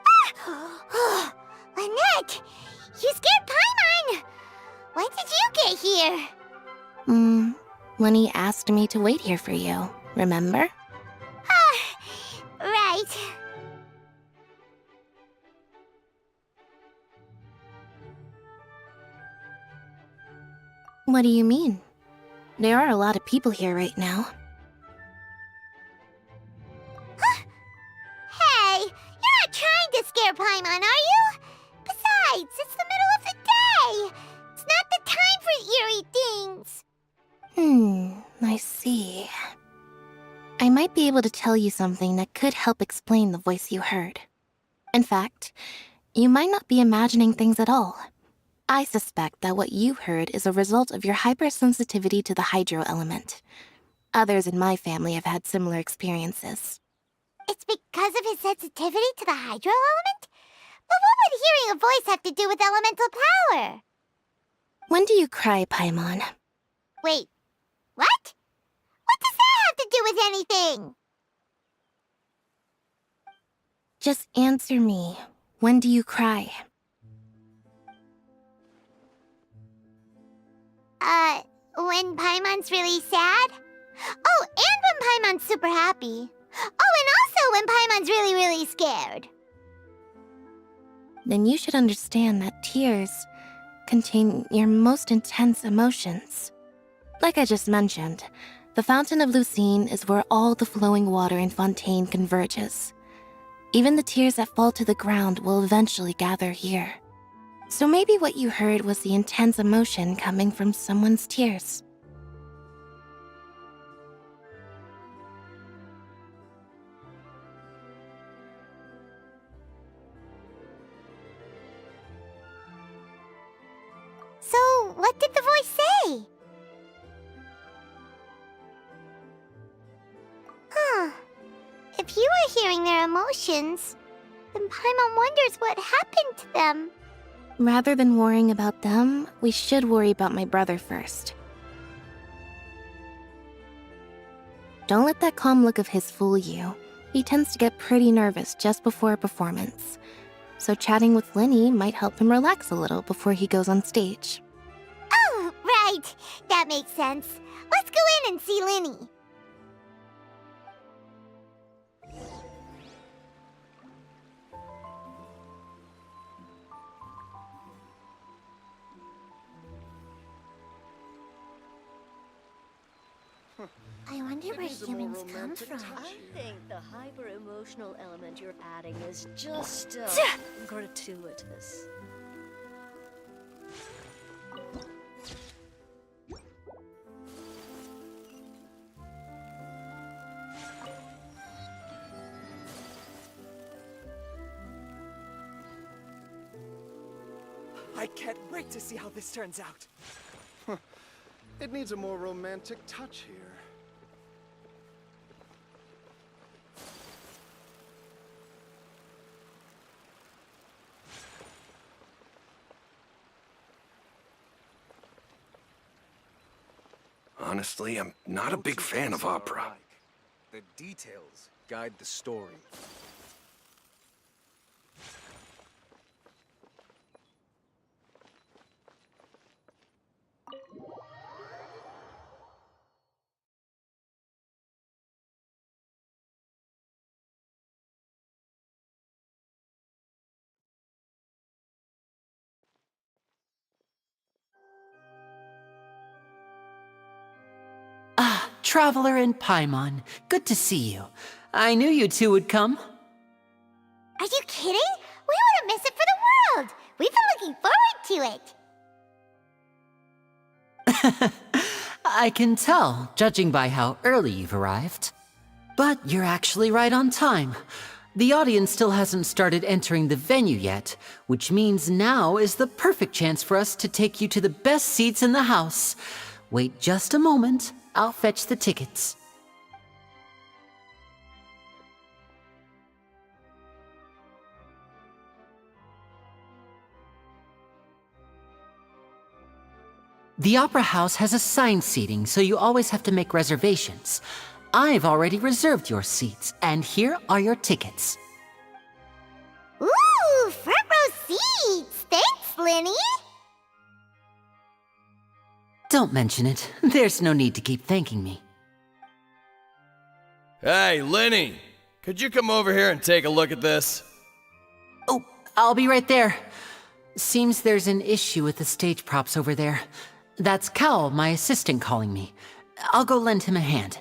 Ah! Lynette! You scared Paimon! When did you get here? Lenny asked me to wait here for you, remember? Right. What do you mean? There are a lot of people here right now. Hey, you're not trying to scare Paimon, are you? Besides, it's the middle of the day. It's not the time for eerie things. I see. I might be able to tell you something that could help explain the voice you heard. In fact, you might not be imagining things at all. I suspect that what you heard is a result of your hypersensitivity to the hydro element. Others in my family have had similar experiences. It's because of his sensitivity to the hydro element? But what would hearing a voice have to do with elemental power? When do you cry, Paimon? Wait, what? What does that have to do with anything? Just answer me. When do you cry? When Paimon's really sad? Paimon's super happy. Oh, and also when Paimon's really, really scared. Then you should understand that tears contain your most intense emotions. Like I just mentioned, the Fountain of Lucine is where all the flowing water in Fontaine converges. Even the tears that fall to the ground will eventually gather here. So maybe what you heard was the intense emotion coming from someone's tears. So, what did the voice say? Huh. If you were hearing their emotions, then Paimon wonders what happened to them. Rather than worrying about them, we should worry about my brother first. Don't let that calm look of his fool you. He tends to get pretty nervous just before a performance. So chatting with Linny might help him relax a little before he goes on stage. Oh, right. That makes sense. Let's go in and see Linny. I wonder where humans come from. I think the hyper-emotional element you're adding is just, gratuitous. I can't wait to see how this turns out. It needs a more romantic touch here. Honestly, I'm not a big fan of opera. The details guide the story. Ah, Traveler and Paimon. Good to see you. I knew you two would come. Are you kidding? We wouldn't miss it for the world. We've been looking forward to it. I can tell, judging by how early you've arrived. But you're actually right on time. The audience still hasn't started entering the venue yet, which means now is the perfect chance for us to take you to the best seats in the house. Wait just a moment. I'll fetch the tickets. The Opera House has assigned seating, so you always have to make reservations. I've already reserved your seats, and here are your tickets. Ooh, front row seats! Thanks, Linny! Don't mention it. There's no need to keep thanking me. Hey, Linny! Could you come over here and take a look at this? Oh, I'll be right there. Seems there's an issue with the stage props over there. That's Cal, my assistant, calling me. I'll go lend him a hand.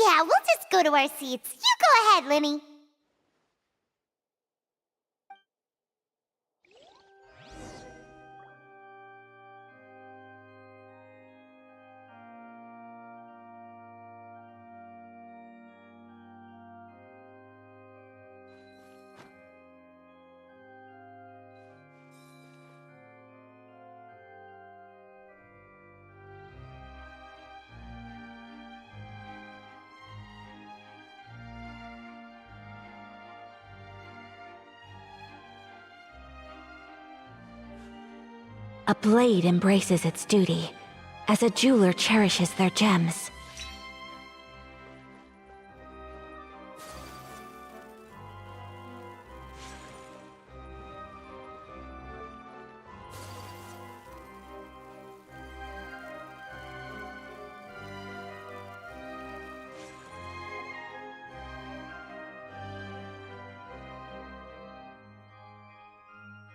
Yeah, we'll just go to our seats. You go ahead, Linny. A blade embraces its duty, as a jeweler cherishes their gems.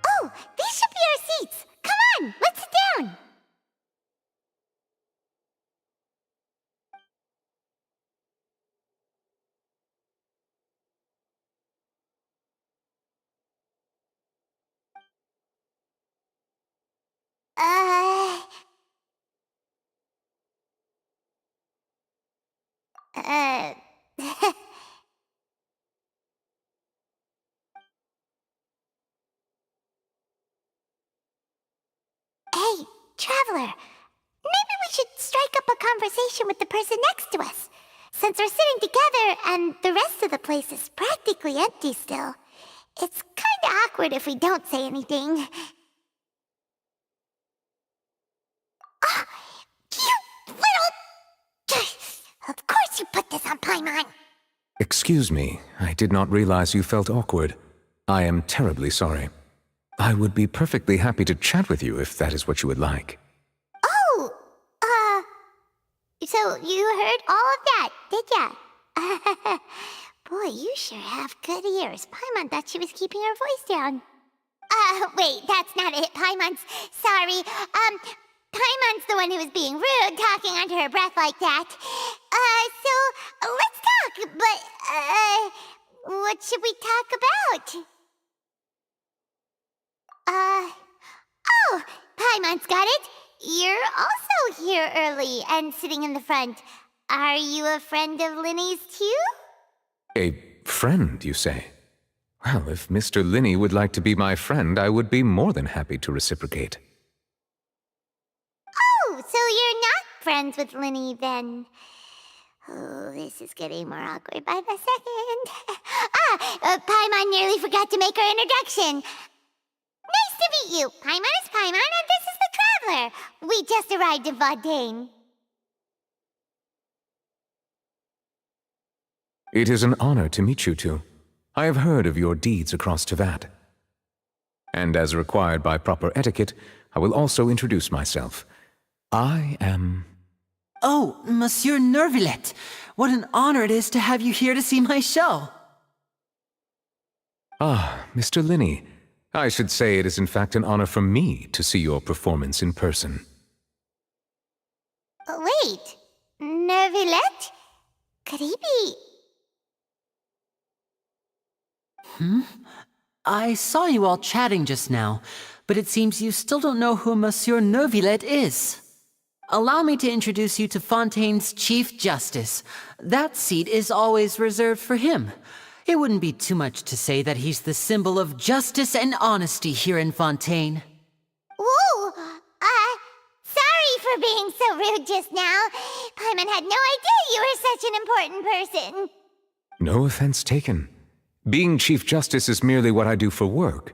Oh, these should be our seats. Come on, let's sit down. Uh... Uh... Hey, Traveler. Maybe we should strike up a conversation with the person next to us. Since we're sitting together and the rest of the place is practically empty still, it's kinda awkward if we don't say anything. Oh, you little... Of course you put this on Paimon. Excuse me, I did not realize you felt awkward. I am terribly sorry. I would be perfectly happy to chat with you if that is what you would like. Oh, so you heard all of that, did ya? Boy, you sure have good ears. Paimon thought she was keeping her voice down. Wait, that's not it, Paimon's... Sorry, Paimon's the one who was being rude, talking under her breath like that. So, let's talk, but, what should we talk about? Oh, Paimon's got it. You're also here early and sitting in the front. Are you a friend of Linny's too? A friend, you say? Well, if Mr. Linney would like to be my friend, I would be more than happy to reciprocate. Oh, so you're not friends with Linny then? Oh, this is getting more awkward by the second. Paimon nearly forgot to make her introduction. Nice to meet you. Paimon is Paimon, and this is the Traveler. We just arrived in Fontaine. It is an honor to meet you two. I have heard of your deeds across Tevat. And as required by proper etiquette, I will also introduce myself. I am... Oh, Monsieur Nervillet. What an honor it is to have you here to see my show. Ah, Mr. Linney. I should say it is in fact an honor for me to see your performance in person. Wait, Nervillet? Could he be... I saw you all chatting just now, but it seems you still don't know who Monsieur Nervillet is. Allow me to introduce you to Fontaine's Chief Justice. That seat is always reserved for him. It wouldn't be too much to say that he's the symbol of justice and honesty here in Fontaine. Whoa! Sorry for being so rude just now. Paimon had no idea you were such an important person. No offense taken. Being Chief Justice is merely what I do for work.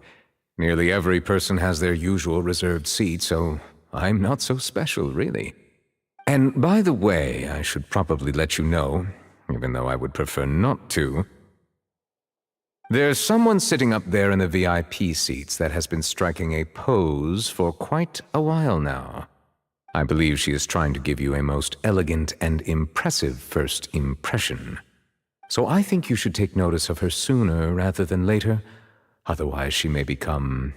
Nearly every person has their usual reserved seat, so I'm not so special, really. And by the way, I should probably let you know, even though I would prefer not to, there's someone sitting up there in the VIP seats that has been striking a pose for quite a while now. I believe she is trying to give you a most elegant and impressive first impression. So I think you should take notice of her sooner rather than later, otherwise she may become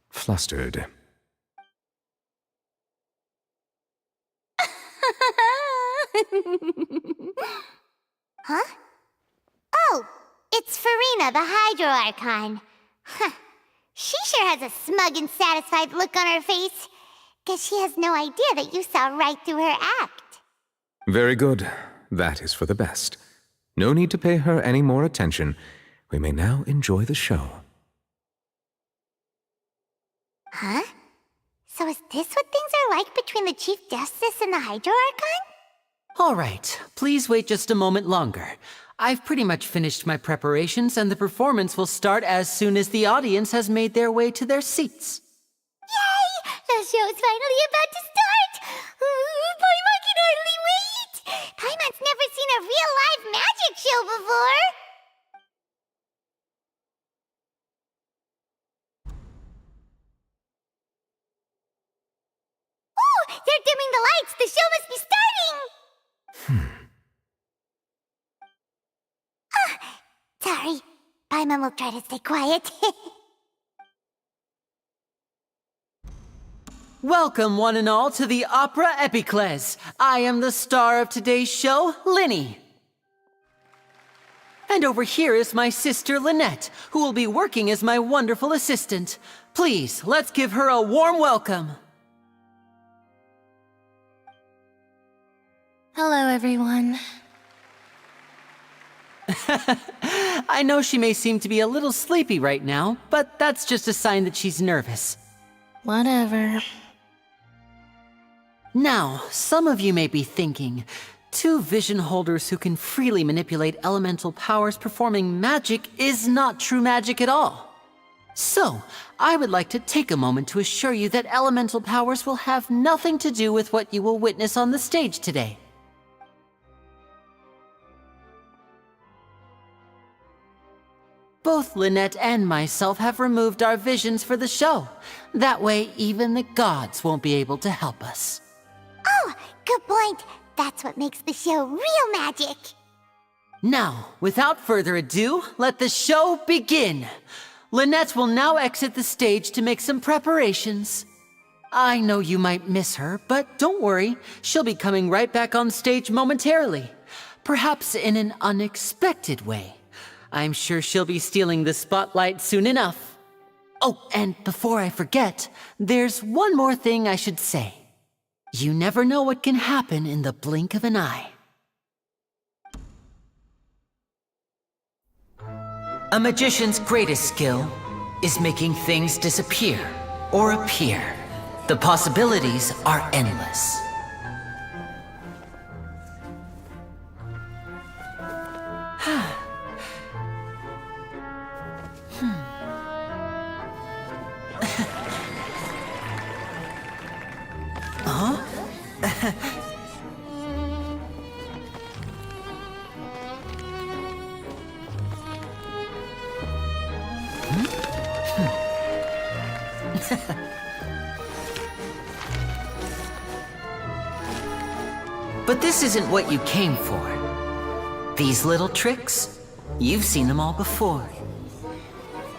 flustered. Huh? Oh, it's Farina, the Hydro Archon. Huh. She sure has a smug and satisfied look on her face. Guess she has no idea that you saw right through her act. Very good. That is for the best. No need to pay her any more attention. We may now enjoy the show. Huh? So is this what things are like between the Chief Justice and the Hydro Archon? All right, please wait just a moment longer. I've pretty much finished my preparations, and the performance will start as soon as the audience has made their way to their seats. Yay! The show's finally about to start! Paimon can hardly wait! Paimon's never seen a real live magic show before! Oh! They're dimming the lights! The show must be starting! Sorry. Paimon will try to stay quiet. Welcome, one and all, to the Opera Epiclese. I am the star of today's show, Linny. And over here is my sister, Lynette, who will be working as my wonderful assistant. Please, let's give her a warm welcome. Hello, everyone. I know she may seem to be a little sleepy right now, but that's just a sign that she's nervous. Whatever. Now, some of you may be thinking, two vision holders who can freely manipulate elemental powers performing magic is not true magic at all. So, I would like to take a moment to assure you that elemental powers will have nothing to do with what you will witness on the stage today. Both Lynette and myself have removed our visions for the show. That way, even the gods won't be able to help us. Oh, good point. That's what makes the show real magic. Now, without further ado, let the show begin. Lynette will now exit the stage to make some preparations. I know you might miss her, but don't worry. She'll be coming right back on stage momentarily. Perhaps in an unexpected way. I'm sure she'll be stealing the spotlight soon enough. Oh, and before I forget, there's one more thing I should say. You never know what can happen in the blink of an eye. A magician's greatest skill is making things disappear or appear. The possibilities are endless. But this isn't what you came for. These little tricks, you've seen them all before.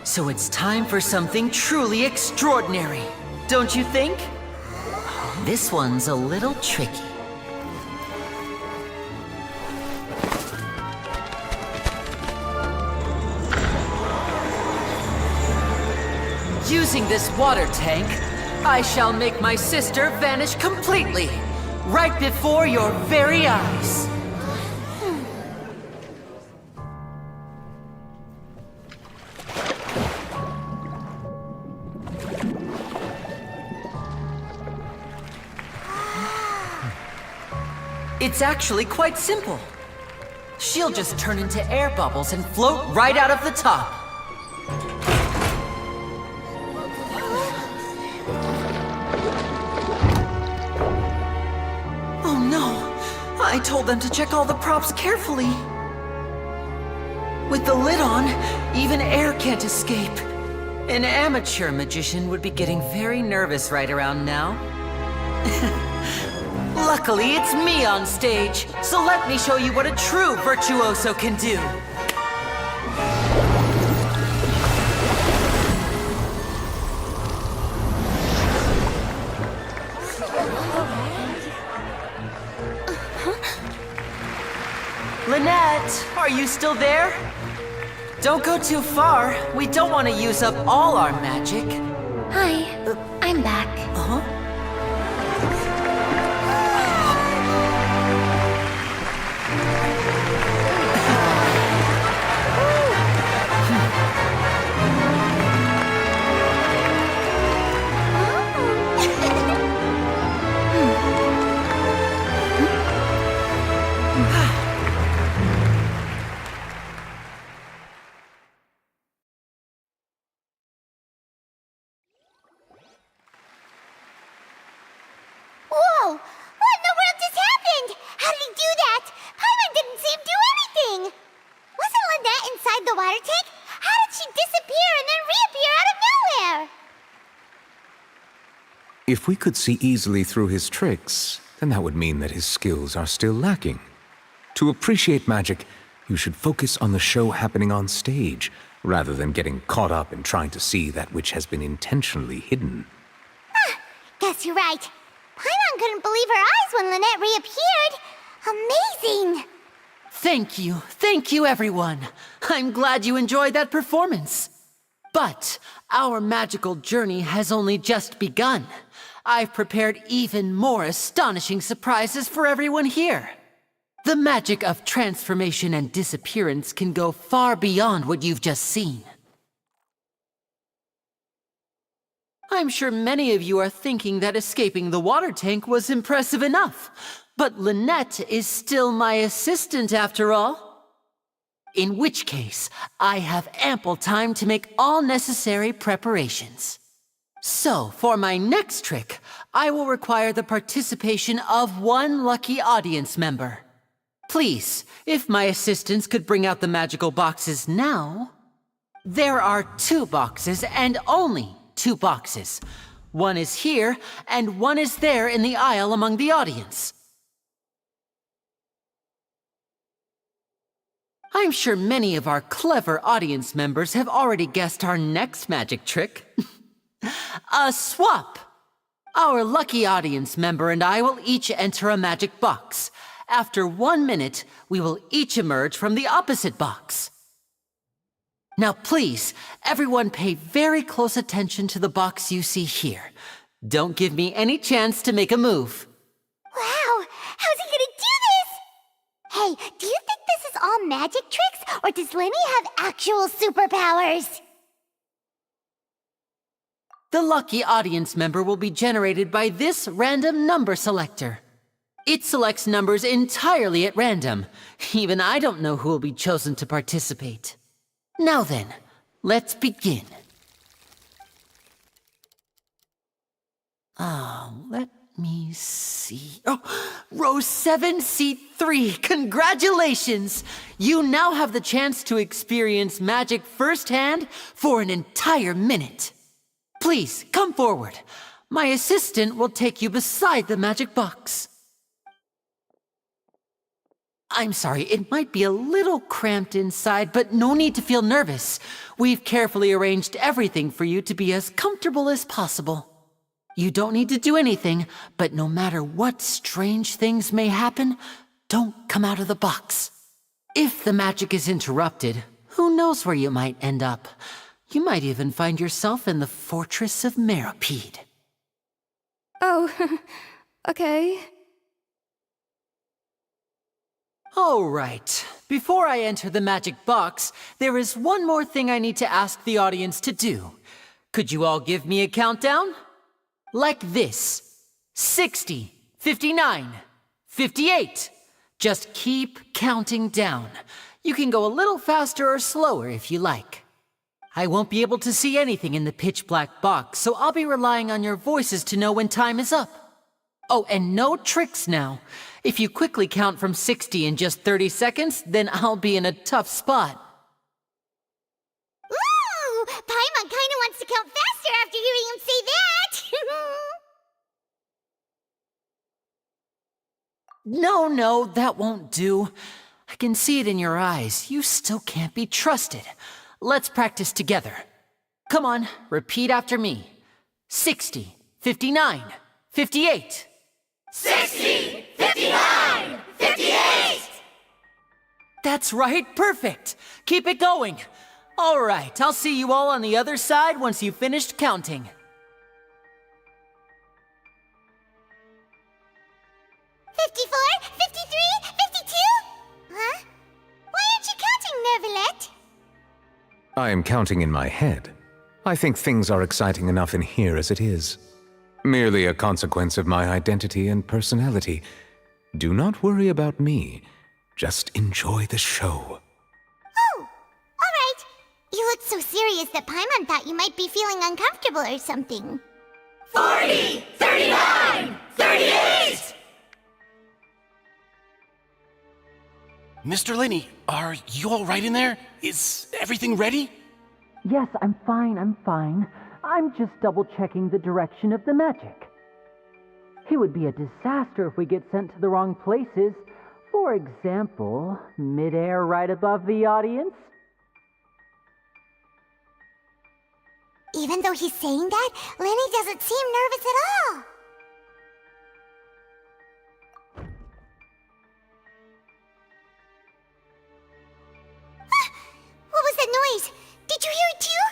So it's time for something truly extraordinary, don't you think? This one's a little tricky. Using this water tank, I shall make my sister vanish completely, right before your very eyes. It's actually quite simple. She'll just turn into air bubbles and float right out of the top. Oh no! I told them to check all the props carefully. With the lid on, even air can't escape. An amateur magician would be getting very nervous right around now. Luckily, it's me on stage, so let me show you what a true virtuoso can do. Lynette, are you still there? Don't go too far. We don't want to use up all our magic. Hi, I'm back. Uh-huh. Whoa! What in the world just happened? How did he do that? Paimon didn't see him do anything! Wasn't Lynette inside the water tank? How did she disappear and then reappear out of nowhere? If we could see easily through his tricks, then that would mean that his skills are still lacking. To appreciate magic, you should focus on the show happening on stage, rather than getting caught up in trying to see that which has been intentionally hidden. Guess you're right. Paimon couldn't believe her eyes when Lynette reappeared. Amazing! Thank you everyone. I'm glad you enjoyed that performance. But our magical journey has only just begun. I've prepared even more astonishing surprises for everyone here. The magic of transformation and disappearance can go far beyond what you've just seen. I'm sure many of you are thinking that escaping the water tank was impressive enough, but Lynette is still my assistant after all. In which case, I have ample time to make all necessary preparations. So, for my next trick, I will require the participation of one lucky audience member. Please, if my assistants could bring out the magical boxes now. There are 2 boxes and only 2 boxes. One is here, and one is there in the aisle among the audience. I'm sure many of our clever audience members have already guessed our next magic trick. A swap! Our lucky audience member and I will each enter a magic box. After 1 minute, we will each emerge from the opposite box. Now please, everyone pay very close attention to the box you see here. Don't give me any chance to make a move. Wow! How's he gonna do this? Hey, do you think this is all magic tricks, or does Lenny have actual superpowers? The lucky audience member will be generated by this random number selector. It selects numbers entirely at random. Even I don't know who will be chosen to participate. Now then, let's begin. Let me see. Oh, row 7, seat 3. Congratulations! You now have the chance to experience magic firsthand for an entire minute. Please, come forward. My assistant will take you beside the magic box. I'm sorry, it might be a little cramped inside, but no need to feel nervous. We've carefully arranged everything for you to be as comfortable as possible. You don't need to do anything, but no matter what strange things may happen, don't come out of the box. If the magic is interrupted, who knows where you might end up? You might even find yourself in the Fortress of Meropide. Oh, okay. All right. Before I enter the magic box, there is one more thing I need to ask the audience to do. Could you all give me a countdown? Like this. 60, 59, 58. Just keep counting down. You can go a little faster or slower if you like. I won't be able to see anything in the pitch-black box, so I'll be relying on your voices to know when time is up. Oh, and no tricks now. If you quickly count from 60 in just 30 seconds, then I'll be in a tough spot. Ooh! Paimon kinda wants to count faster after hearing him say that! No, that won't do. I can see it in your eyes. You still can't be trusted. Let's practice together. Come on, repeat after me. 60, 59, 58. 60, 59, 58! That's right, perfect. Keep it going. All right, I'll see you all on the other side once you've finished counting. 54, 53, 52? Huh? Why aren't you counting, Nervalet? I am counting in my head. I think things are exciting enough in here as it is. Merely a consequence of my identity and personality. Do not worry about me. Just enjoy the show. Oh, all right. You looked so serious that Paimon thought you might be feeling uncomfortable or something. 40, 39, 38! Mr. Linney, are you all right in there? Is everything ready? Yes, I'm fine, I'm just double-checking the direction of the magic. It would be a disaster if we get sent to the wrong places. For example, mid-air right above the audience. Even though he's saying that, Lenny doesn't seem nervous at all. What was that noise? Did you hear it too?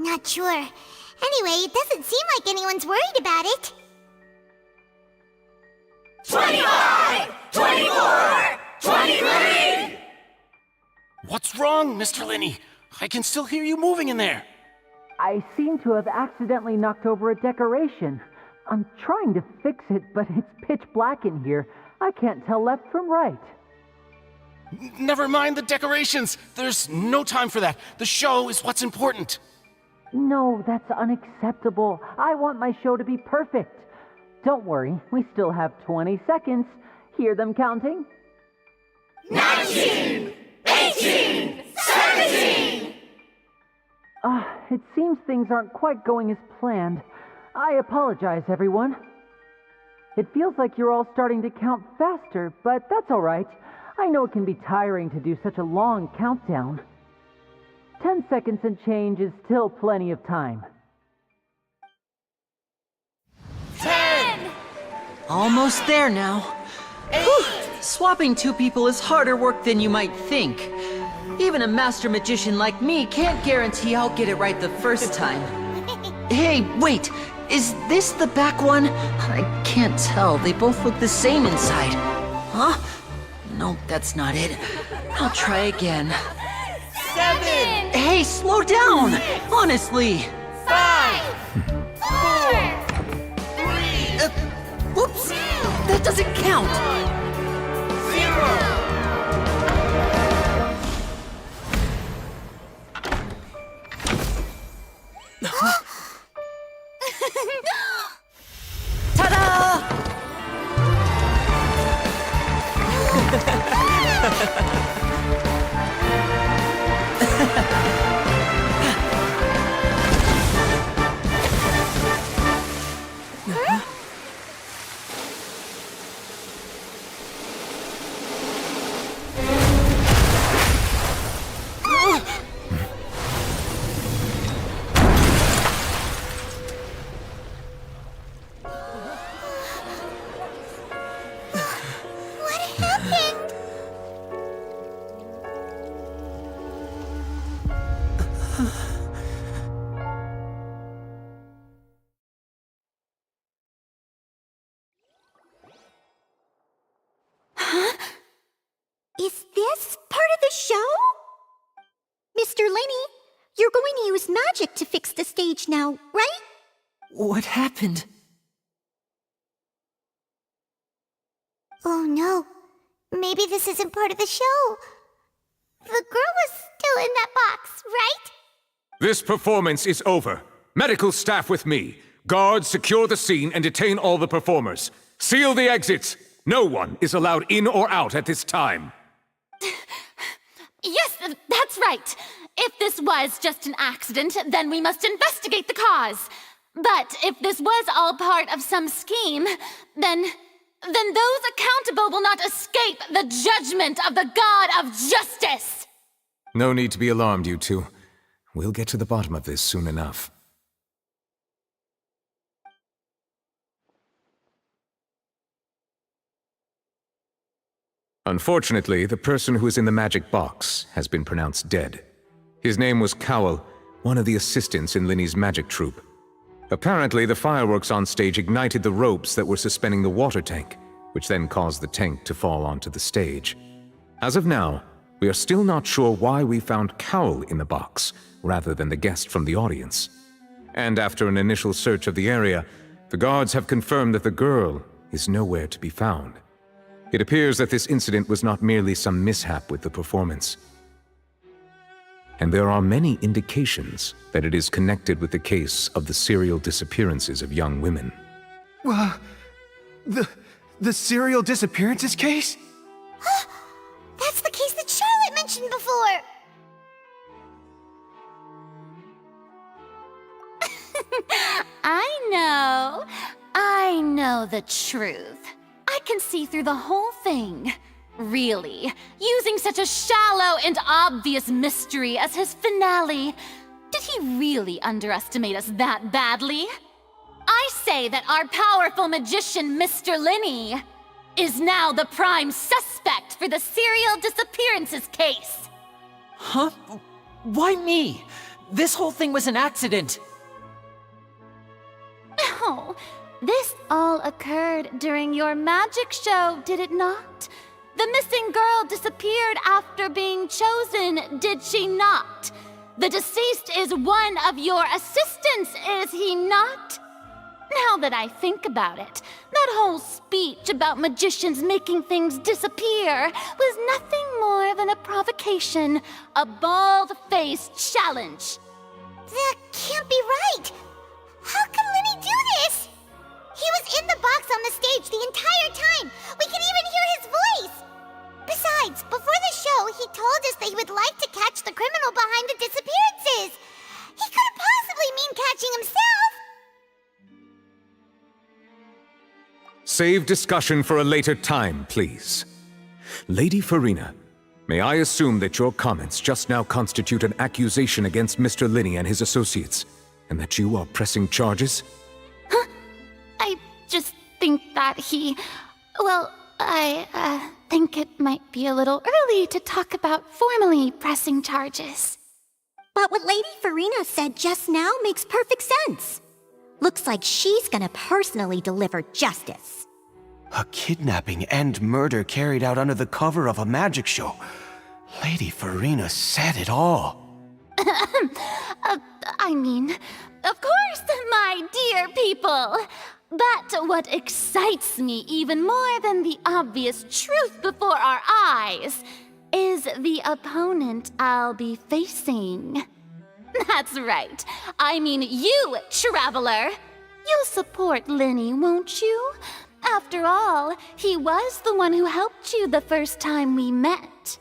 Not sure. Anyway, it doesn't seem like anyone's worried about it. 25! 24! 23! What's wrong, Mr. Linney? I can still hear you moving in there. I seem to have accidentally knocked over a decoration. I'm trying to fix it, but it's pitch black in here. I can't tell left from right. Never mind the decorations. There's no time for that. The show is what's important. No, that's unacceptable. I want my show to be perfect. Don't worry, we still have 20 seconds. Hear them counting? 19! 18! 17! It seems things aren't quite going as planned. I apologize, everyone. It feels like you're all starting to count faster, but that's all right. I know it can be tiring to do such a long countdown. 10 seconds and change is still plenty of time. 10! Almost there now. 8! Whew. Swapping two people is harder work than you might think. Even a master magician like me can't guarantee I'll get it right the first time. Hey, wait! Is this the back one? I can't tell. They both look the same inside. Huh? No, that's not it. I'll try again. 7! Hey, slow down! Honestly! 5! 4! 3! Whoops! That doesn't count! 0! Ta-da! What happened? Huh? Is this part of the show? Mr. Linney, you're going to use magic to fix the stage now, right? What happened? Oh no. Maybe this isn't part of the show. The girl was still in that box, right? This performance is over. Medical staff with me. Guards, secure the scene and detain all the performers. Seal the exits. No one is allowed in or out at this time. Yes, that's right. If this was just an accident, then we must investigate the cause. But if this was all part of some scheme, then those accountable will not escape the judgment of the God of Justice! No need to be alarmed, you two. We'll get to the bottom of this soon enough. Unfortunately, the person who is in the magic box has been pronounced dead. His name was Cowell, one of the assistants in Linny's magic troupe. Apparently, the fireworks on stage ignited the ropes that were suspending the water tank, which then caused the tank to fall onto the stage. As of now, we are still not sure why we found Cowell in the box, rather than the guest from the audience. And after an initial search of the area, the guards have confirmed that the girl is nowhere to be found. It appears that this incident was not merely some mishap with the performance. And there are many indications that it is connected with the case of the serial disappearances of young women. The serial disappearances case? That's the case that Charlotte mentioned before! I know the truth. I can see through the whole thing. Really, using such a shallow and obvious mystery as his finale, did he really underestimate us that badly? I say that our powerful magician, Mr. Linney, is now the prime suspect for the serial disappearances case. Huh? Why me? This whole thing was an accident. Oh, this all occurred during your magic show, did it not? The missing girl disappeared after being chosen, did she not? The deceased is one of your assistants, is he not? Now that I think about it, that whole speech about magicians making things disappear was nothing more than a provocation, a bald-faced challenge. That can't be right! How can Linny do this? He was in the box on the stage the entire time! We can even hear his voice! Besides, before the show, he told us that he would like to catch the criminal behind the disappearances! He couldn't possibly mean catching himself! Save discussion for a later time, please. Lady Farina, may I assume that your comments just now constitute an accusation against Mr. Linney and his associates, and that you are pressing charges? Huh? I just think that I think it might be a little early to talk about formally pressing charges. But what Lady Farina said just now makes perfect sense. Looks like she's gonna personally deliver justice. A kidnapping and murder carried out under the cover of a magic show. Lady Farina said it all. Of course, my dear people. But what excites me even more than the obvious truth before our eyes is the opponent I'll be facing. That's right. I mean you, Traveler. You'll support Linney, won't you? After all, he was the one who helped you the first time we met.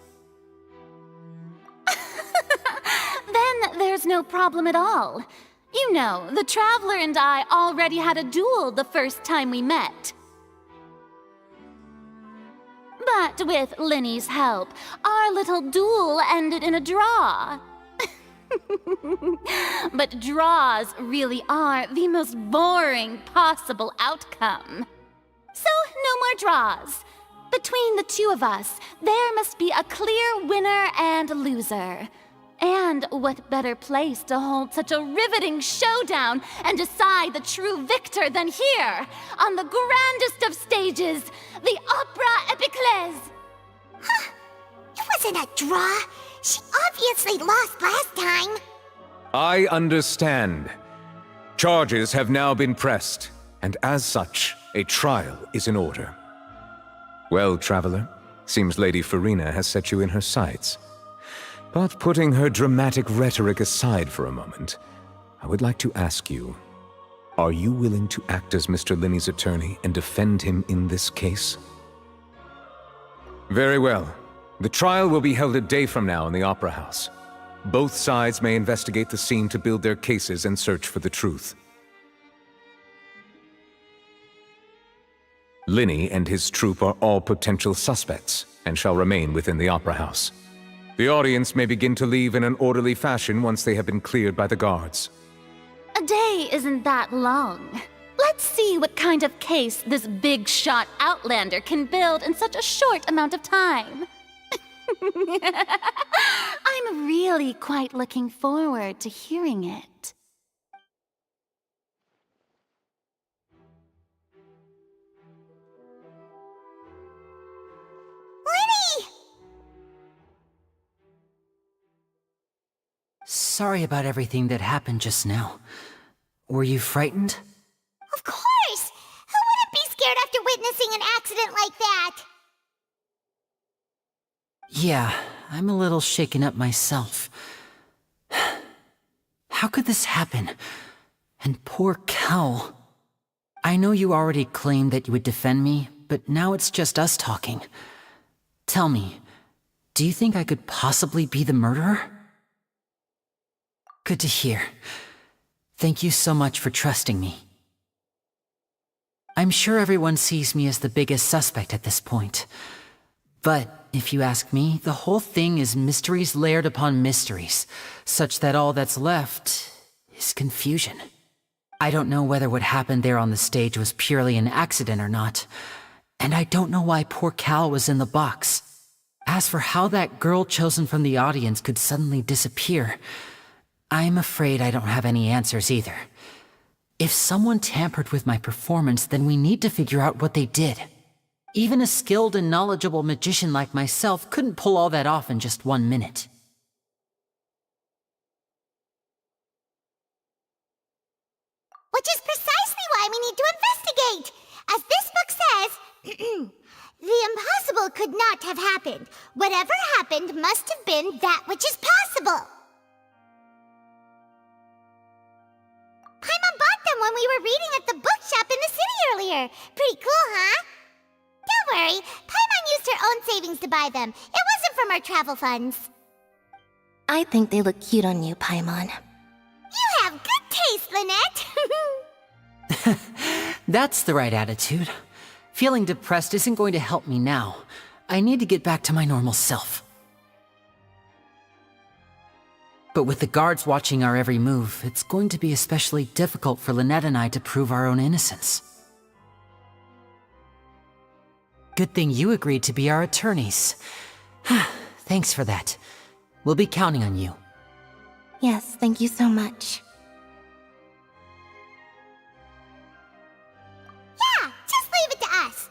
Then there's no problem at all. You know, the Traveler and I already had a duel the first time we met. But with Linney's help, our little duel ended in a draw. But draws really are the most boring possible outcome. So, no more draws. Between the two of us, there must be a clear winner and loser. And what better place to hold such a riveting showdown and decide the true victor than here, on the grandest of stages, the Opera Epiclese? Huh? It wasn't a draw. She obviously lost last time. I understand. Charges have now been pressed, and as such, a trial is in order. Well, Traveler, seems Lady Farina has set you in her sights. But putting her dramatic rhetoric aside for a moment, I would like to ask you, are you willing to act as Mr. Linney's attorney and defend him in this case? Very well. The trial will be held a day from now in the Opera House. Both sides may investigate the scene to build their cases and search for the truth. Linney and his troupe are all potential suspects and shall remain within the Opera House. The audience may begin to leave in an orderly fashion once they have been cleared by the guards. A day isn't that long. Let's see what what kind of case this big shot outlander can build in such a short amount of time. I'm really quite looking forward to hearing it. Lenny! Sorry about everything that happened just now. Were you frightened? Of course! Who wouldn't be scared after witnessing an accident like that? Yeah, I'm a little shaken up myself. How could this happen? And poor Cal. I know you already claimed that you would defend me, but now it's just us talking. Tell me, do you think I could possibly be the murderer? Good to hear. Thank you so much for trusting me. I'm sure everyone sees me as the biggest suspect at this point. But if you ask me, the whole thing is mysteries layered upon mysteries, such that all that's left is confusion. I don't know whether what happened there on the stage was purely an accident or not, and I don't know why poor Cal was in the box. As for how that girl chosen from the audience could suddenly disappear, I'm afraid I don't have any answers either. If someone tampered with my performance, then we need to figure out what they did. Even a skilled and knowledgeable magician like myself couldn't pull all that off in just 1 minute. Which is precisely why we need to investigate! As this book says, the impossible could not have happened. Whatever happened must have been that which is possible. Paimon bought them when we were reading at the bookshop in the city earlier. Pretty cool, huh? Don't worry, Paimon used her own savings to buy them. It wasn't from our travel funds. I think they look cute on you, Paimon. You have good taste, Lynette! That's the right attitude. Feeling depressed isn't going to help me now. I need to get back to my normal self. But with the guards watching our every move, it's going to be especially difficult for Lynette and I to prove our own innocence. Good thing you agreed to be our attorneys. Thanks for that. We'll be counting on you. Yes, thank you so much. Yeah, just leave it to us.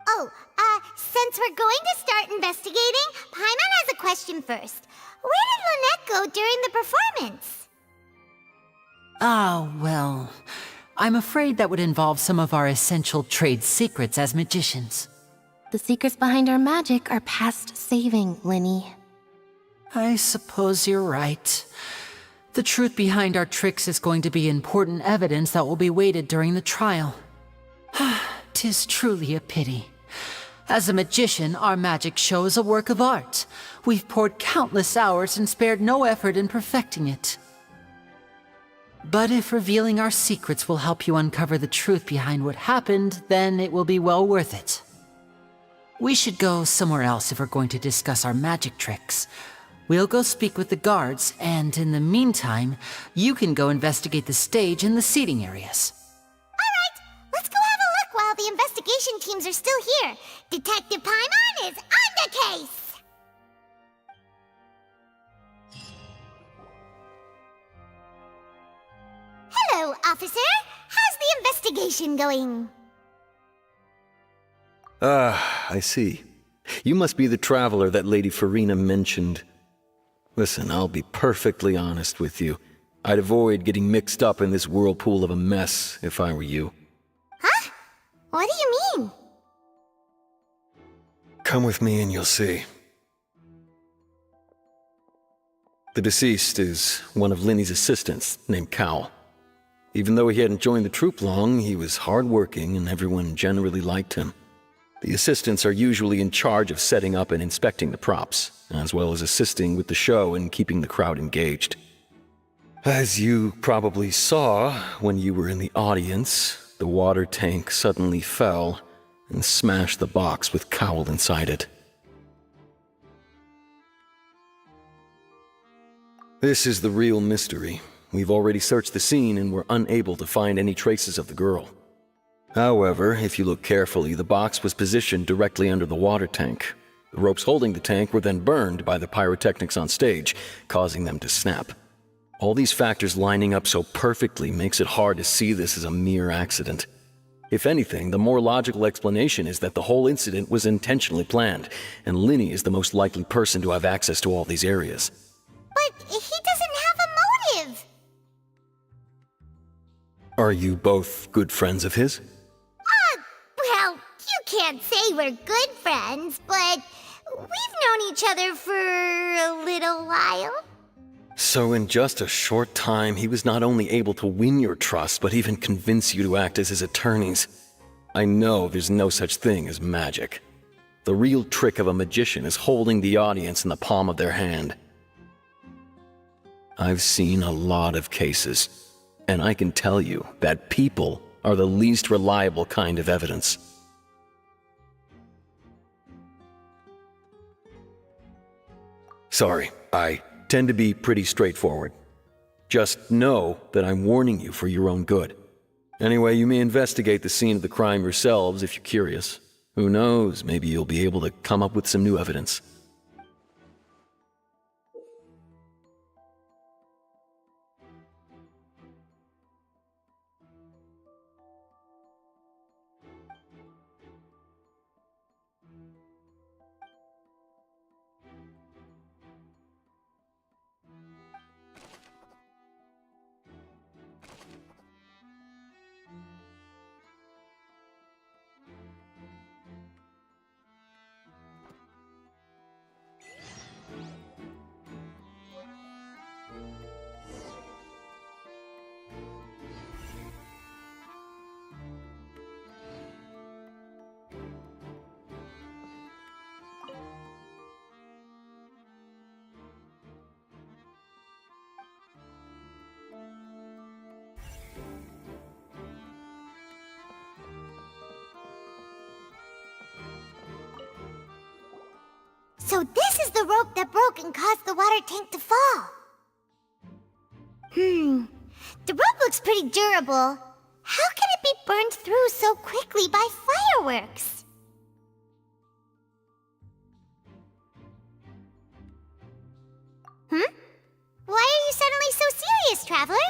Oh, since we're going to start investigating, Paimon has a question first. Where did Lynette go during the performance? Ah, well, I'm afraid that would involve some of our essential trade secrets as magicians. The secrets behind our magic are past saving, Linny. I suppose you're right. The truth behind our tricks is going to be important evidence that will be weighted during the trial. 'Tis truly a pity. As a magician, our magic show is a work of art. We've poured countless hours and spared no effort in perfecting it. But if revealing our secrets will help you uncover the truth behind what happened, then it will be well worth it. We should go somewhere else if we're going to discuss our magic tricks. We'll go speak with the guards, and in the meantime, you can go investigate the stage and the seating areas. Let's go have a look while the investigation teams are still here. Detective Paimon is on the case! Hello, officer. How's the investigation going? Ah, I see. You must be the traveler that Lady Farina mentioned. Listen, I'll be perfectly honest with you. I'd avoid getting mixed up in this whirlpool of a mess if I were you. Huh? What do you mean? Come with me and you'll see. The deceased is one of Linny's assistants named Cal. Even though he hadn't joined the troupe long, he was hardworking and everyone generally liked him. The assistants are usually in charge of setting up and inspecting the props, as well as assisting with the show and keeping the crowd engaged. As you probably saw when you were in the audience, the water tank suddenly fell and smashed the box with Cowl inside it. This is the real mystery. We've already searched the scene and were unable to find any traces of the girl. However, if you look carefully, the box was positioned directly under the water tank. The ropes holding the tank were then burned by the pyrotechnics on stage, causing them to snap. All these factors lining up so perfectly makes it hard to see this as a mere accident. If anything, the more logical explanation is that the whole incident was intentionally planned, and Linny is the most likely person to have access to all these areas. But he doesn't have a motive. Are you both good friends of his? Well, you can't say we're good friends, but we've known each other for a little while. So in just a short time, he was not only able to win your trust, but even convince you to act as his attorneys. I know there's no such thing as magic. The real trick of a magician is holding the audience in the palm of their hand. I've seen a lot of cases, and I can tell you that people are the least reliable kind of evidence. Sorry, I tend to be pretty straightforward. Just know that I'm warning you for your own good. Anyway, you may investigate the scene of the crime yourselves if you're curious. Who knows, maybe you'll be able to come up with some new evidence. So this is the rope that broke and caused the water tank to fall. The rope looks pretty durable. How can it be burned through so quickly by fireworks? Why are you suddenly so serious, Traveler?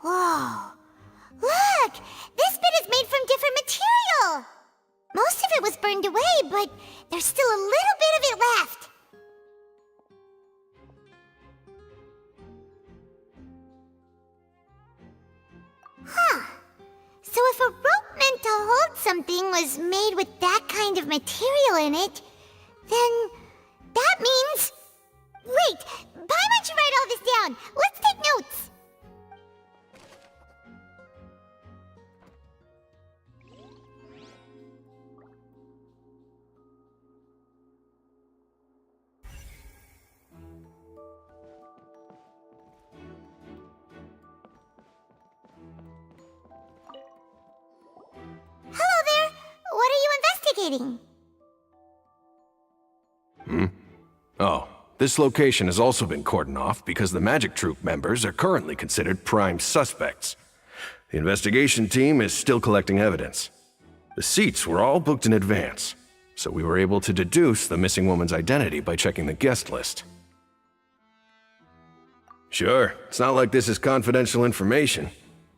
Whoa! Look! This bit is made from different material! Most of it was burned away, but there's still a little bit of it left. Huh. So if a rope meant to hold something was made with that kind of material in it, then that means... Wait! Why don't you write all this down? Let's take notes! Hello there! What are you investigating? Oh, this location has also been cordoned off because the Magic Troupe members are currently considered prime suspects. The investigation team is still collecting evidence. The seats were all booked in advance, so we were able to deduce the missing woman's identity by checking the guest list. Sure, it's not like this is confidential information.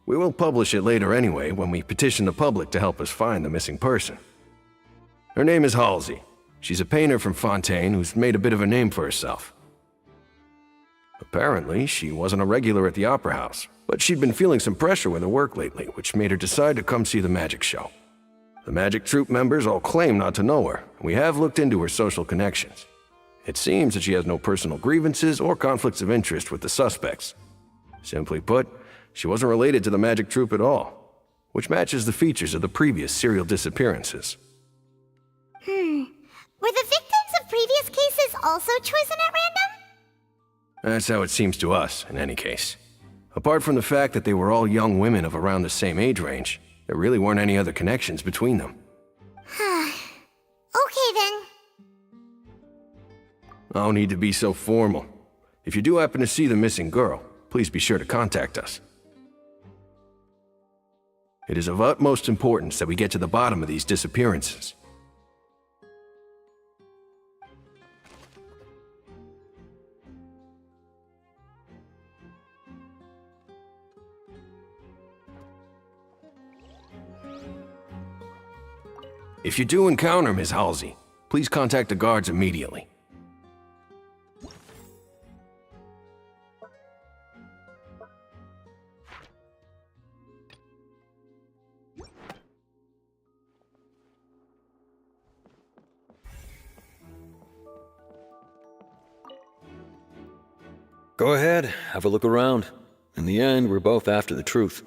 We will publish it later anyway when we petition the public to help us find the missing person. Her name is Halsey. She's a painter from Fontaine who's made a bit of a name for herself. Apparently, she wasn't a regular at the Opera House, but she'd been feeling some pressure with her work lately, which made her decide to come see the magic show. The Magic Troupe members all claim not to know her, and we have looked into her social connections. It seems that she has no personal grievances or conflicts of interest with the suspects. Simply put, she wasn't related to the Magic Troupe at all, which matches the features of the previous serial disappearances. Were the victims of previous cases also chosen at random? That's how it seems to us, in any case. Apart from the fact that they were all young women of around the same age range, there really weren't any other connections between them. No need to be so formal. If you do happen to see the missing girl, please be sure to contact us. It is of utmost importance that we get to the bottom of these disappearances. If you do encounter Miss Halsey, please contact the guards immediately. Go ahead, have a look around. In the end, we're both after the truth.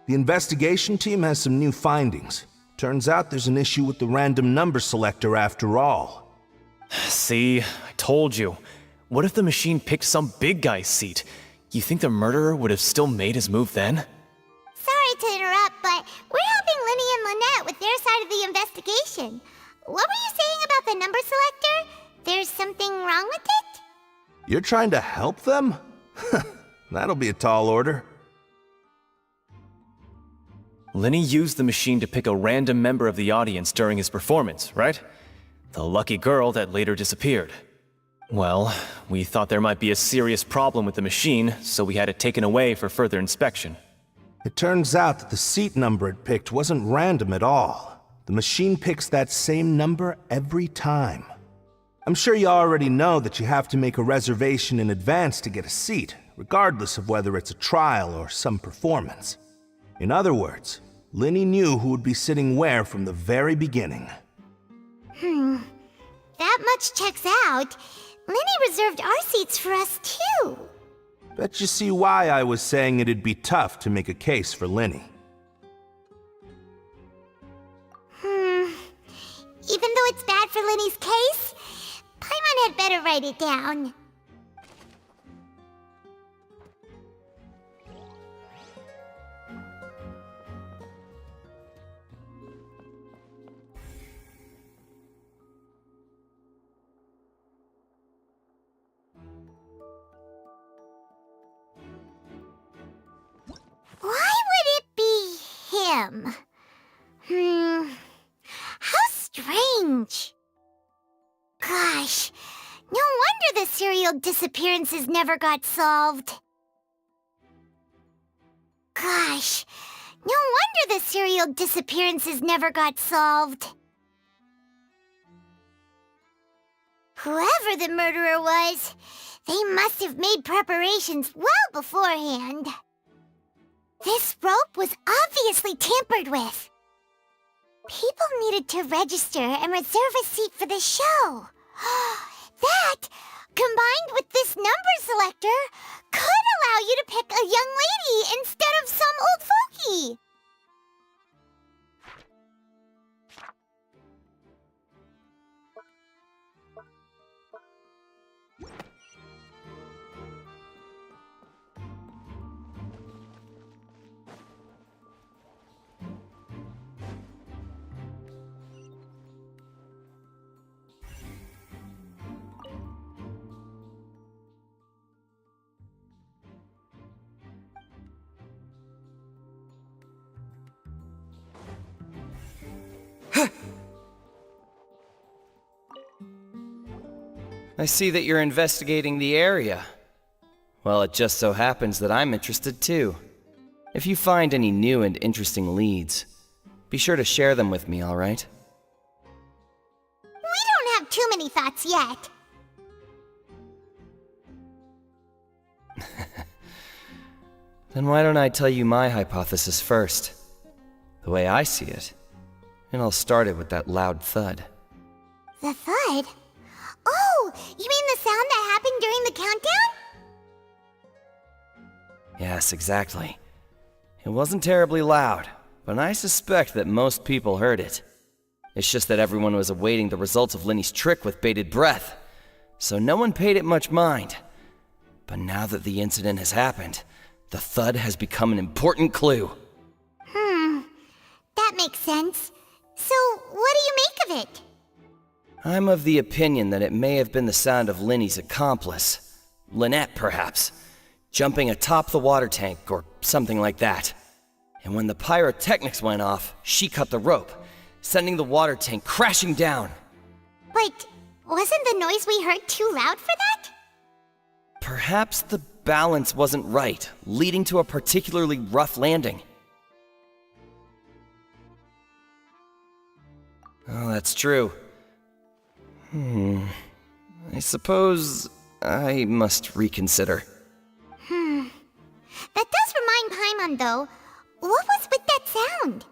The investigation team has some new findings. Turns out there's an issue with the random number selector after all. See, I told you. What if the machine picked some big guy's seat? You think the murderer would have still made his move then? Sorry to interrupt, but we're helping Linny and Lynette with their side of the investigation. What were you saying about the number selector? There's something wrong with it? You're trying to help them? That'll be a tall order. Linny used the machine to pick a random member of the audience during his performance, right? The lucky girl that later disappeared. Well, we thought there might be a serious problem with the machine, so we had it taken away for further inspection. It turns out that the seat number it picked wasn't random at all. The machine picks that same number every time. I'm sure you already know that you have to make a reservation in advance to get a seat, regardless of whether it's a trial or some performance. In other words, Linny knew who would be sitting where from the very beginning. That much checks out. Linny reserved our seats for us too. Bet you see why I was saying it'd be tough to make a case for Linny. Even though it's bad for Linny's case, Paimon had better write it down. Why would it be him? How strange. Gosh, no wonder the serial disappearances never got solved. Gosh, no wonder the serial disappearances never got solved. Whoever the murderer was, they must have made preparations well beforehand. This rope was obviously tampered with. People needed to register and reserve a seat for the show. That, combined with this number selector, could allow you to pick a young lady instead of some old fogey. I see that you're investigating the area. Well, it just so happens that I'm interested too. If you find any new and interesting leads, be sure to share them with me, alright? We don't have too many thoughts yet. Then why don't I tell you my hypothesis first? The way I see it. And I'll start it with that loud thud. The thud? Oh, you mean the sound that happened during the countdown? Yes, exactly. It wasn't terribly loud, but I suspect that most people heard it. It's just that everyone was awaiting the results of Linny's trick with bated breath, so no one paid it much mind. But now that the incident has happened, the thud has become an important clue. That makes sense. So, what do you make of it? I'm of the opinion that it may have been the sound of Linny's accomplice, Lynette perhaps, jumping atop the water tank or something like that. And when the pyrotechnics went off, she cut the rope, sending the water tank crashing down. But wasn't the noise we heard too loud for that? Perhaps the balance wasn't right, leading to a particularly rough landing. Oh, that's true. I suppose I must reconsider. That does remind Paimon, though. What was with that sound?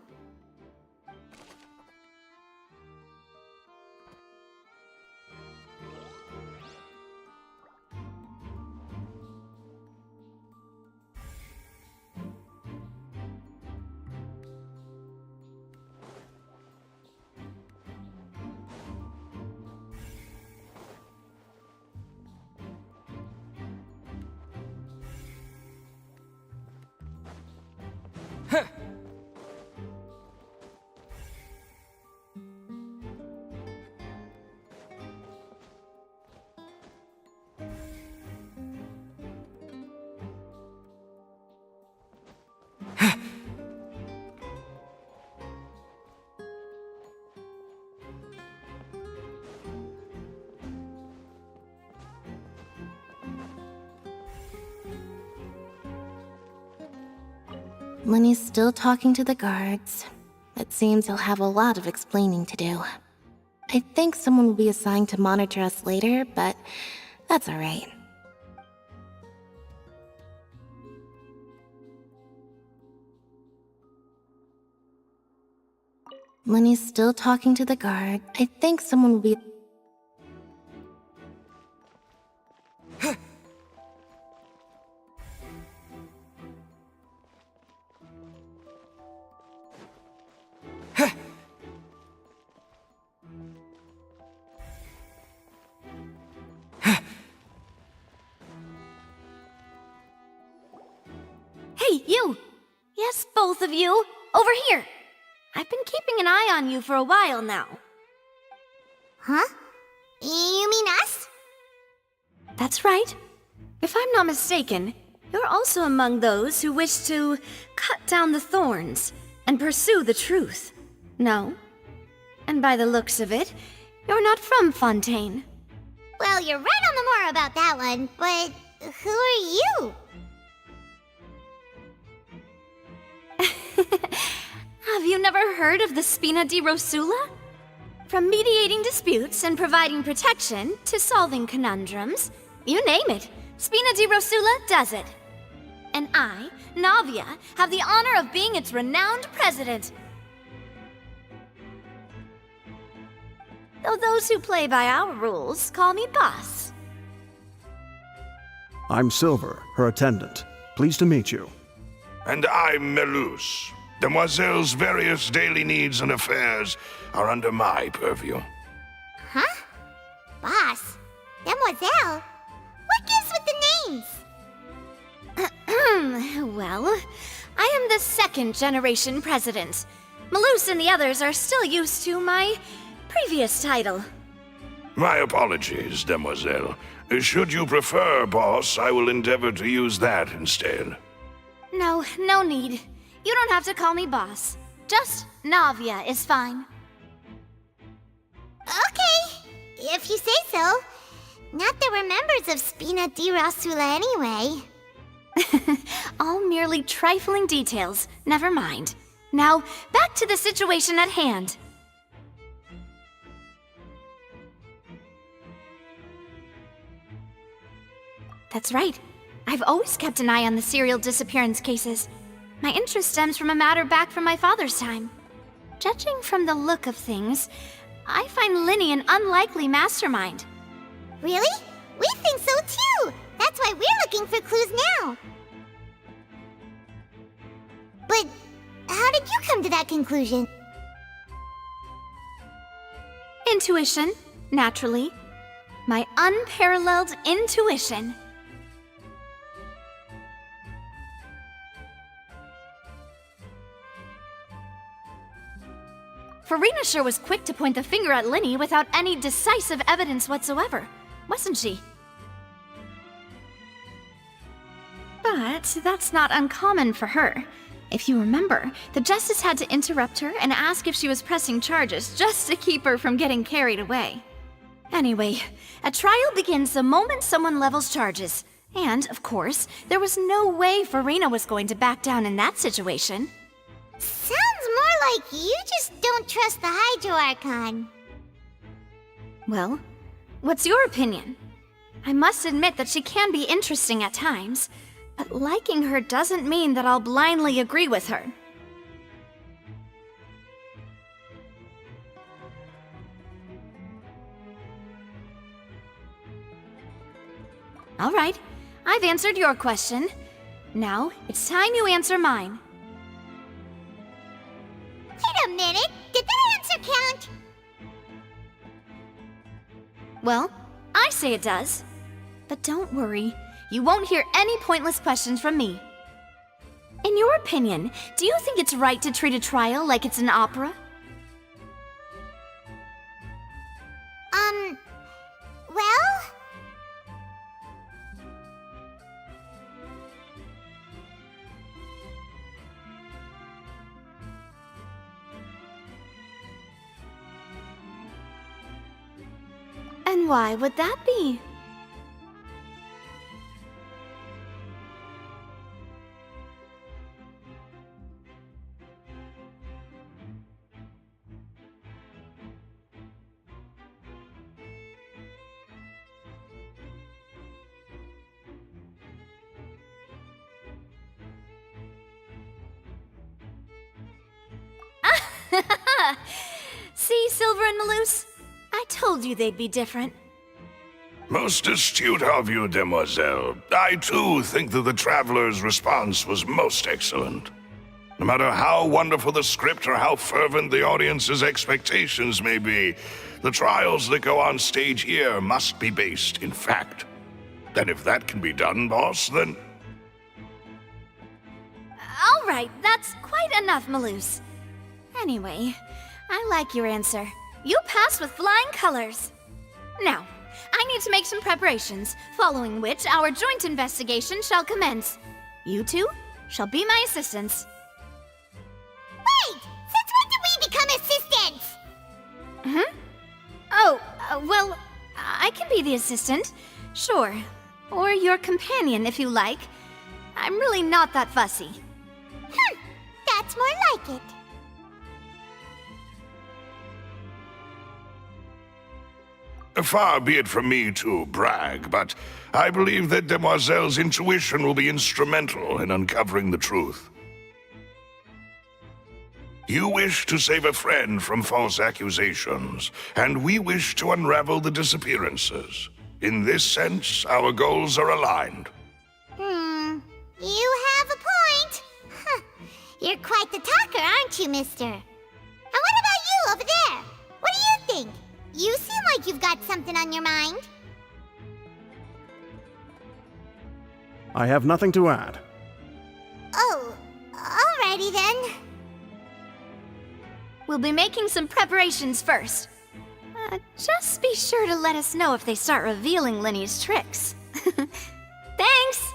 Lenny's still talking to the guards. It seems he'll have a lot of explaining to do. I think someone will be assigned to monitor us later, but that's alright. Lenny's still talking to the guard. I think someone will be... Hey, you! Yes, both of you! Over here! I've been keeping an eye on you for a while now. Huh? You mean us? That's right. If I'm not mistaken, you're also among those who wish to cut down the thorns and pursue the truth. No? And by the looks of it, you're not from Fontaine. Well, you're right on the more about that one, but who are you? Have you never heard of the Spina di Rosula? From mediating disputes and providing protection to solving conundrums, you name it, Spina di Rosula does it. And I, Navia, have the honor of being its renowned president. Though those who play by our rules call me boss. I'm Silver, her attendant. Pleased to meet you. And I'm Melus. Demoiselle's various daily needs and affairs are under my purview. Huh? Boss? Demoiselle? What gives with the names? Well, I am the second generation president. Melus and the others are still used to my previous title. My apologies, Demoiselle. Should you prefer, boss, I will endeavor to use that instead. No, no need. You don't have to call me boss. Just Navia is fine. Okay, if you say so. Not that we're members of Spina di Rosula anyway. All merely trifling details. Never mind. Now, back to the situation at hand. That's right. I've always kept an eye on the serial disappearance cases. My interest stems from a matter back from my father's time. Judging from the look of things, I find Linny an unlikely mastermind. Really? We think so too! That's why we're looking for clues now! But how did you come to that conclusion? Intuition, naturally. My unparalleled intuition. Farina sure was quick to point the finger at Linny without any decisive evidence whatsoever, wasn't she? But that's not uncommon for her. If you remember, the Justice had to interrupt her and ask if she was pressing charges just to keep her from getting carried away. Anyway, a trial begins the moment someone levels charges. And, of course, there was no way Farina was going to back down in that situation. Sounds more like you just don't trust the Hydro Archon. Well, what's your opinion? I must admit that she can be interesting at times, but liking her doesn't mean that I'll blindly agree with her. All right, I've answered your question. Now, it's time you answer mine. Wait a minute, did that answer count? Well, I say it does. But don't worry, you won't hear any pointless questions from me. In your opinion, do you think it's right to treat a trial like it's an opera? Well... And why would that be? See, Silver and Maloose? I told you they'd be different. Most astute of you, demoiselle. I too think that the traveler's response was most excellent. No matter how wonderful the script or how fervent the audience's expectations may be, the trials that go on stage here must be based in fact. And if that can be done, boss, then... All right, that's quite enough, Maloose. Anyway, I like your answer. You passed with flying colors. Now, I need to make some preparations, following which our joint investigation shall commence. You two shall be my assistants. Wait! Since when did we become assistants? Oh, well, I can be the assistant, sure. Or your companion, if you like. I'm really not that fussy. That's more like it. Far be it from me to brag, but I believe that Demoiselle's intuition will be instrumental in uncovering the truth. You wish to save a friend from false accusations, and we wish to unravel the disappearances. In this sense, our goals are aligned. You have a point. You're quite the talker, aren't you, mister? And what about you over there? What do you think? You seem like you've got something on your mind. I have nothing to add. Oh, alrighty then. We'll be making some preparations first. Just be sure to let us know if they start revealing Linny's tricks. Thanks!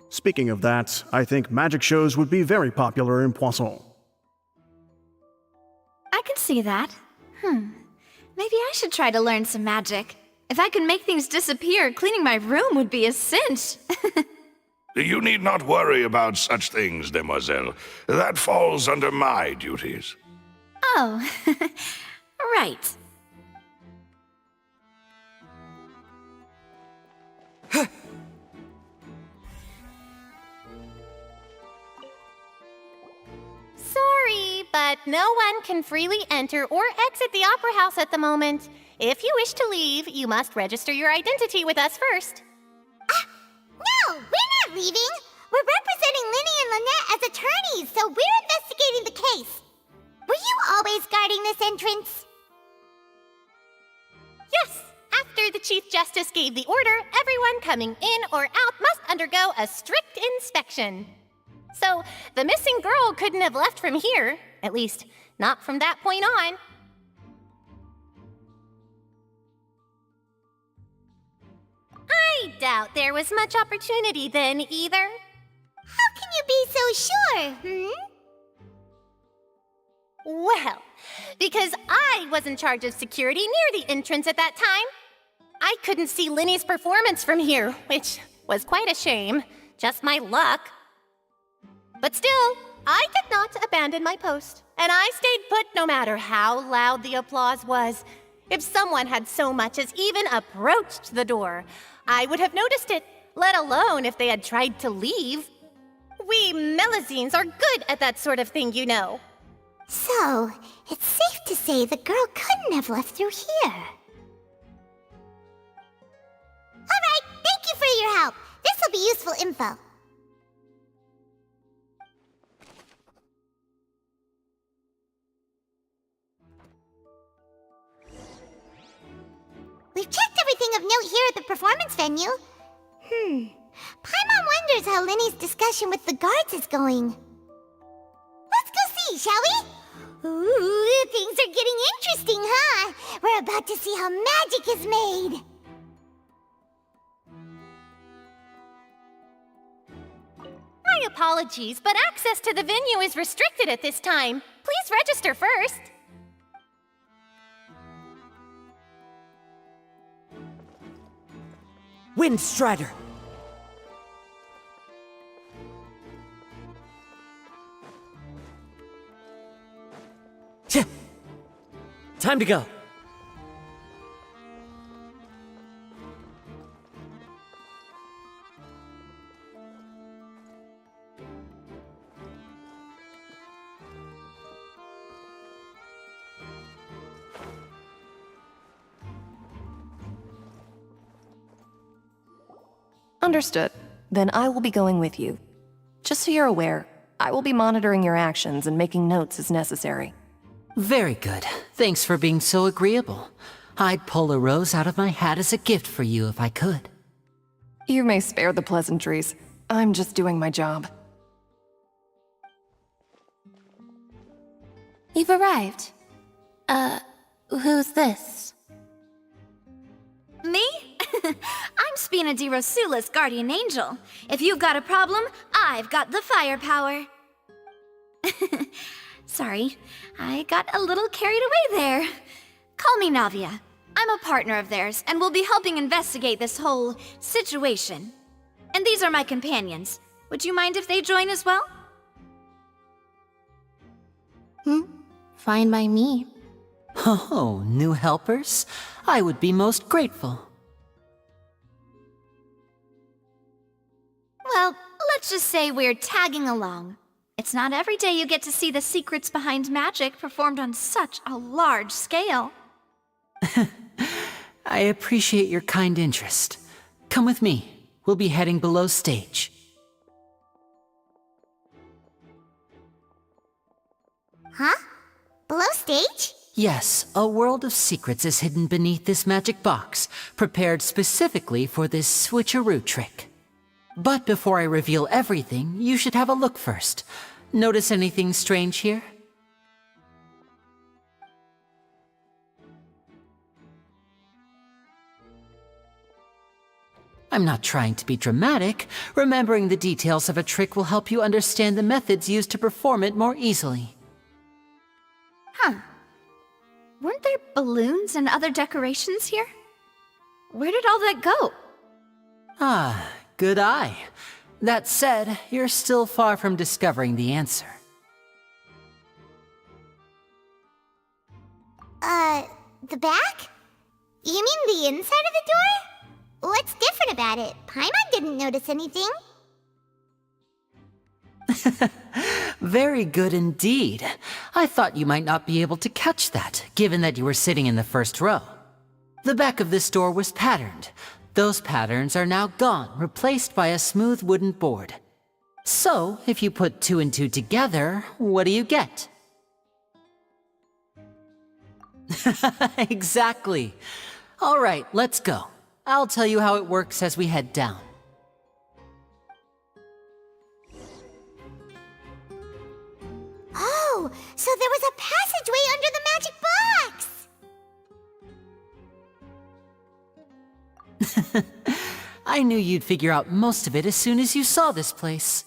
Speaking of that, I think magic shows would be very popular in Poisson. I can see that. Maybe I should try to learn some magic. If I could make things disappear, cleaning my room would be a cinch. You need not worry about such things, demoiselle. That falls under my duties. Oh, right. Sorry, but no one can freely enter or exit the Opera House at the moment. If you wish to leave, you must register your identity with us first. No, we're not leaving. We're representing Linny and Lynette as attorneys, so we're investigating the case. Were you always guarding this entrance? Yes, after the Chief Justice gave the order, everyone coming in or out must undergo a strict inspection. So, the missing girl couldn't have left from here, at least, not from that point on. I doubt there was much opportunity then, either. How can you be so sure, Well, because I was in charge of security near the entrance at that time. I couldn't see Linny's performance from here, which was quite a shame. Just my luck. But still, I did not abandon my post, and I stayed put no matter how loud the applause was. If someone had so much as even approached the door, I would have noticed it, let alone if they had tried to leave. We Melazines are good at that sort of thing, you know. So, it's safe to say the girl couldn't have left through here. Alright, thank you for your help. This will be useful info. We've checked everything of note here at the performance venue. Paimon wonders how Linny's discussion with the guards is going. Let's go see, shall we? Ooh, things are getting interesting, huh? We're about to see how magic is made. My apologies, but access to the venue is restricted at this time. Please register first. Windstrider! Time to go. Understood. Then I will be going with you. Just so you're aware, I will be monitoring your actions and making notes as necessary. Very good. Thanks for being so agreeable. I'd pull a rose out of my hat as a gift for you if I could. You may spare the pleasantries. I'm just doing my job. You've arrived. Who's this? Me? I'm Spina di Rosula's guardian angel. If you've got a problem, I've got the firepower. Sorry, I got a little carried away there. Call me Navia. I'm a partner of theirs, and will be helping investigate this whole situation. And these are my companions. Would you mind if they join as well? Fine by me. Oh, new helpers? I would be most grateful. Well, let's just say we're tagging along. It's not every day you get to see the secrets behind magic performed on such a large scale. I appreciate your kind interest. Come with me. We'll be heading below stage. Huh? Below stage? Yes, a world of secrets is hidden beneath this magic box, prepared specifically for this switcheroo trick. But before I reveal everything, you should have a look first. Notice anything strange here? I'm not trying to be dramatic. Remembering the details of a trick will help you understand the methods used to perform it more easily. Huh. Weren't there balloons and other decorations here? Where did all that go? Ah, good eye. That said, you're still far from discovering the answer. The back? You mean the inside of the door? What's different about it? Paimon didn't notice anything. Very good indeed. I thought you might not be able to catch that, given that you were sitting in the first row. The back of this door was patterned. Those patterns are now gone, replaced by a smooth wooden board. So, if you put 2 and 2 together, what do you get? Exactly. All right, let's go. I'll tell you how it works as we head down. Oh, so there was a passageway under the magic box! I knew you'd figure out most of it as soon as you saw this place.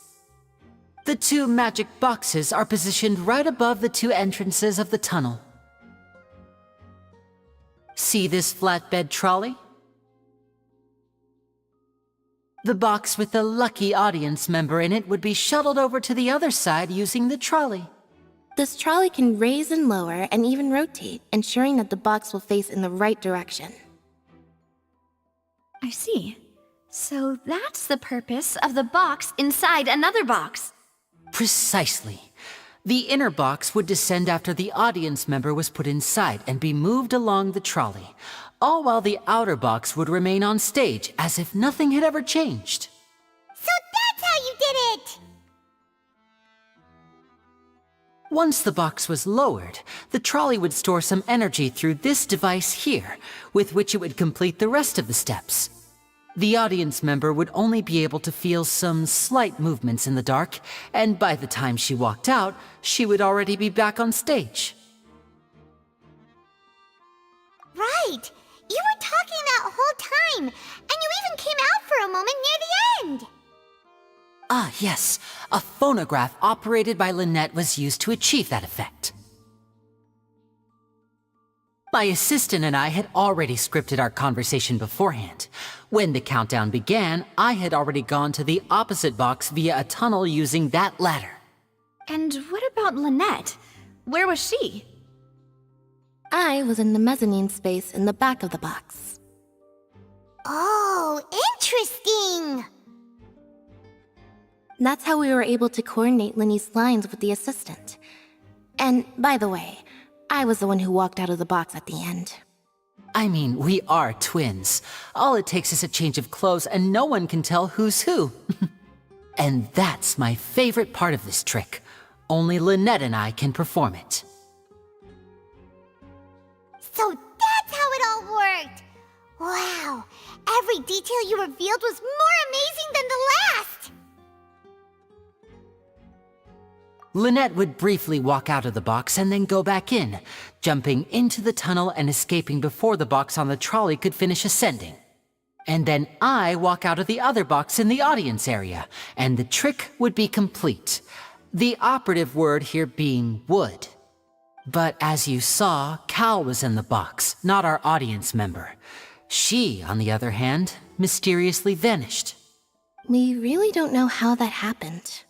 The 2 magic boxes are positioned right above the 2 entrances of the tunnel. See this flatbed trolley? The box with the lucky audience member in it would be shuttled over to the other side using the trolley. This trolley can raise and lower and even rotate, ensuring that the box will face in the right direction. I see. So that's the purpose of the box inside another box. Precisely. The inner box would descend after the audience member was put inside and be moved along the trolley, all while the outer box would remain on stage as if nothing had ever changed. So that's how you did it! Once the box was lowered, the trolley would store some energy through this device here, with which it would complete the rest of the steps. The audience member would only be able to feel some slight movements in the dark, and by the time she walked out, she would already be back on stage. Right! You were talking that whole time, and you even came out for a moment near the end! Ah, yes. A phonograph operated by Lynette was used to achieve that effect. My assistant and I had already scripted our conversation beforehand. When the countdown began, I had already gone to the opposite box via a tunnel using that ladder. And what about Lynette? Where was she? I was in the mezzanine space in the back of the box. Oh, interesting! That's how we were able to coordinate Linny's lines with the assistant. And, by the way, I was the one who walked out of the box at the end. I mean, we are twins. All it takes is a change of clothes and no one can tell who's who. And that's my favorite part of this trick. Only Lynette and I can perform it. So that's how it all worked! Wow, every detail you revealed was more amazing than the last! Lynette would briefly walk out of the box and then go back in, jumping into the tunnel and escaping before the box on the trolley could finish ascending. And then I walk out of the other box in the audience area, and the trick would be complete. The operative word here being would. But as you saw, Cal was in the box, not our audience member. She, on the other hand, mysteriously vanished. We really don't know how that happened.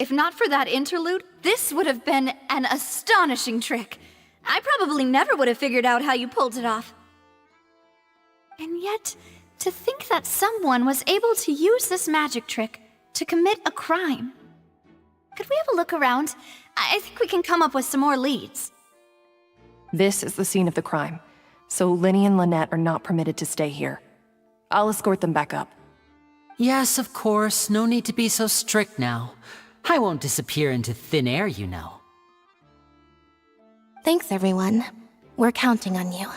If not for that interlude, this would have been an astonishing trick. I probably never would have figured out how you pulled it off. And yet, to think that someone was able to use this magic trick to commit a crime. Could we have a look around? I think we can come up with some more leads. This is the scene of the crime, so Linny and Lynette are not permitted to stay here. I'll escort them back up. Yes, of course. No need to be so strict now. I won't disappear into thin air, you know. Thanks, everyone. We're counting on you.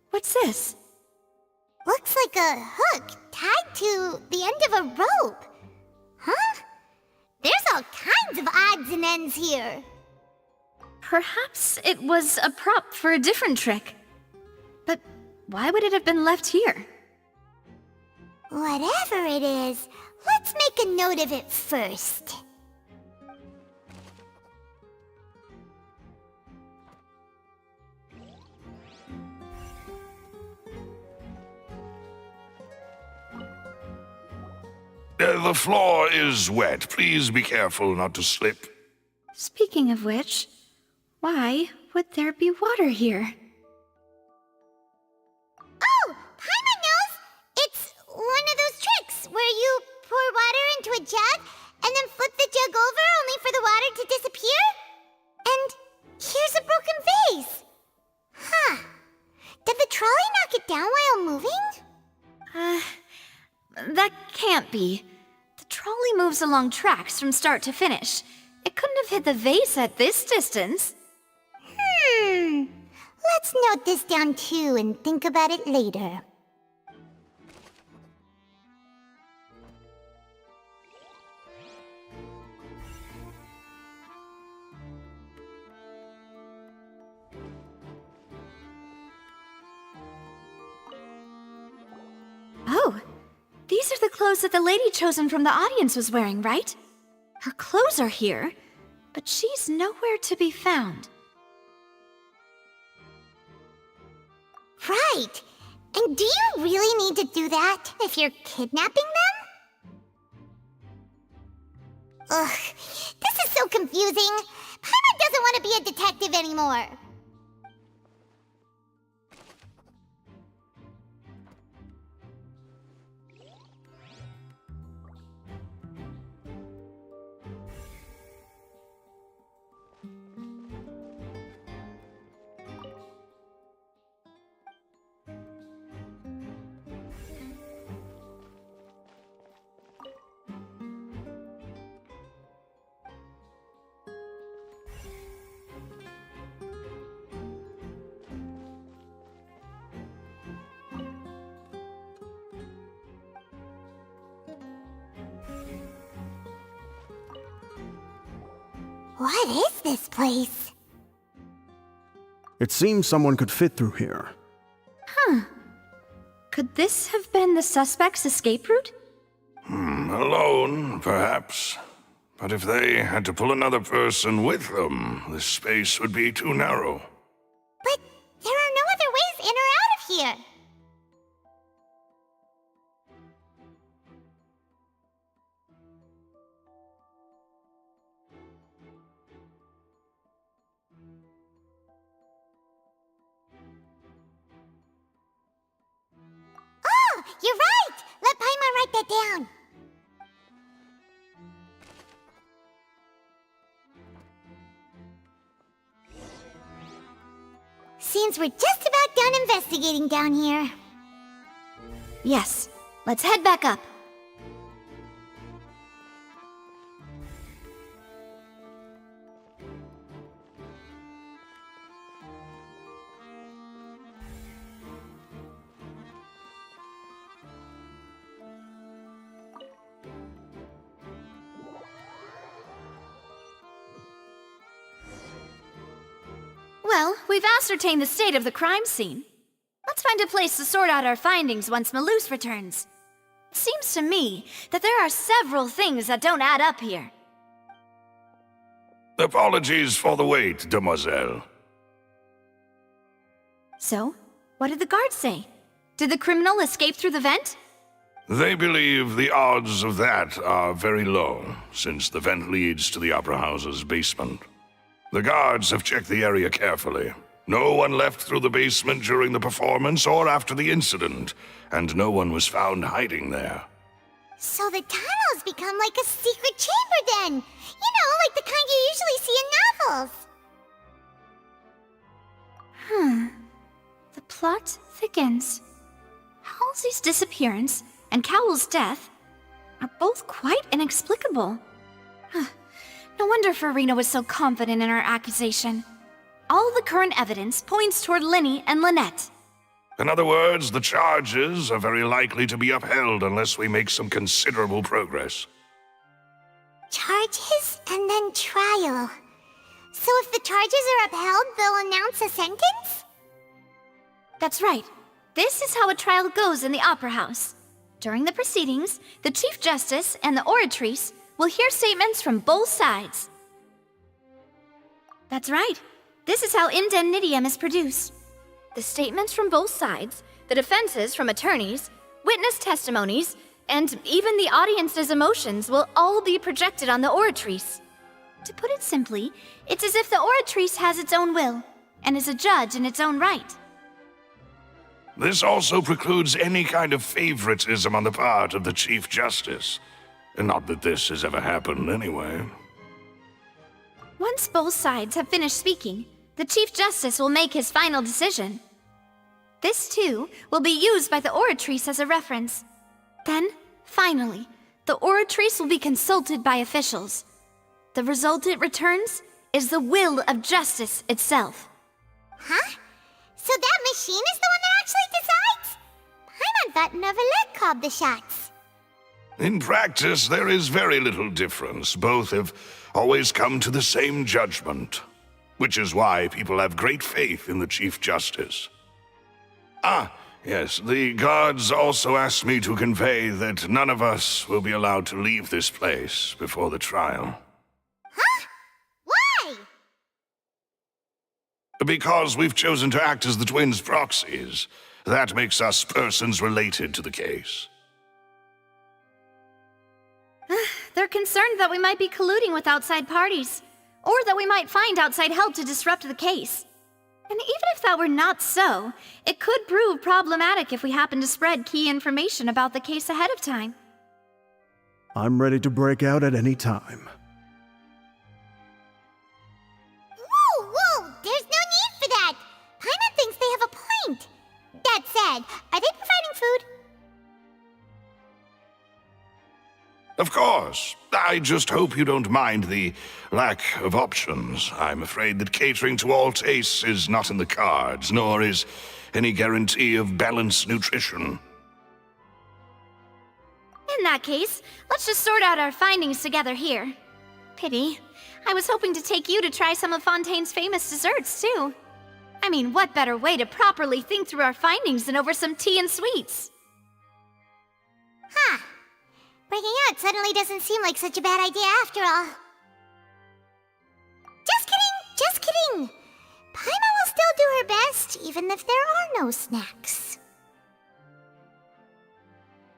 What's this? Looks like a hook tied to the end of a rope. Huh? There's all kinds of odds and ends here. Perhaps it was a prop for a different trick. But why would it have been left here? Whatever it is, Let's make a note of it first. The floor is wet. Please be careful not to slip. Speaking of which, why would there be water here? Oh, Paimon knows! It's one of those tricks where you pour water into a jug and then flip the jug over only for the water to disappear? And here's a broken vase. Huh. Did the trolley knock it down while moving? That can't be. The trolley moves along tracks from start to finish. It couldn't have hit the vase at this distance. Let's note this down too and think about it later. Oh, these are the clothes that the lady chosen from the audience was wearing, right? Her clothes are here, but she's nowhere to be found. Right. And do you really need to do that if you're kidnapping them? Ugh, this is so confusing. Paimon doesn't want to be a detective anymore. What is this place? It seems someone could fit through here. Could this have been the suspect's escape route? Alone, perhaps. But if they had to pull another person with them, the space would be too narrow. But there are no other ways in or out of here. Oh, you're right! Let Paimon write that down. Seems we're just about done investigating down here. Yes, let's head back up. Well, we've ascertained the state of the crime scene. Let's find a place to sort out our findings once Malus returns. It seems to me that there are several things that don't add up here. Apologies for the wait, demoiselle. So, what did the guards say? Did the criminal escape through the vent? They believe the odds of that are very low, since the vent leads to the Opera House's basement. The guards have checked the area carefully. No one left through the basement during the performance or after the incident, and no one was found hiding there. So the tunnels become like a secret chamber then! You know, like the kind you usually see in novels! The plot thickens. Halsey's disappearance and Cowell's death are both quite inexplicable. No wonder Farina was so confident in her accusation. All the current evidence points toward Linny and Lynette. In other words, the charges are very likely to be upheld unless we make some considerable progress. Charges and then trial. So if the charges are upheld, they'll announce a sentence? That's right. This is how a trial goes in the Opera House. During the proceedings, the Chief Justice and the Oratrice will hear statements from both sides. That's right. This is how indemnitium is produced. The statements from both sides, the defenses from attorneys, witness testimonies, and even the audience's emotions will all be projected on the Oratrice. To put it simply, it's as if the Oratrice has its own will, and is a judge in its own right. This also precludes any kind of favoritism on the part of the Chief Justice. Not that this has ever happened anyway. Once both sides have finished speaking, the Chief Justice will make his final decision. This, too, will be used by the Oratrice as a reference. Then, finally, the Oratrice will be consulted by officials. The result it returns is the will of justice itself. Huh? So that machine is the one that actually decides? Paimon thought Neverlet called the shots. In practice, there is very little difference. Both have always come to the same judgment, which is why people have great faith in the Chief Justice. Ah, yes, the guards also asked me to convey that none of us will be allowed to leave this place before the trial. Huh? Why? Because we've chosen to act as the twins' proxies. That makes us persons related to the case. They're concerned that we might be colluding with outside parties, or that we might find outside help to disrupt the case. And even if that were not so, it could prove problematic if we happen to spread key information about the case ahead of time. I'm ready to break out at any time. Whoa! There's no need for that! Paimon thinks they have a point. That said, are they providing food? Of course. I just hope you don't mind the lack of options. I'm afraid that catering to all tastes is not in the cards, nor is any guarantee of balanced nutrition. In that case, let's just sort out our findings together here. Pity. I was hoping to take you to try some of Fontaine's famous desserts, too. I mean, what better way to properly think through our findings than over some tea and sweets? Huh. Breaking out suddenly doesn't seem like such a bad idea after all. Just kidding! Paimon will still do her best, even if there are no snacks.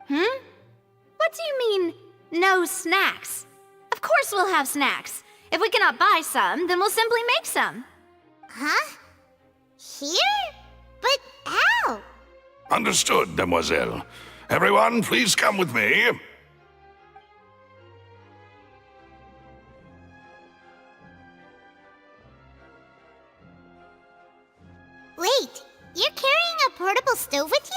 What do you mean, no snacks? Of course we'll have snacks. If we cannot buy some, then we'll simply make some. Huh? Here? But how? Understood, Demoiselle. Everyone, please come with me. Wait, you're carrying a portable stove with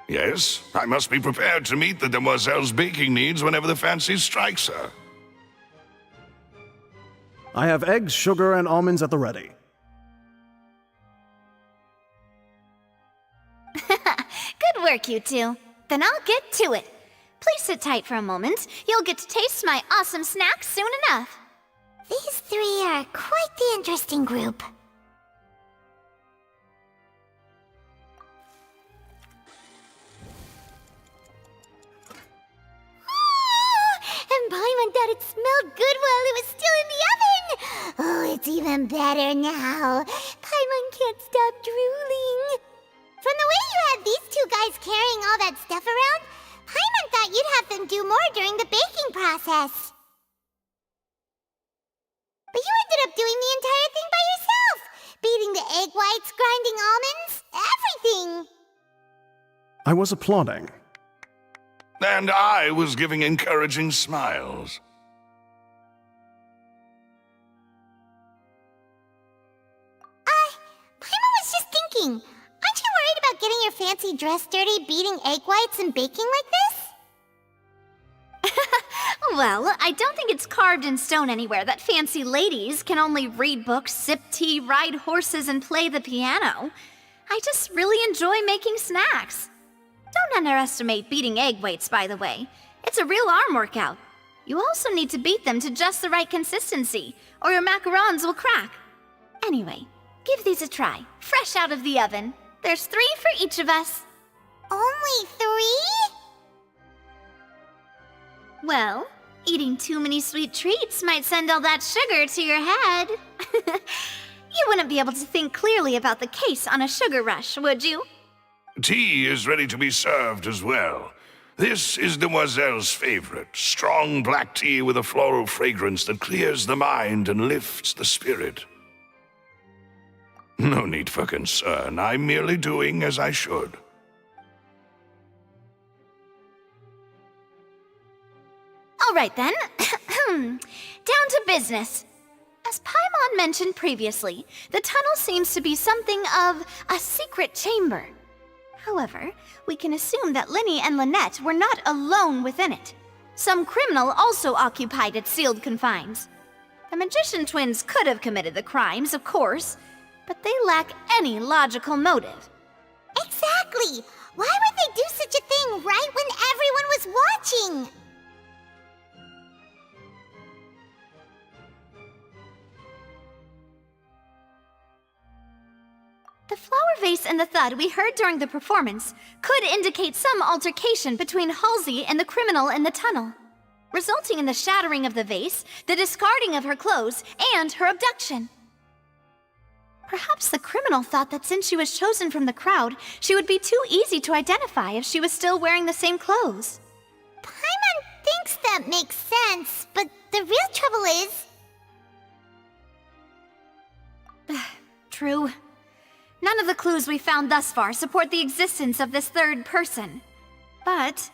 you? Yes, I must be prepared to meet the Demoiselle's baking needs whenever the fancy strikes her. I have eggs, sugar, and almonds at the ready. Good work, you two. Then I'll get to it. Please sit tight for a moment. You'll get to taste my awesome snacks soon enough. These three are quite the interesting group. And Paimon thought it smelled good while it was still in the oven! Oh, it's even better now. Paimon can't stop drooling. From the way you had these two guys carrying all that stuff around, Paimon thought you'd have them do more during the baking process. But you ended up doing the entire thing by yourself! Beating the egg whites, grinding almonds, everything! I was applauding. And I was giving encouraging smiles. Paimon was just thinking, aren't you worried about getting your fancy dress dirty beating egg whites and baking like this? Well, I don't think it's carved in stone anywhere that fancy ladies can only read books, sip tea, ride horses, and play the piano. I just really enjoy making snacks. Don't underestimate beating egg whites, by the way. It's a real arm workout. You also need to beat them to just the right consistency, or your macarons will crack. Anyway, give these a try, fresh out of the oven. There's 3 for each of us. Only 3? Well, eating too many sweet treats might send all that sugar to your head. You wouldn't be able to think clearly about the case on a sugar rush, would you? Tea is ready to be served as well. This is Demoiselle's favorite, strong black tea with a floral fragrance that clears the mind and lifts the spirit. No need for concern. I'm merely doing as I should. All right then. Down to business. As Paimon mentioned previously, the tunnel seems to be something of a secret chamber. However, we can assume that Linny and Lynette were not alone within it. Some criminal also occupied its sealed confines. The magician twins could have committed the crimes, of course, but they lack any logical motive. Exactly! Why would they do such a thing right when everyone was watching? The flower vase and the thud we heard during the performance could indicate some altercation between Halsey and the criminal in the tunnel, resulting in the shattering of the vase, the discarding of her clothes, and her abduction. Perhaps the criminal thought that since she was chosen from the crowd, she would be too easy to identify if she was still wearing the same clothes. Paimon thinks that makes sense, but the real trouble is... True. None of the clues we found thus far support the existence of this third person. But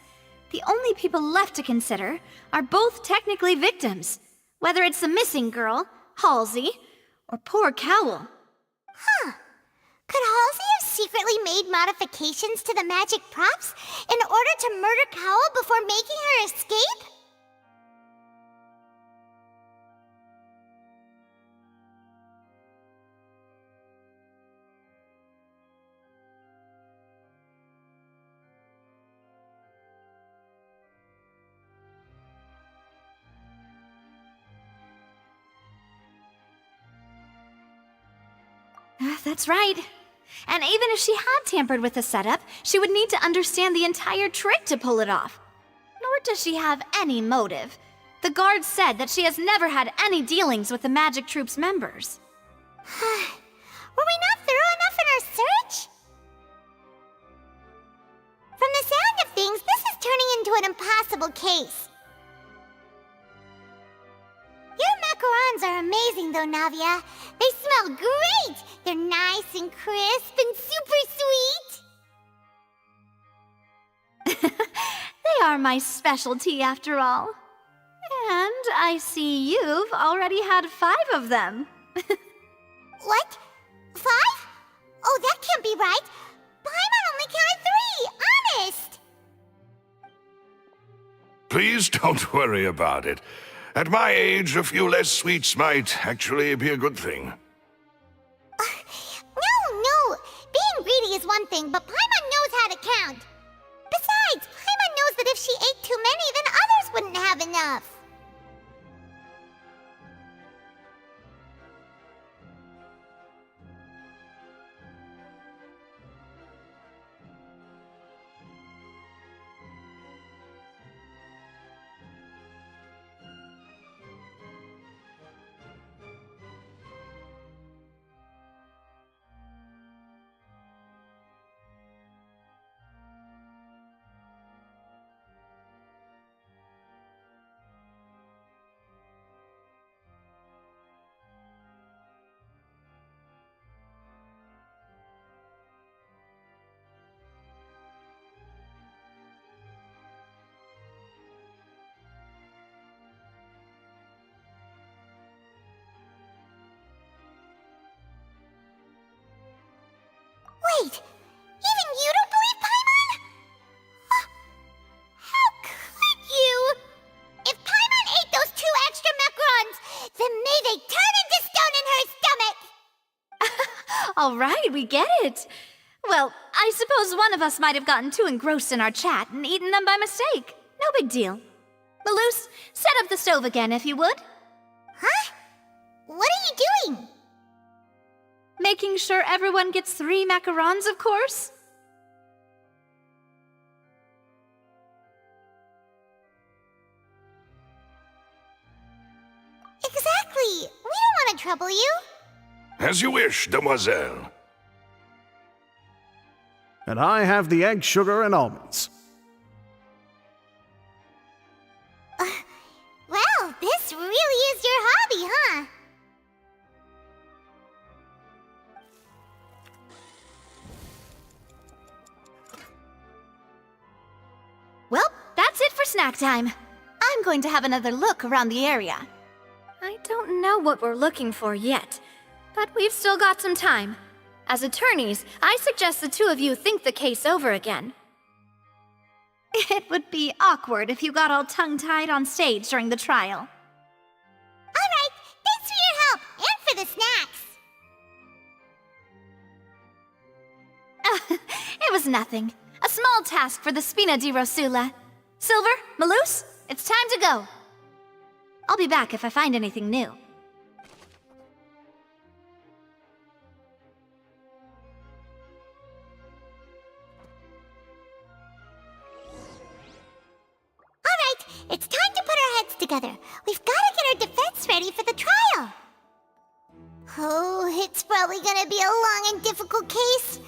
the only people left to consider are both technically victims, whether it's the missing girl, Halsey, or poor Cowl. Huh. Could Halsey have secretly made modifications to the magic props in order to murder Cowl before making her escape? That's right. And even if she had tampered with the setup, she would need to understand the entire trick to pull it off. Nor does she have any motive. The guards said that she has never had any dealings with the magic troop's members. Were we not thorough enough in our search? From the sound of things, this is turning into an impossible case. Your macarons are amazing though, Navia. They smell great! They're nice and crisp and super sweet! They are my specialty after all. And I see you've already had 5 of them. What? 5? Oh, that can't be right! Paimon only counted 3! Honest! Please don't worry about it. At my age, a few less sweets might actually be a good thing. No! Being greedy is one thing, but Paimon knows how to count. Besides, Paimon knows that if she ate too many, then others wouldn't have enough. Wait! Even you don't believe Paimon? How could you? If Paimon ate those 2 extra macarons, then may they turn into stone in her stomach! All right, we get it. Well, I suppose one of us might have gotten too engrossed in our chat and eaten them by mistake. No big deal. Maloose, set up the stove again if you would. Huh? What are you doing? Making sure everyone gets 3 macarons, of course. trouble you? As you wish, demoiselle. And I have the egg, sugar, and almonds. Well, this really is your hobby, huh? Well, that's it for snack time. I'm going to have another look around the area. I don't know what we're looking for yet, but we've still got some time. As attorneys, I suggest the two of you think the case over again. It would be awkward if you got all tongue-tied on stage during the trial. All right, thanks for your help and for the snacks. It was nothing. A small task for the Spina di Rosula. Silver, Malouse, it's time to go. I'll be back if I find anything new. It's time to put our heads together. We've got to get our defense ready for the trial. Oh, it's probably gonna be a long and difficult case.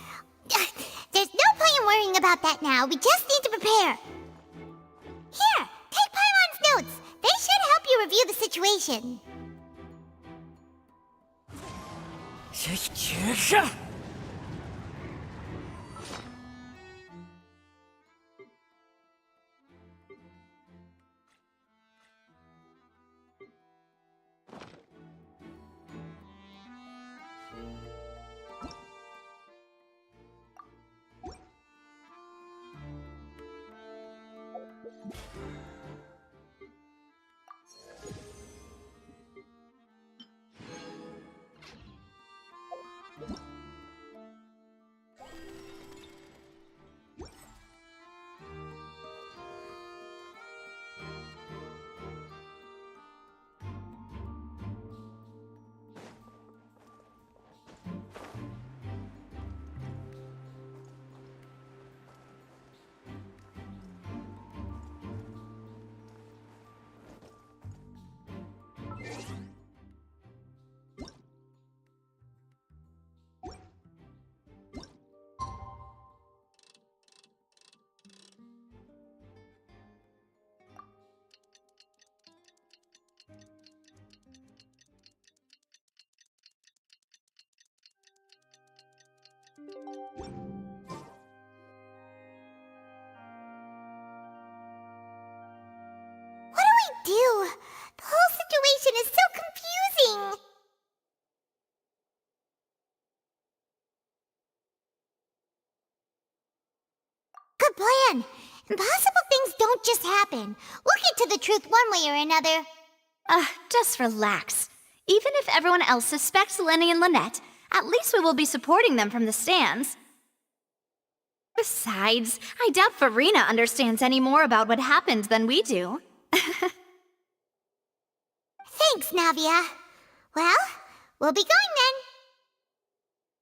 There's no point in worrying about that now. We just need to prepare. Here, take Paimon's notes. They should help you review the situation. What do we do? The whole situation is so confusing. Good plan. Impossible things don't just happen. We'll get to the truth one way or another. Just relax. Even if everyone else suspects Lenny and Lynette, at least we will be supporting them from the stands. Besides, I doubt Farina understands any more about what happened than we do. Thanks, Navia. Well, we'll be going then.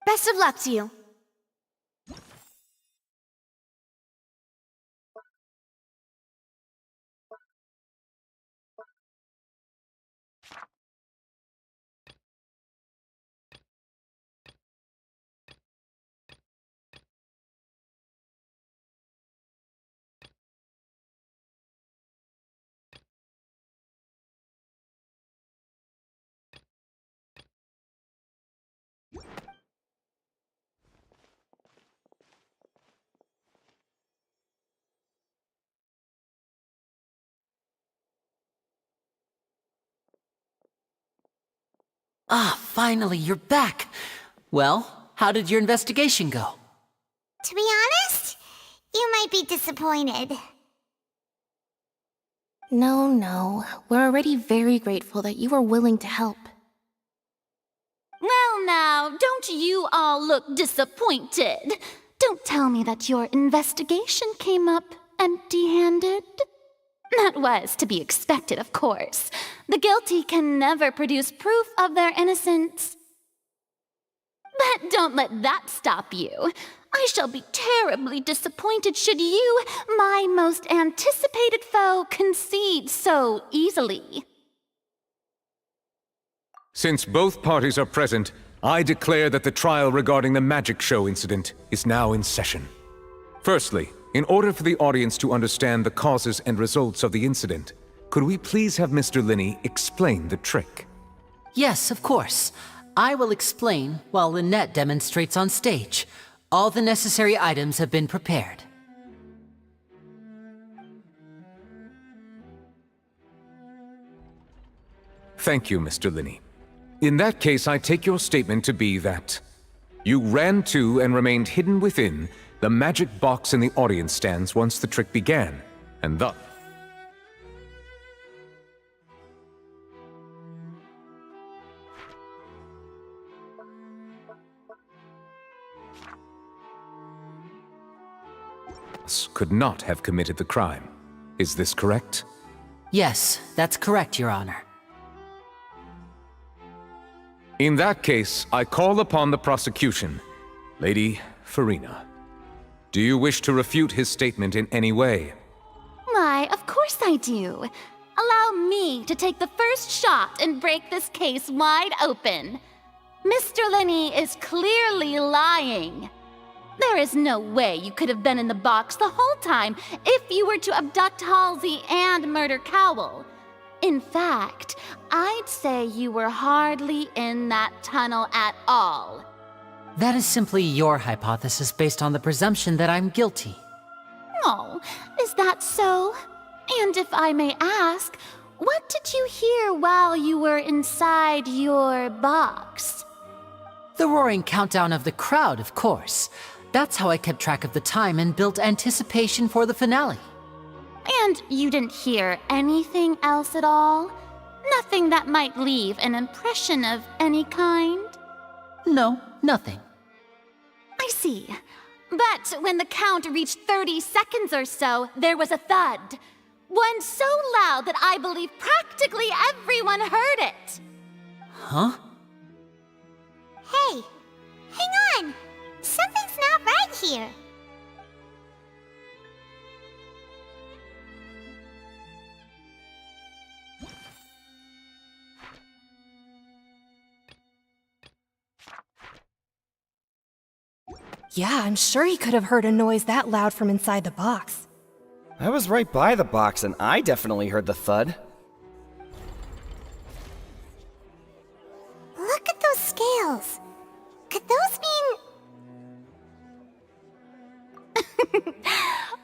Best of luck to you. Ah, finally, you're back. Well, how did your investigation go? To be honest, you might be disappointed. No. We're already very grateful that you were willing to help. Well now, don't you all look disappointed. Don't tell me that your investigation came up empty-handed. That was to be expected, of course. The guilty can never produce proof of their innocence. But don't let that stop you. I shall be terribly disappointed should you, my most anticipated foe, concede so easily. Since both parties are present, I declare that the trial regarding the magic show incident is now in session. Firstly, in order for the audience to understand the causes and results of the incident, could we please have Mr. Linney explain the trick? Yes, of course. I will explain while Lynette demonstrates on stage. All the necessary items have been prepared. Thank you, Mr. Linney. In that case, I take your statement to be that you ran to and remained hidden within the magic box in the audience stands once the trick began, and thus... could not have committed the crime. Is this correct? Yes, that's correct, Your Honor. In that case, I call upon the prosecution. Lady Farina, do you wish to refute his statement in any way? Why, of course I do. Allow me to take the first shot and break this case wide open. Mr. Linney is clearly lying. There is no way you could have been in the box the whole time if you were to abduct Halsey and murder Cowell. In fact, I'd say you were hardly in that tunnel at all. That is simply your hypothesis based on the presumption that I'm guilty. Oh, is that so? And if I may ask, what did you hear while you were inside your box? The roaring countdown of the crowd, of course. That's how I kept track of the time and built anticipation for the finale. And you didn't hear anything else at all? Nothing that might leave an impression of any kind? No, nothing. I see. But when the count reached 30 seconds or so, there was a thud. One so loud that I believe practically everyone heard it. Huh? Hey, hang on! Something's not right here. Yeah, I'm sure he could have heard a noise that loud from inside the box. I was right by the box and I definitely heard the thud. Look at those scales. Could those mean...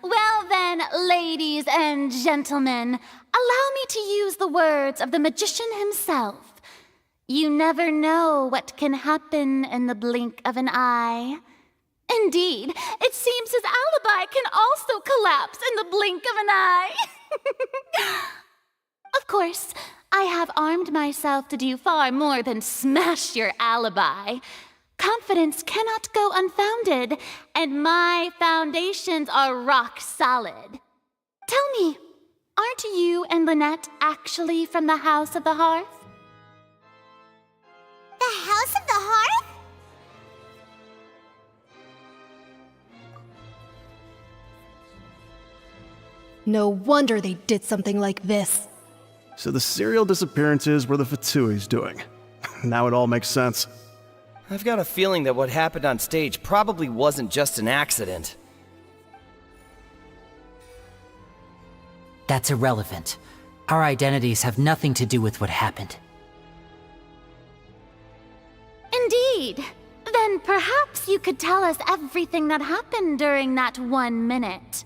Well then, ladies and gentlemen, allow me to use the words of the magician himself. You never know what can happen in the blink of an eye. Indeed, it seems his alibi can also collapse in the blink of an eye. Of course, I have armed myself to do far more than smash your alibi. Confidence cannot go unfounded, and my foundations are rock solid. Tell me, aren't you and Lynette actually from the House of the Hearth? The House of the Hearth? No wonder they did something like this. So the serial disappearances were the Fatui's doing. Now it all makes sense. I've got a feeling that what happened on stage probably wasn't just an accident. That's irrelevant. Our identities have nothing to do with what happened. Indeed. Then perhaps you could tell us everything that happened during that 1 minute.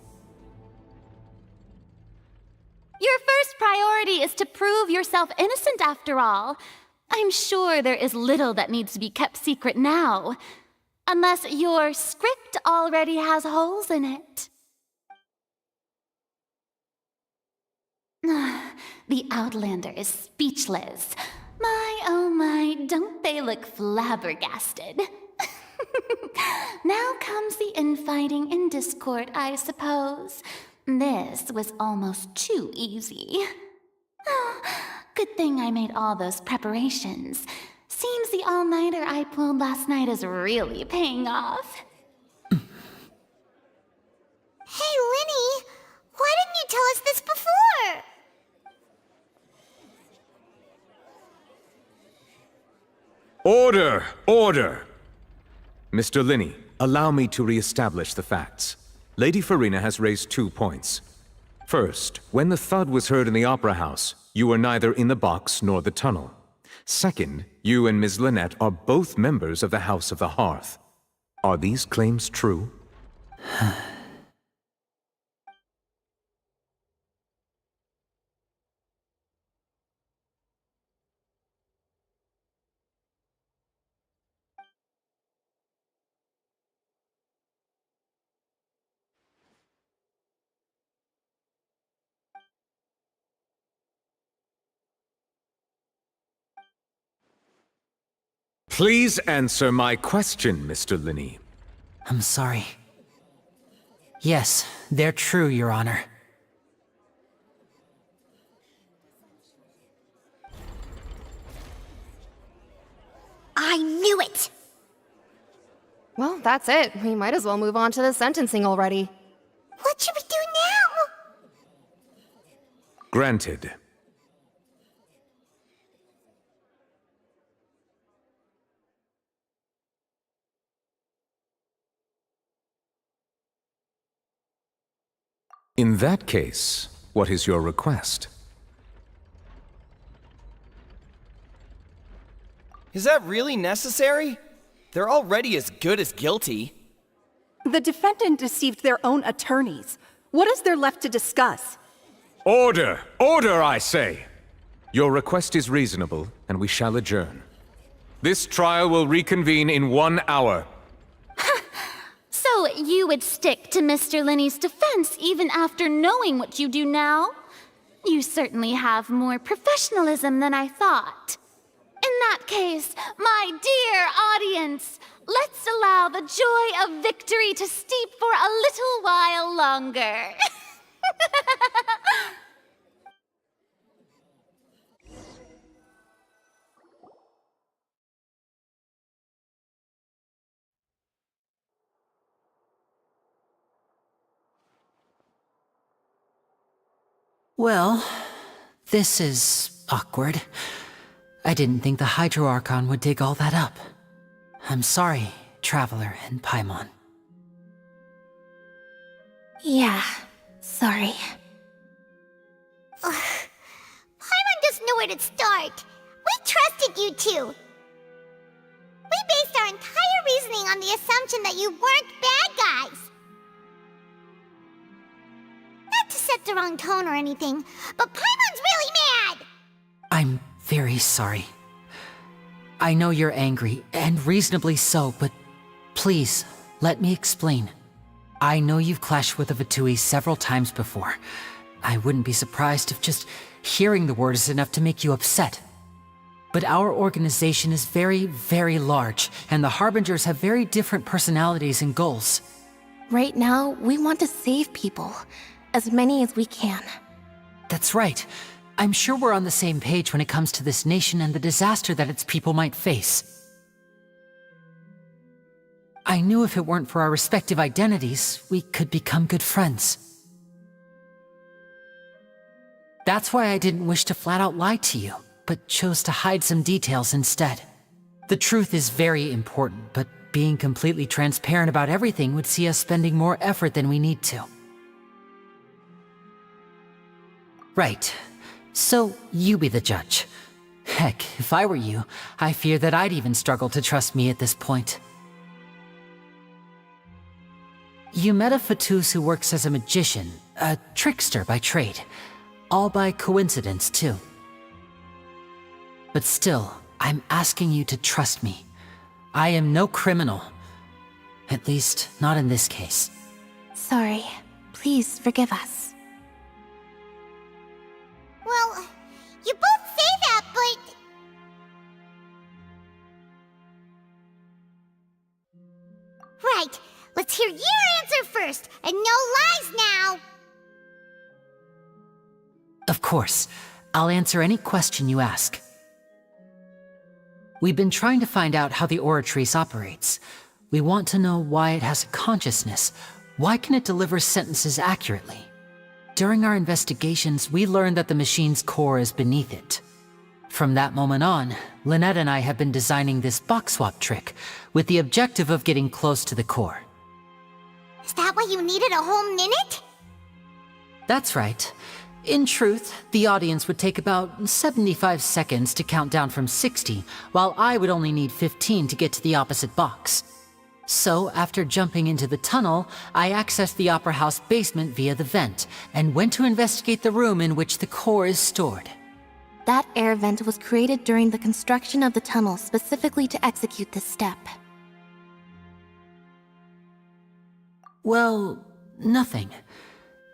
Your first priority is to prove yourself innocent, after all. I'm sure there is little that needs to be kept secret now. Unless your script already has holes in it. The Outlander is speechless. My, oh my, don't they look flabbergasted? Now comes the infighting and discord, I suppose. This was almost too easy. Good thing I made all those preparations. Seems the all-nighter I pulled last night is really paying off. Hey, Linny! Why didn't you tell us this before? Order! Order! Mr. Linney, allow me to re-establish the facts. Lady Farina has raised 2 points. First, when the thud was heard in the Opera House, you were neither in the box nor the tunnel. Second, you and Ms. Lynette are both members of the House of the Hearth. Are these claims true? Please answer my question, Mr. Linney. I'm sorry. Yes, they're true, Your Honor. I knew it! Well, that's it. We might as well move on to the sentencing already. What should we do now? Granted. In that case, what is your request? Is that really necessary? They're already as good as guilty. The defendant deceived their own attorneys. What is there left to discuss? Order! Order, I say! Your request is reasonable, and we shall adjourn. This trial will reconvene in 1 hour. So you would stick to Mr. Linney's defense even after knowing what you do now? You certainly have more professionalism than I thought. In that case, my dear audience, let's allow the joy of victory to steep for a little while longer. Well, this is awkward. I didn't think the Hydro Archon would dig all that up. I'm sorry, Traveler and Paimon. Yeah, sorry. Paimon doesn't know where to start. We trusted you two. We based our entire reasoning on the assumption that you weren't bad guys. Not to set the wrong tone or anything, but Paimon's really mad! I'm very sorry. I know you're angry, and reasonably so, but please, let me explain. I know you've clashed with the Fatui several times before. I wouldn't be surprised if just hearing the word is enough to make you upset. But our organization is very, very large, and the Harbingers have very different personalities and goals. Right now, we want to save people. As many as we can. That's right. I'm sure we're on the same page when it comes to this nation and the disaster that its people might face. I knew if it weren't for our respective identities, we could become good friends. That's why I didn't wish to flat out lie to you, but chose to hide some details instead. The truth is very important, but being completely transparent about everything would see us spending more effort than we need to. Right. So, you be the judge. Heck, if I were you, I fear that I'd even struggle to trust me at this point. You met a Fatus who works as a magician, a trickster by trade. All by coincidence, too. But still, I'm asking you to trust me. I am no criminal. At least, not in this case. Sorry. Please forgive us. Well, you both say that, but... Right, let's hear your answer first, and no lies now! Of course. I'll answer any question you ask. We've been trying to find out how the Oratrice operates. We want to know why it has a consciousness. Why can it deliver sentences accurately? During our investigations, we learned that the machine's core is beneath it. From that moment on, Lynette and I have been designing this box swap trick with the objective of getting close to the core. Is that why you needed a whole minute? That's right. In truth, the audience would take about 75 seconds to count down from 60, while I would only need 15 to get to the opposite box. So, after jumping into the tunnel, I accessed the Opera House basement via the vent, and went to investigate the room in which the core is stored. That air vent was created during the construction of the tunnel specifically to execute this step. Well, nothing.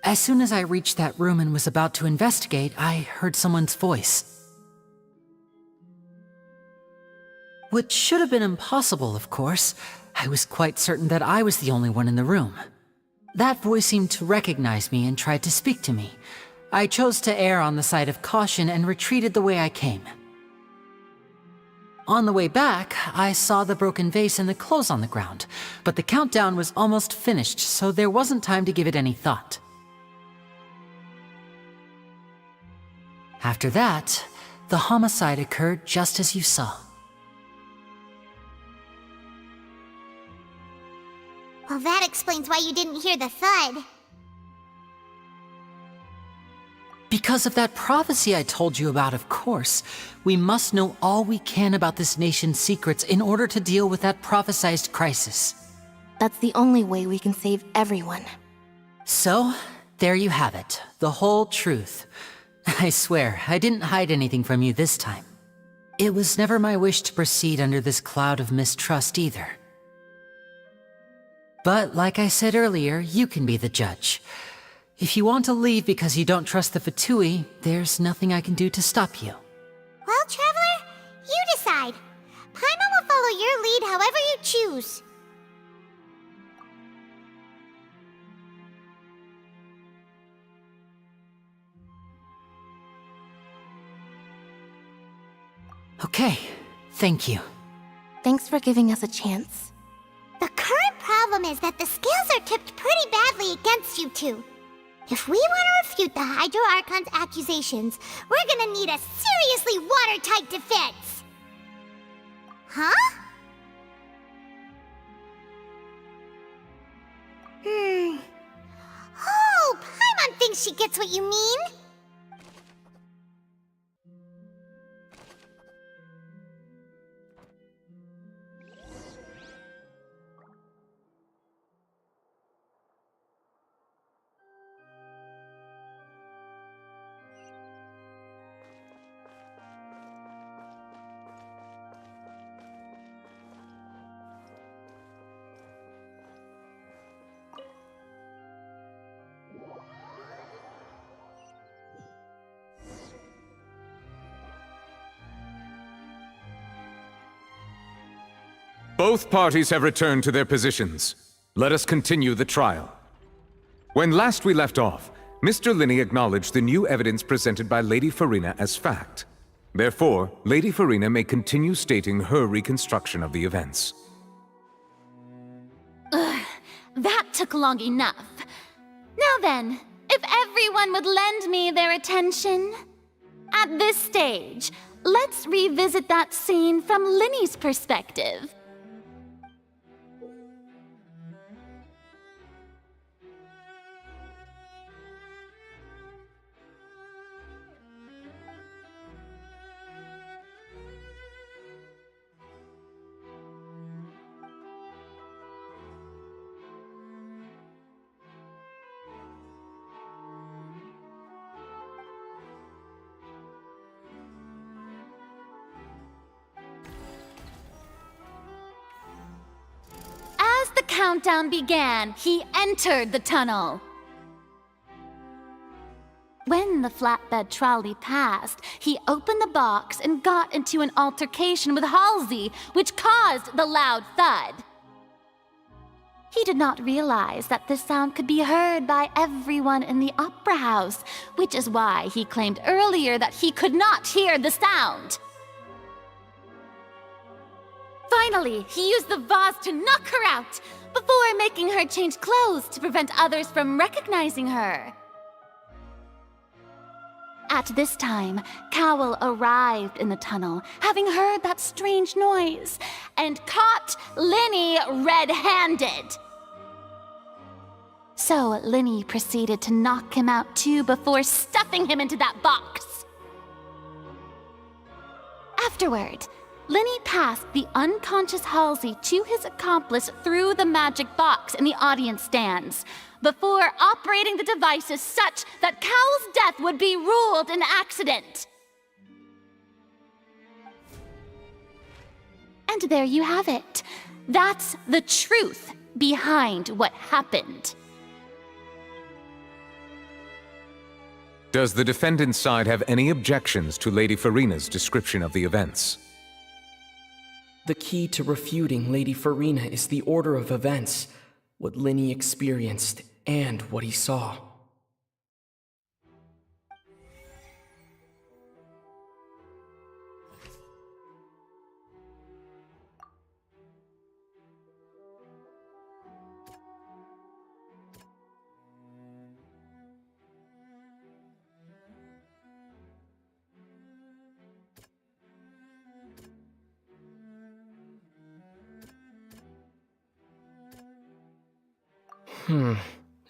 As soon as I reached that room and was about to investigate, I heard someone's voice. Which should have been impossible, of course. I was quite certain that I was the only one in the room. That voice seemed to recognize me and tried to speak to me. I chose to err on the side of caution and retreated the way I came. On the way back, I saw the broken vase and the clothes on the ground, but the countdown was almost finished, so there wasn't time to give it any thought. After that, the homicide occurred just as you saw. Well, that explains why you didn't hear the thud. Because of that prophecy I told you about, of course. We must know all we can about this nation's secrets in order to deal with that prophesized crisis. That's the only way we can save everyone. So, there you have it. The whole truth. I swear, I didn't hide anything from you this time. It was never my wish to proceed under this cloud of mistrust either. But like I said earlier, you can be the judge. If you want to leave because you don't trust the Fatui, there's nothing I can do to stop you. Well, Traveler, you decide. Paimon will follow your lead however you choose. Okay, thank you. Thanks for giving us a chance. The current problem is that the scales are tipped pretty badly against you two. If we want to refute the Hydro Archon's accusations, we're gonna need a seriously watertight defense. Huh? Oh, Paimon thinks she gets what you mean. Both parties have returned to their positions. Let us continue the trial. When last we left off, Mr. Linney acknowledged the new evidence presented by Lady Farina as fact. Therefore, Lady Farina may continue stating her reconstruction of the events. Ugh, that took long enough. Now then, if everyone would lend me their attention. At this stage, let's revisit that scene from Linney's perspective. As the countdown began, he entered the tunnel. When the flatbed trolley passed, he opened the box and got into an altercation with Halsey, which caused the loud thud. He did not realize that this sound could be heard by everyone in the Opera House, which is why he claimed earlier that he could not hear the sound. Finally, he used the vase to knock her out, before making her change clothes to prevent others from recognizing her. At this time, Cowell arrived in the tunnel, having heard that strange noise, and caught Linny red-handed. So Linny proceeded to knock him out too before stuffing him into that box. Afterward, Linny passed the unconscious Halsey to his accomplice through the magic box in the audience stands, before operating the devices such that Cowell's death would be ruled an accident. And there you have it. That's the truth behind what happened. Does the defendant's side have any objections to Lady Farina's description of the events? The key to refuting Lady Farina is the order of events, what Linny experienced, and what he saw.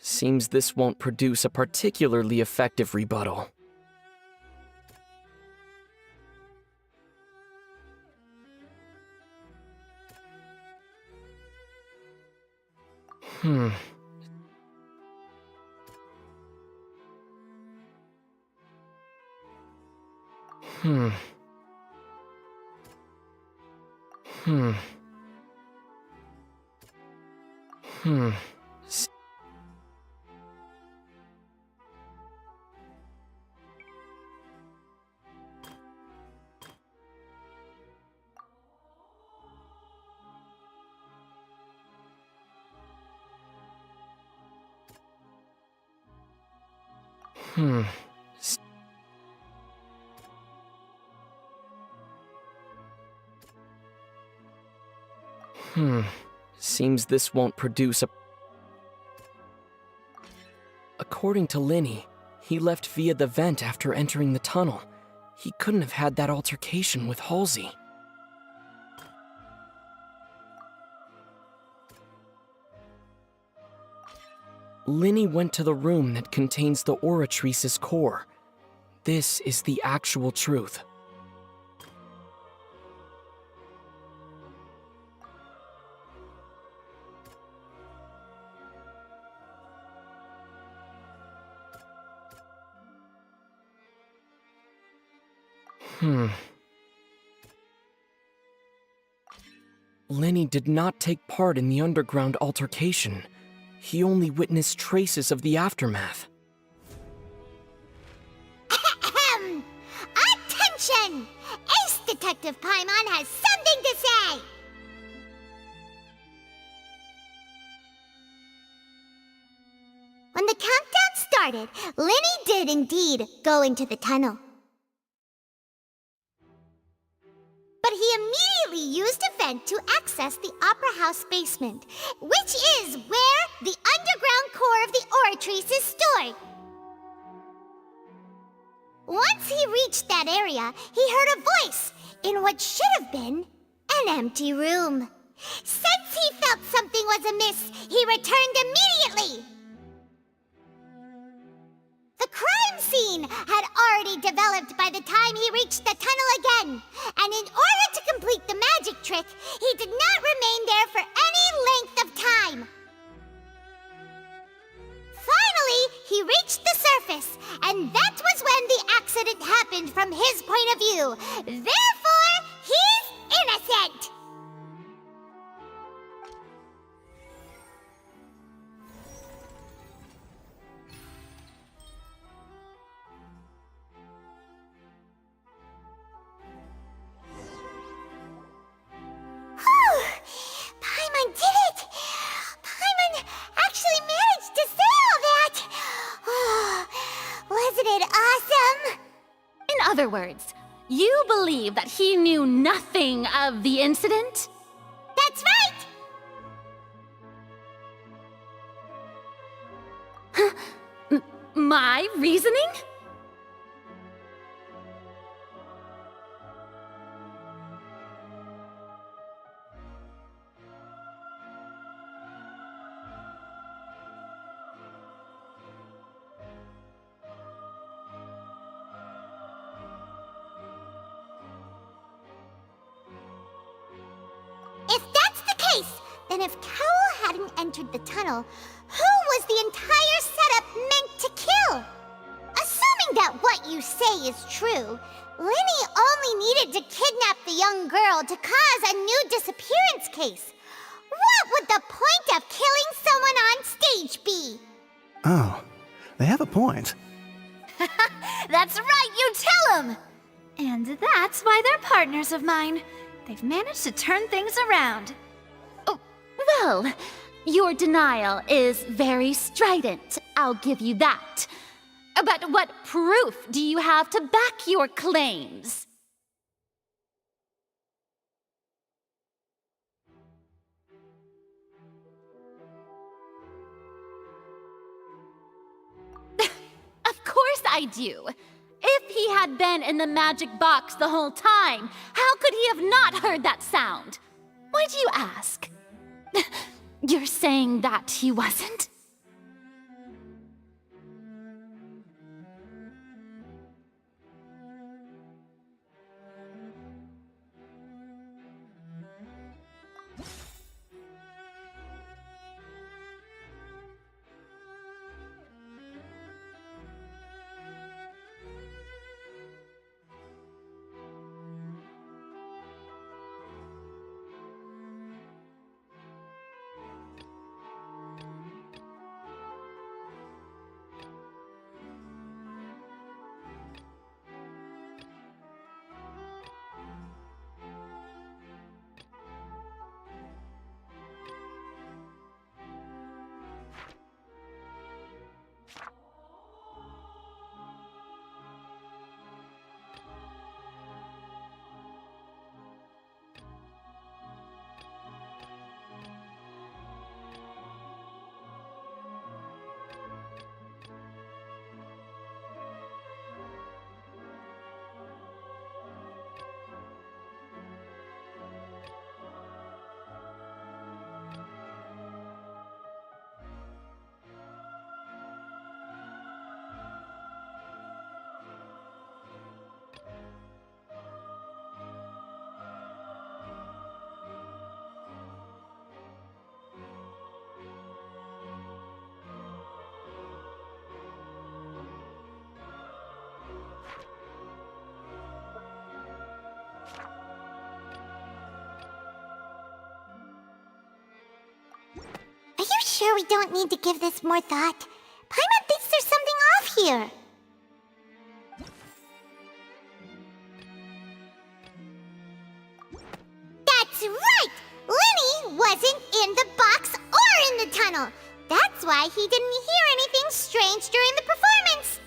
Seems this won't produce a particularly effective rebuttal. Seems this won't produce a... According to Linny, he left via the vent after entering the tunnel. He couldn't have had that altercation with Halsey. Linny went to the room that contains the Oratrice's core. This is the actual truth. Linny did not take part in the underground altercation. He only witnessed traces of the aftermath. Attention! Ace Detective Paimon has something to say! When the countdown started, Linny did indeed go into the tunnel. But he immediately used a vent to access the Opera House basement, which is where the underground core of the Oratrice is stored. Once he reached that area, he heard a voice in what should have been an empty room. Since he felt something was amiss, he returned immediately. The crime scene had already developed by the time he reached the tunnel again, and in order to complete the magic trick, he did not remain there for any length of time. Finally, he reached the surface, and that was when the accident happened from his point of view. Therefore, he's innocent! Paimon did it! Paimon actually managed to say all that! Wasn't it awesome? In other words, you believe that he knew nothing of the incident? That's right! My reasoning? If that's the case, then if Cowell hadn't entered the tunnel, who was the entire setup meant to kill? Assuming that what you say is true, Linny only needed to kidnap the young girl to cause a new disappearance case. What would the point of killing someone on stage be? Oh, they have a point. That's right, you tell them! And that's why they're partners of mine. They've managed to turn things around. Oh, well, your denial is very strident, I'll give you that. But what proof do you have to back your claims? Of course I do. If he had been in the magic box the whole time, how could he have not heard that sound? Why do you ask? You're saying that he wasn't? Are you sure we don't need to give this more thought? Paimon thinks there's something off here. That's right! Linny wasn't in the box or in the tunnel. That's why he didn't hear anything strange during the performance.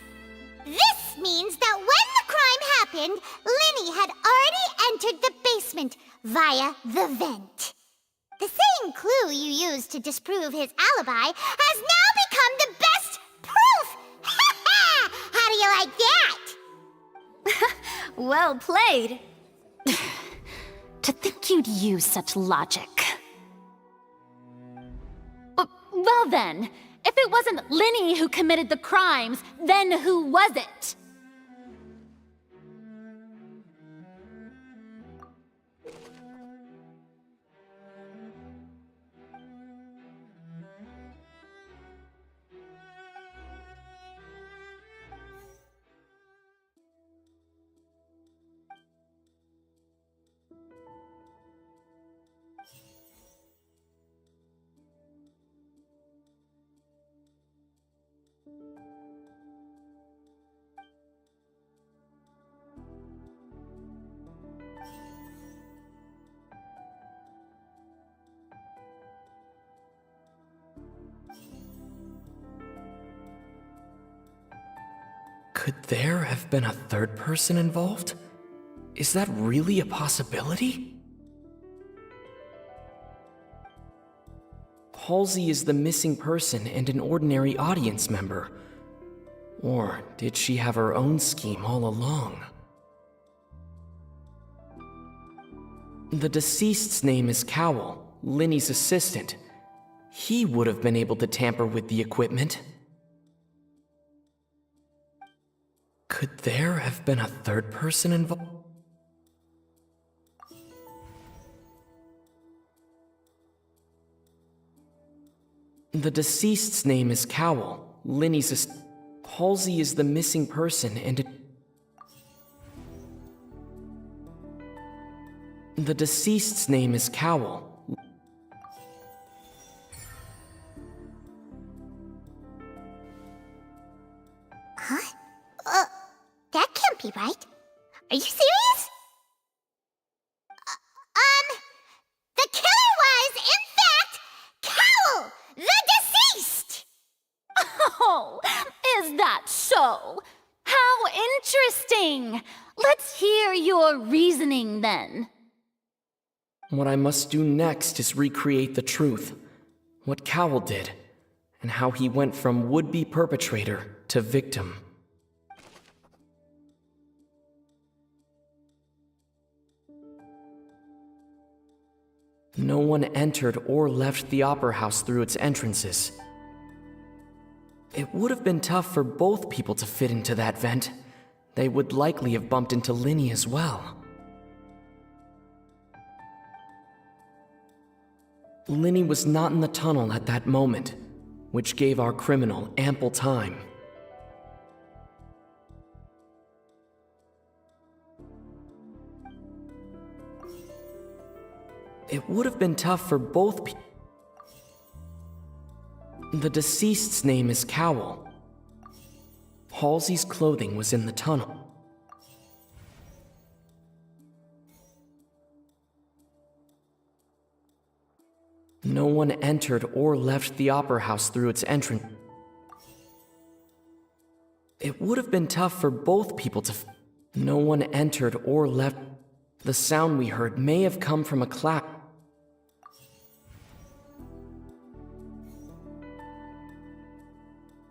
This means that when the crime happened, Linny had already entered the basement via the vent. The same clue you used to disprove his alibi has now become the best proof! How do you like that? Well played. To think you'd use such logic. Well then, if it wasn't Linny who committed the crimes, then who was it? Could there have been a third person involved? Is that really a possibility? Halsey is the missing person and an ordinary audience member. Or did she have her own scheme all along? The deceased's name is Cowell, Linny's assistant. He would have been able to tamper with the equipment. Could there have been a third person involved? The deceased's name is Cowell. Linny's Halsey is the missing person, and the deceased's name is Cowell. Huh? That can't be right. Are you serious? The killer was, in fact, Cowell, the deceased! Oh, is that so? How interesting! Let's hear your reasoning then. What I must do next is recreate the truth. What Cowell did, and how he went from would-be perpetrator to victim. No one entered or left the Opera House through its entrances. It would have been tough for both people to fit into that vent. They would likely have bumped into Linny as well. Linny was not in the tunnel at that moment, which gave our criminal ample time. It would have been tough for both people. The deceased's name is Cowell. Halsey's clothing was in the tunnel. No one entered or left the Opera House through its entrance. It would have been tough for both people to... No one entered or left. The sound we heard may have come from a clap.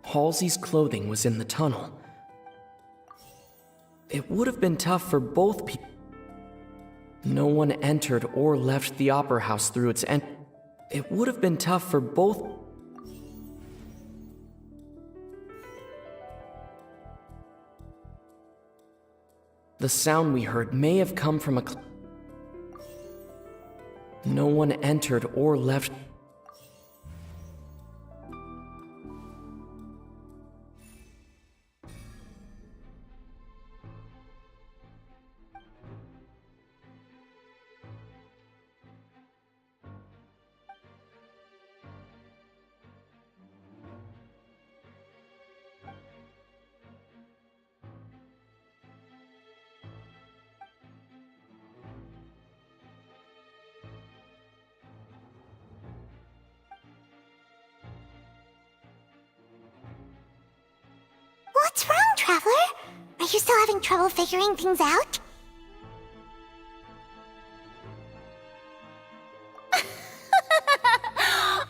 Halsey's clothing was in the tunnel. It would have been tough for both people. No one entered or left the Opera House through its entrance. It would have been tough for both. The sound we heard may have come from a... No one entered or left. What's wrong, Traveler? Are you still having trouble figuring things out?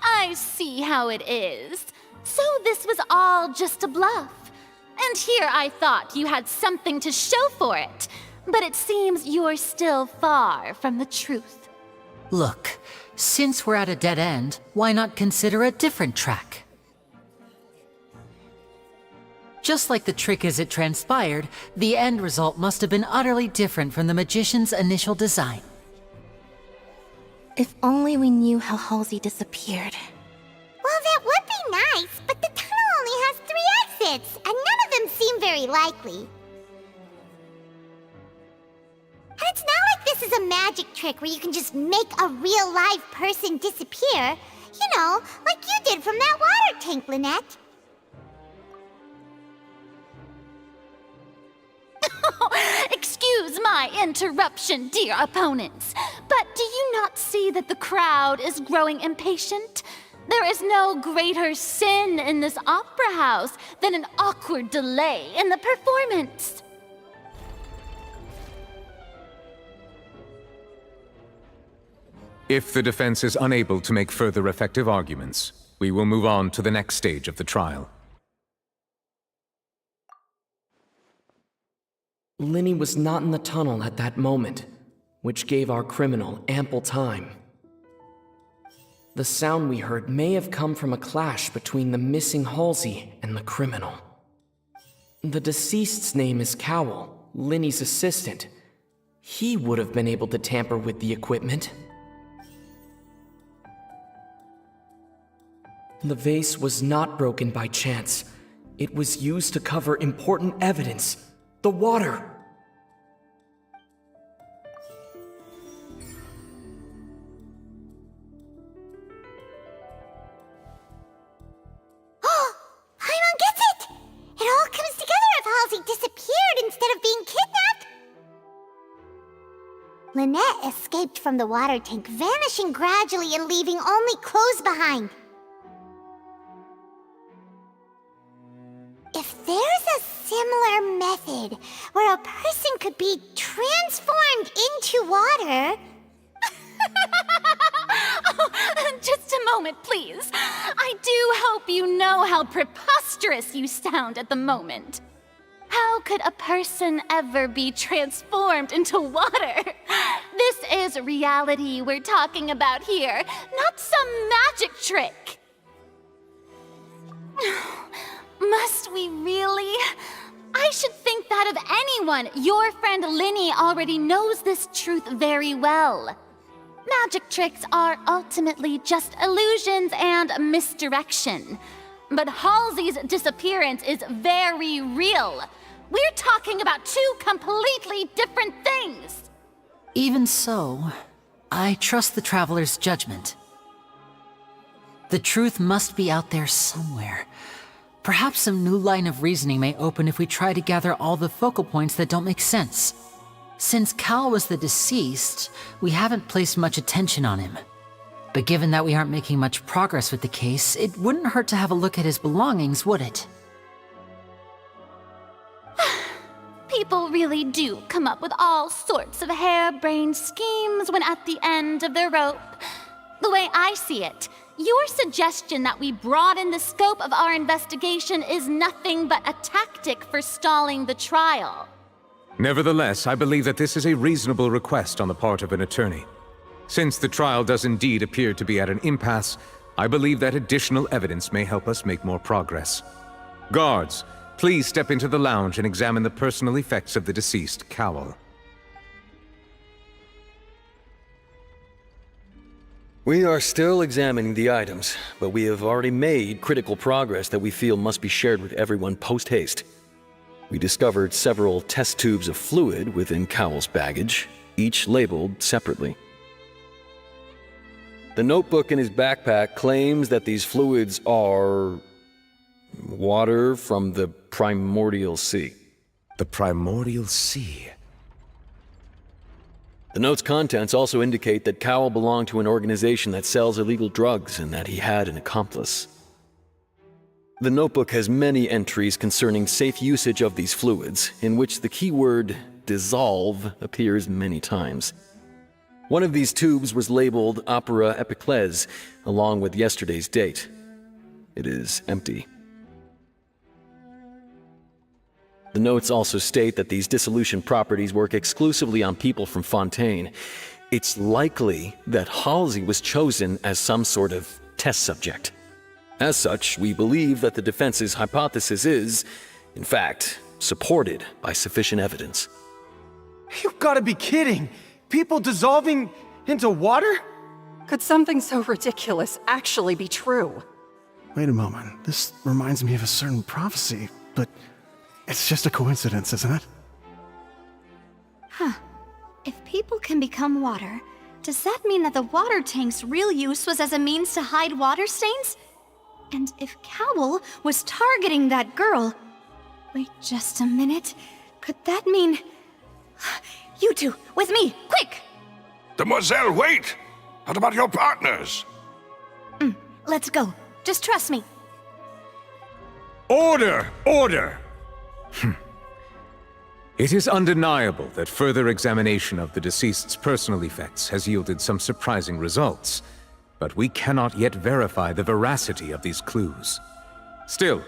I see how it is. So this was all just a bluff. And here I thought you had something to show for it. But it seems you're still far from the truth. Look, since we're at a dead end, why not consider a different track? Just like the trick as it transpired, the end result must have been utterly different from the magician's initial design. If only we knew how Halsey disappeared. Well, that would be nice, but the tunnel only has 3 exits, and none of them seem very likely. And it's not like this is a magic trick where you can just make a real live person disappear. You know, like you did from that water tank, Lynette. Excuse my interruption, dear opponents, but do you not see that the crowd is growing impatient? There is no greater sin in this opera house than an awkward delay in the performance. If the defense is unable to make further effective arguments, we will move on to the next stage of the trial. Linny was not in the tunnel at that moment, which gave our criminal ample time. The sound we heard may have come from a clash between the missing Halsey and the criminal. The deceased's name is Cowell, Linny's assistant. He would have been able to tamper with the equipment. The vase was not broken by chance. It was used to cover important evidence. The water. Paimon gets it! It all comes together if Halsey disappeared instead of being kidnapped. Lynette escaped from the water tank, vanishing gradually and leaving only clothes behind. If there's a similar method where a person could be transformed into water... Oh, just a moment, please. I do hope you know how preposterous you sound at the moment. How could a person ever be transformed into water? This is reality we're talking about here, not some magic trick. Must we really? I should think that of anyone. Your friend Linny already knows this truth very well. Magic tricks are ultimately just illusions and misdirection. But Halsey's disappearance is very real. We're talking about two completely different things. Even so, I trust the Traveler's judgment. The truth must be out there somewhere. Perhaps some new line of reasoning may open if we try to gather all the focal points that don't make sense. Since Cal was the deceased, we haven't placed much attention on him. But given that we aren't making much progress with the case, it wouldn't hurt to have a look at his belongings, would it? People really do come up with all sorts of harebrained schemes when at the end of their rope. The way I see it, your suggestion that we broaden the scope of our investigation is nothing but a tactic for stalling the trial. Nevertheless, I believe that this is a reasonable request on the part of an attorney. Since the trial does indeed appear to be at an impasse, I believe that additional evidence may help us make more progress. Guards, please step into the lounge and examine the personal effects of the deceased Cowell. We are still examining the items, but we have already made critical progress that we feel must be shared with everyone post-haste. We discovered several test tubes of fluid within Cowell's baggage, each labeled separately. The notebook in his backpack claims that these fluids are water from the primordial sea. The primordial sea? The note's contents also indicate that Cowell belonged to an organization that sells illegal drugs and that he had an accomplice. The notebook has many entries concerning safe usage of these fluids, in which the keyword dissolve appears many times. One of these tubes was labeled apreciate, along with yesterday's date. It is empty. The notes also state that these dissolution properties work exclusively on people from Fontaine. It's likely that Halsey was chosen as some sort of test subject. As such, we believe that the defense's hypothesis is, in fact, supported by sufficient evidence. You've got to be kidding! People dissolving into water? Could something so ridiculous actually be true? Wait a moment. This reminds me of a certain prophecy, but it's just a coincidence, isn't it? Huh. If people can become water, does that mean that the water tank's real use was as a means to hide water stains? And if Cowell was targeting that girl... Wait just a minute. Could that mean... You two, with me, quick! Demoiselle, wait! What about your partners? Let's go. Just trust me. Order! Order! It is undeniable that further examination of the deceased's personal effects has yielded some surprising results, but we cannot yet verify the veracity of these clues. Still,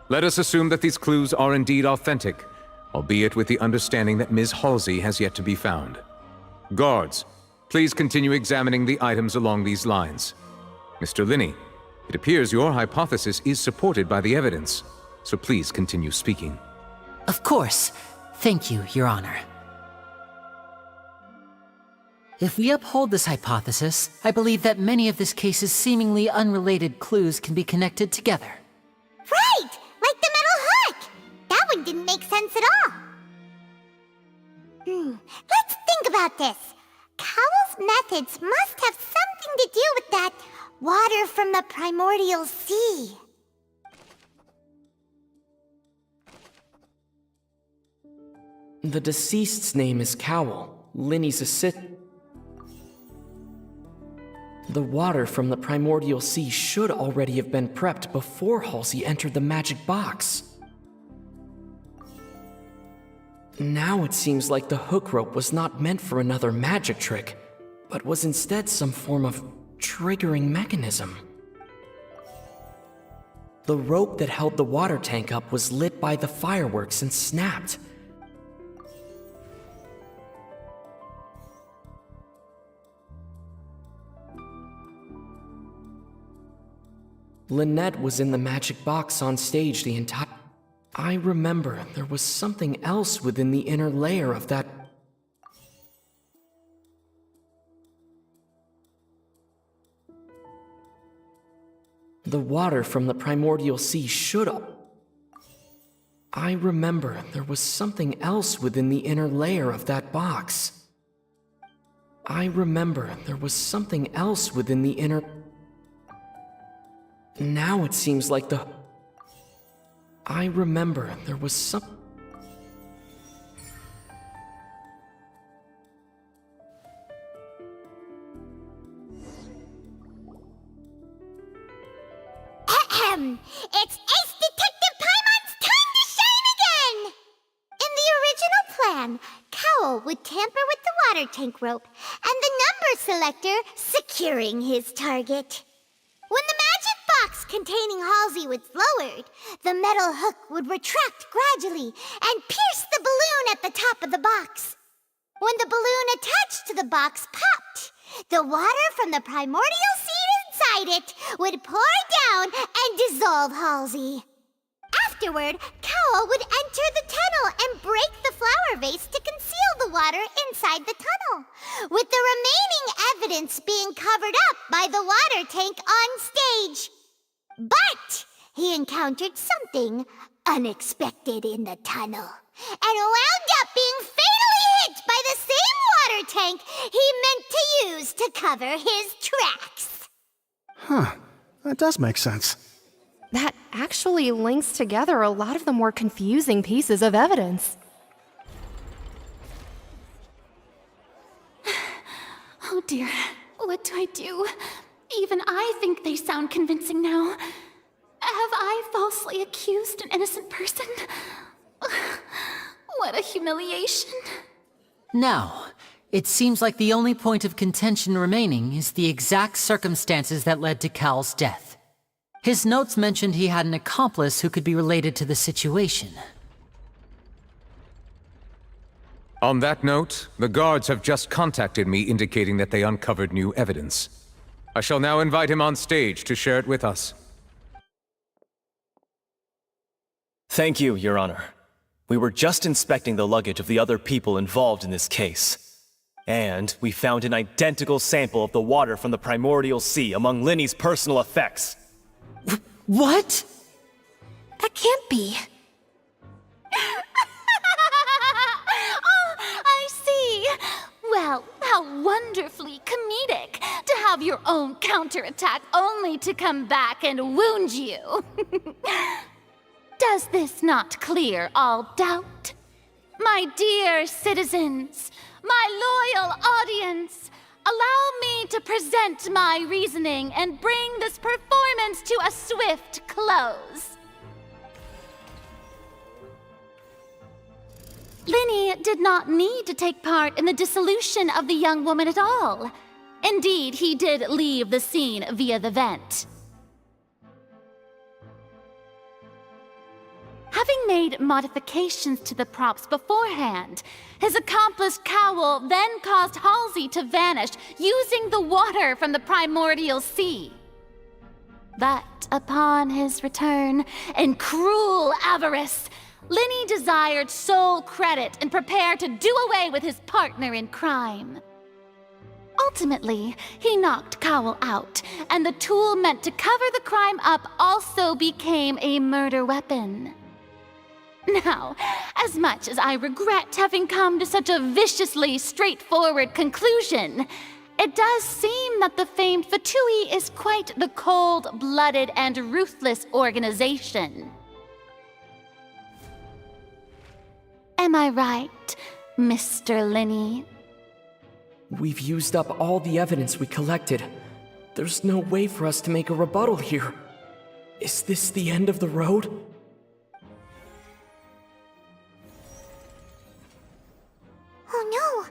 let us assume that these clues are indeed authentic, albeit with the understanding that Ms. Halsey has yet to be found. Guards, please continue examining the items along these lines. Mr. Linney, it appears your hypothesis is supported by the evidence, so please continue speaking. Of course. Thank you, Your Honor. If we uphold this hypothesis, I believe that many of this case's seemingly unrelated clues can be connected together. Right! Like the metal hook! That one didn't make sense at all. Let's think about this. Cowell's methods must have something to do with that water from the primordial sea. The deceased's name is Cowell, Linny's assistant. The water from the primordial sea should already have been prepped before Halsey entered the magic box. Now it seems like the hook rope was not meant for another magic trick, but was instead some form of triggering mechanism. The rope that held the water tank up was lit by the fireworks and snapped. Lynette was in the magic box on stage the entire... I remember there was something else within the inner layer of that... The water from the primordial sea should... I remember there was something else within the inner layer of that box. I remember there was something else within the inner... Now it seems like the... I remember there was some... It's Ace Detective Paimon's time to shine again! In the original plan, Cowell would tamper with the water tank rope and the number selector securing his target. When the magic box containing Halsey was lowered, the metal hook would retract gradually and pierce the balloon at the top of the box. When the balloon attached to the box popped, the water from the primordial seed inside it would pour down and dissolve Halsey. Afterward, Cowell would enter the tunnel and break the flower vase to conceal the water inside the tunnel, with the remaining evidence being covered up by the water tank on stage. But he encountered something unexpected in the tunnel, and wound up being fatally hit by the same water tank he meant to use to cover his tracks. Huh, that does make sense. That actually links together a lot of the more confusing pieces of evidence. Oh dear, what do I do? Even I think they sound convincing now. Have I falsely accused an innocent person? What a humiliation. Now, it seems like the only point of contention remaining is the exact circumstances that led to Cal's death. His notes mentioned he had an accomplice who could be related to the situation. On that note, the guards have just contacted me indicating that they uncovered new evidence. I shall now invite him on stage to share it with us. Thank you, Your Honor. We were just inspecting the luggage of the other people involved in this case. And we found an identical sample of the water from the primordial sea among Linny's personal effects. What? That can't be. Oh, I see. Well, how wonderfully comedic to have your own counterattack only to come back and wound you. Does this not clear all doubt? My dear citizens, my loyal audience, allow me to present my reasoning and bring this performance to a swift close. Linny did not need to take part in the dissolution of the young woman at all. Indeed, he did leave the scene via the vent. Having made modifications to the props beforehand, his accomplice Cowell then caused Halsey to vanish using the water from the primordial sea. But upon his return, in cruel avarice, Linny desired sole credit and prepared to do away with his partner in crime. Ultimately, he knocked Cowell out, and the tool meant to cover the crime up also became a murder weapon. Now, as much as I regret having come to such a viciously straightforward conclusion, it does seem that the famed Fatui is quite the cold-blooded and ruthless organization. Am I right, Mr. Linney? We've used up all the evidence we collected. There's no way for us to make a rebuttal here. Is this the end of the road? Oh no!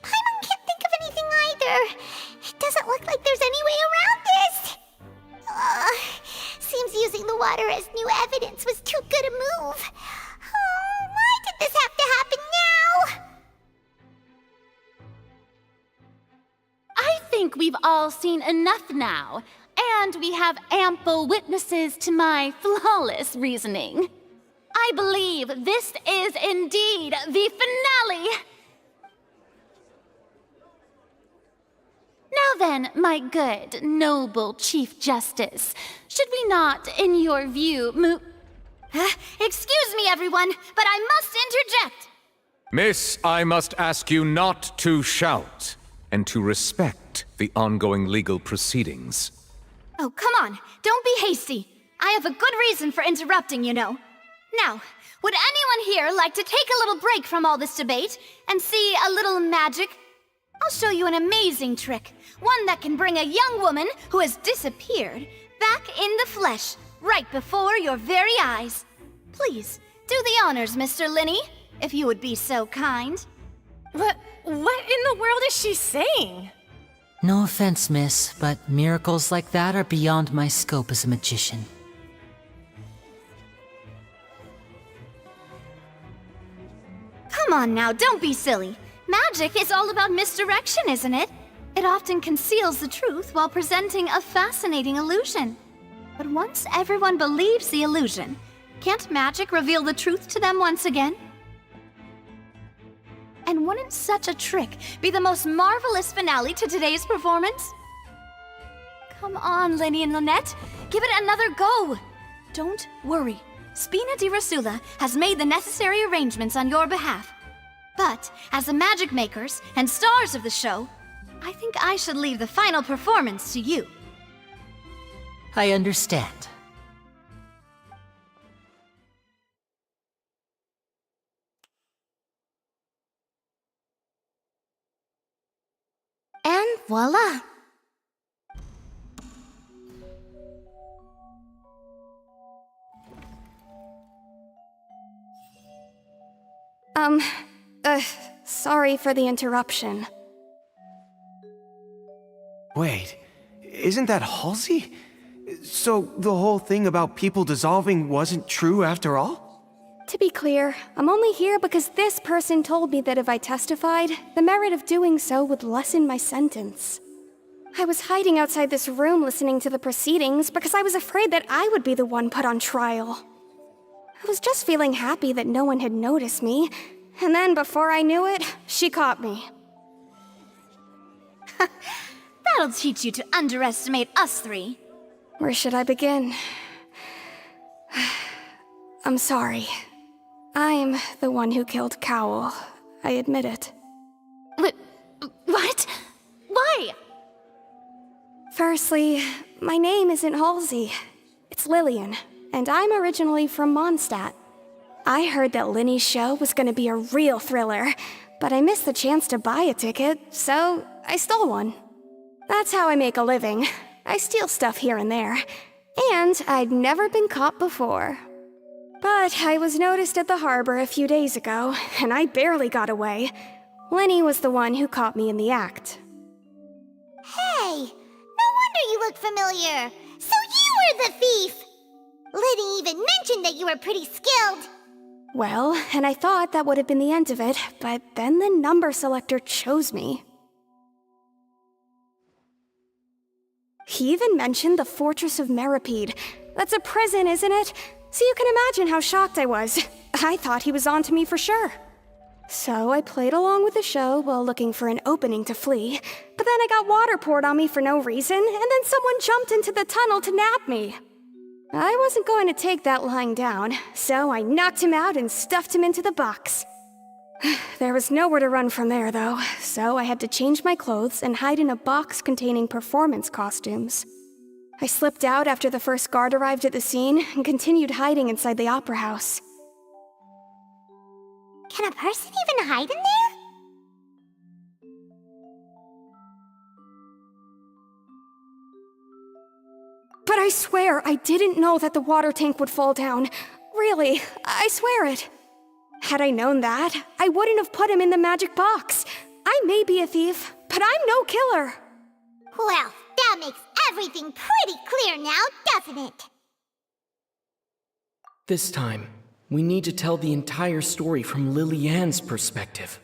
Paimon can't think of anything either. It doesn't look like there's any way around this. Seems using the water as new evidence was too good a move. Oh, why did this have to happen now? I think we've all seen enough now, and we have ample witnesses to my flawless reasoning. I believe this is indeed the finale! Now then, my good, noble Chief Justice, should we not, in your view, Excuse me, everyone, but I must interject! Miss, I must ask you not to shout, and to respect the ongoing legal proceedings. Oh, come on, don't be hasty. I have a good reason for interrupting, you know. Now, would anyone here like to take a little break from all this debate and see a little magic? I'll show you an amazing trick, one that can bring a young woman who has disappeared back in the flesh, right before your very eyes. Please, do the honors, Mr. Linney, if you would be so kind. What in the world is she saying? No offense, miss, but miracles like that are beyond my scope as a magician. Come on now, don't be silly. Magic is all about misdirection, isn't it? It often conceals the truth while presenting a fascinating illusion. But once everyone believes the illusion, can't magic reveal the truth to them once again? And wouldn't such a trick be the most marvelous finale to today's performance? Come on, Linny and Lynette, give it another go. Don't worry, Spina di Rosula has made the necessary arrangements on your behalf. But as the magic makers and stars of the show, I think I should leave the final performance to you. I understand. And voila! Sorry for the interruption. Wait, isn't that Halsey? So the whole thing about people dissolving wasn't true after all? To be clear, I'm only here because this person told me that if I testified, the merit of doing so would lessen my sentence. I was hiding outside this room listening to the proceedings because I was afraid that I would be the one put on trial. I was just feeling happy that no one had noticed me, and then before I knew it, she caught me. That'll teach you to underestimate us three. Where should I begin? I'm sorry. I'm the one who killed Cowell. I admit it. What? Why? Firstly, my name isn't Halsey. It's Lillian, and I'm originally from Mondstadt. I heard that Linny's show was gonna be a real thriller, but I missed the chance to buy a ticket, so I stole one. That's how I make a living. I steal stuff here and there. And I'd never been caught before. But I was noticed at the harbor a few days ago, and I barely got away. Linny was the one who caught me in the act. Hey! No wonder you look familiar! So you were the thief! Liddy even mentioned that you were pretty skilled! Well, and I thought that would have been the end of it, but then the number selector chose me. He even mentioned the Fortress of Meripede. That's a prison, isn't it? So you can imagine how shocked I was. I thought he was on to me for sure. So I played along with the show while looking for an opening to flee, but then I got water poured on me for no reason, and then someone jumped into the tunnel to nab me. I wasn't going to take that lying down, so I knocked him out and stuffed him into the box. There was nowhere to run from there, though, so I had to change my clothes and hide in a box containing performance costumes. I slipped out after the first guard arrived at the scene and continued hiding inside the opera house. Can a person even hide in there? But I swear I didn't know that the water tank would fall down. Really, I swear it. Had I known that, I wouldn't have put him in the magic box. I may be a thief, but I'm no killer. Well, that makes everything pretty clear now, doesn't it? This time, we need to tell the entire story from Lily-Ann's perspective.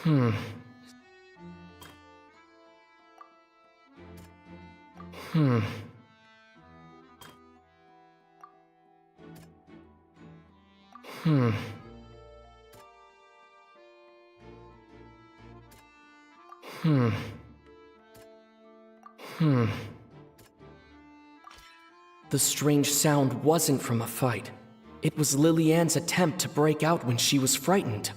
Hmm. Hmm. Hmm. Hmm. Hmm. The strange sound wasn't from a fight. It was Lily-Ann's attempt to break out when she was frightened.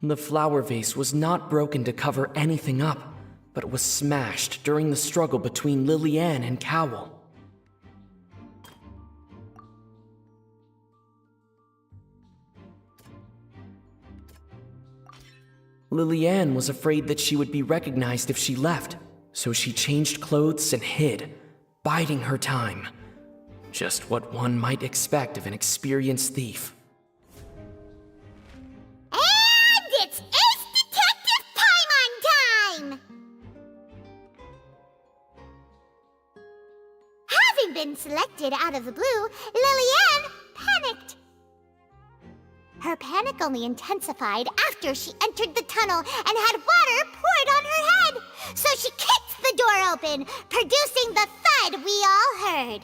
The flower vase was not broken to cover anything up, but was smashed during the struggle between Lily-Ann and Cowell. Lily-Ann was afraid that she would be recognized if she left, so she changed clothes and hid, biding her time. Just what one might expect of an experienced thief. It's Ace Detective Paimon time! Having been selected out of the blue, Lily-Ann panicked. Her panic only intensified after she entered the tunnel and had water poured on her head. So she kicked the door open, producing the thud we all heard.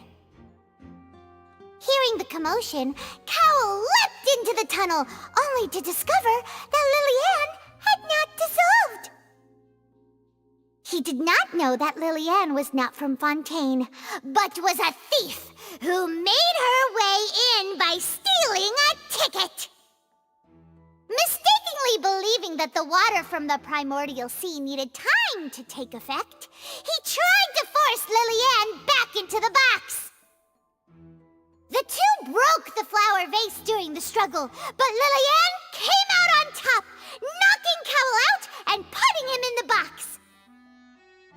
Hearing the commotion, Cowell leapt into the tunnel, only to discover that Lily-Ann had not dissolved. He did not know that Lily-Ann was not from Fontaine, but was a thief who made her way in by stealing a ticket. Mistakenly believing that the water from the primordial sea needed time to take effect, he tried to force Lily-Ann back into the box. The two broke the flower vase during the struggle, but Lily-Ann came out on top, knocking Cowell out and putting him in the box.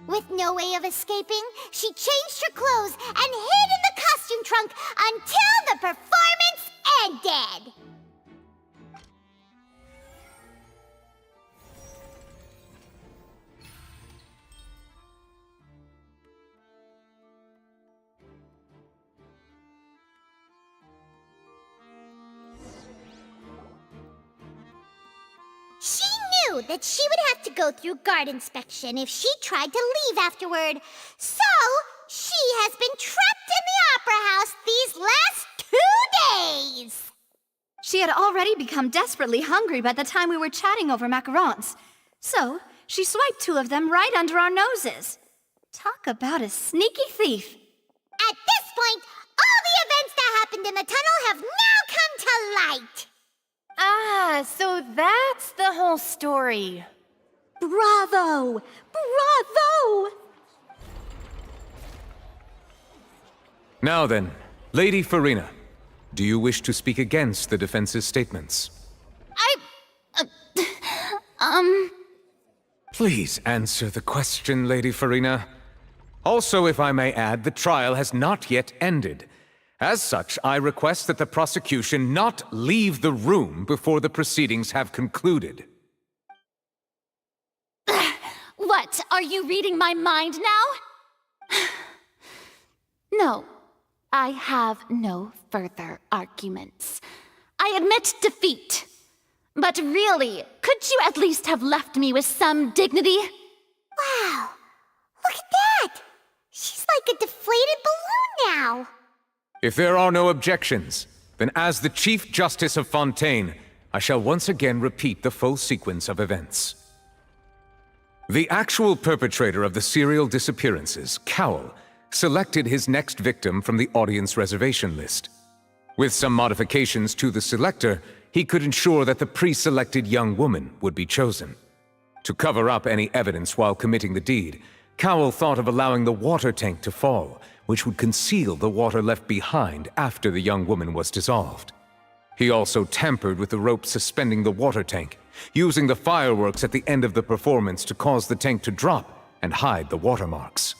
With no way of escaping, she changed her clothes and hid in the costume trunk until the performance ended. She knew that she would have to go through guard inspection if she tried to leave afterward. So, she has been trapped in the opera house these last 2 days. She had already become desperately hungry by the time we were chatting over macarons. So, she swiped 2 of them right under our noses. Talk about a sneaky thief. At this point, all the events that happened in the tunnel have now come to light. Ah, so that's the whole story. Bravo! Bravo! Now then, Lady Farina, do you wish to speak against the defense's statements? Please answer the question, Lady Farina. Also, if I may add, the trial has not yet ended. As such, I request that the prosecution not leave the room before the proceedings have concluded. What, are you reading my mind now? No, I have no further arguments. I admit defeat. But really, could you at least have left me with some dignity? Wow, look at that! She's like a deflated balloon now. If there are no objections, then as the Chief Justice of Fontaine, I shall once again repeat the full sequence of events. The actual perpetrator of the serial disappearances, Cowell, selected his next victim from the audience reservation list. With some modifications to the selector, he could ensure that the pre-selected young woman would be chosen. To cover up any evidence while committing the deed, Cowell thought of allowing the water tank to fall, which would conceal the water left behind after the young woman was dissolved. He also tampered with the rope suspending the water tank, using the fireworks at the end of the performance to cause the tank to drop and hide the watermarks.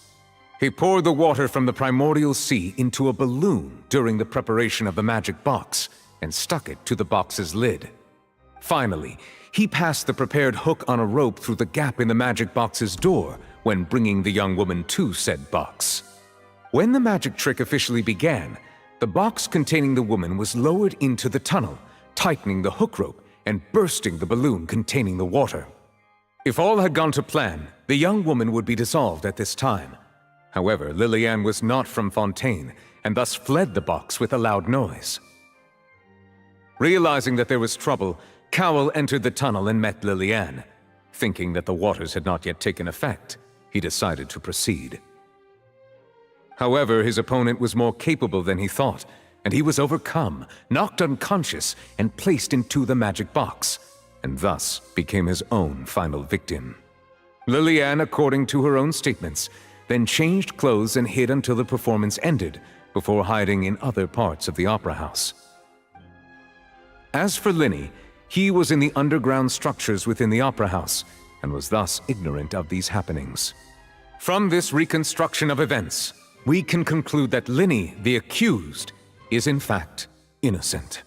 He poured the water from the primordial sea into a balloon during the preparation of the magic box and stuck it to the box's lid. Finally, he passed the prepared hook on a rope through the gap in the magic box's door when bringing the young woman to said box. When the magic trick officially began, the box containing the woman was lowered into the tunnel, tightening the hook rope and bursting the balloon containing the water. If all had gone to plan, the young woman would be dissolved at this time. However, Lillian was not from Fontaine, and thus fled the box with a loud noise. Realizing that there was trouble, Cowell entered the tunnel and met Lillian. Thinking that the waters had not yet taken effect, he decided to proceed. However, his opponent was more capable than he thought, and he was overcome, knocked unconscious, and placed into the magic box, and thus became his own final victim. Lillian, according to her own statements, then changed clothes and hid until the performance ended, before hiding in other parts of the opera house. As for Linny, he was in the underground structures within the opera house, and was thus ignorant of these happenings. From this reconstruction of events, we can conclude that Linny, the accused, is in fact innocent.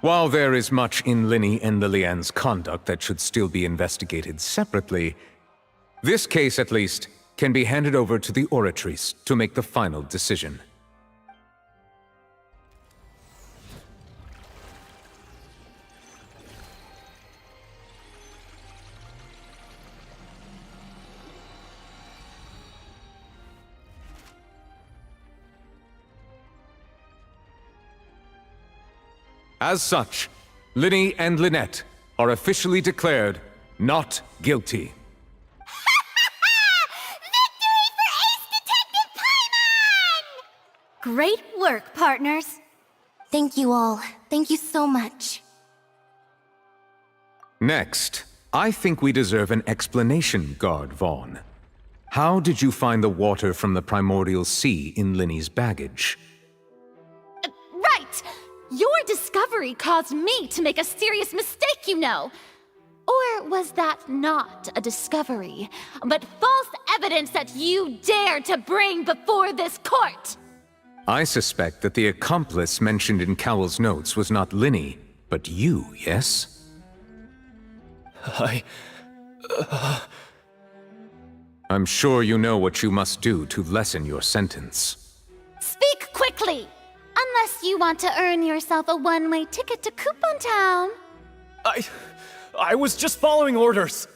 While there is much in Linny and Lillian's conduct that should still be investigated separately, this case, at least, can be handed over to the Oratrice to make the final decision. As such, Linny and Lynette are officially declared not guilty. Great work, partners. Thank you all. Thank you so much. Next, I think we deserve an explanation, Guard Vaughn. How did you find the water from the primordial sea in Linny's baggage? Right! Your discovery caused me to make a serious mistake, you know. Or was that not a discovery, but false evidence that you dare to bring before this court? I suspect that the accomplice mentioned in Cowell's notes was not Linny, but you, yes? I'm sure you know what you must do to lessen your sentence. Speak quickly! Unless you want to earn yourself a one-way ticket to Coupon Town. I was just following orders.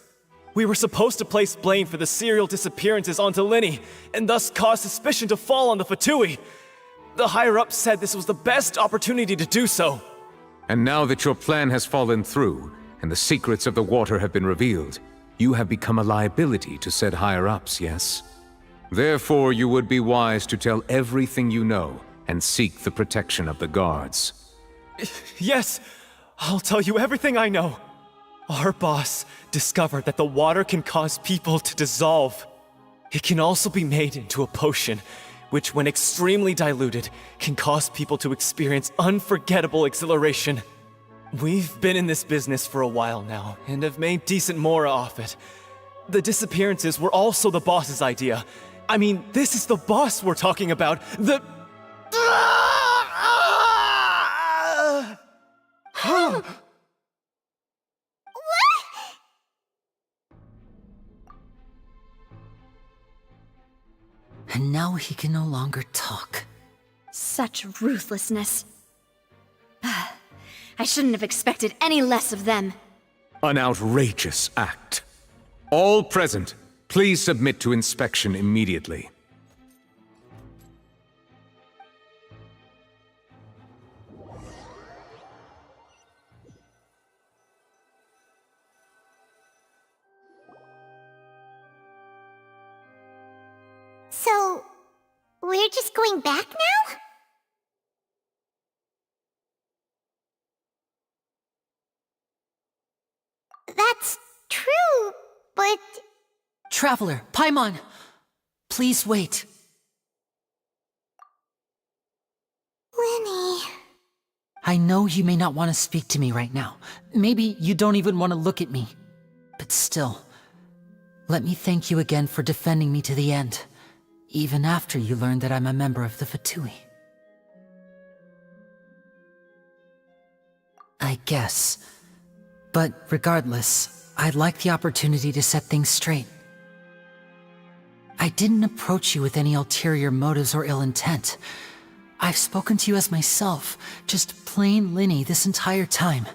We were supposed to place blame for the serial disappearances onto Linny, and thus cause suspicion to fall on the Fatui. The higher-ups said this was the best opportunity to do so. And now that your plan has fallen through, and the secrets of the water have been revealed, you have become a liability to said higher-ups, yes? Therefore, you would be wise to tell everything you know, and seek the protection of the guards. Yes, I'll tell you everything I know. Our boss discovered that the water can cause people to dissolve. It can also be made into a potion, which when extremely diluted, can cause people to experience unforgettable exhilaration. We've been in this business for a while now, and have made decent mora off it. The disappearances were also the boss's idea. I mean, this is the boss we're talking about. The... And now he can no longer talk. Such ruthlessness. I shouldn't have expected any less of them. An outrageous act. All present, please submit to inspection immediately. So, we're just going back now? That's true, but... Traveler, Paimon! Please wait. Lenny... I know you may not want to speak to me right now. Maybe you don't even want to look at me. But still, let me thank you again for defending me to the end, even after you learned that I'm a member of the Fatui. I guess. But regardless, I'd like the opportunity to set things straight. I didn't approach you with any ulterior motives or ill intent. I've spoken to you as myself, just plain Linny this entire time.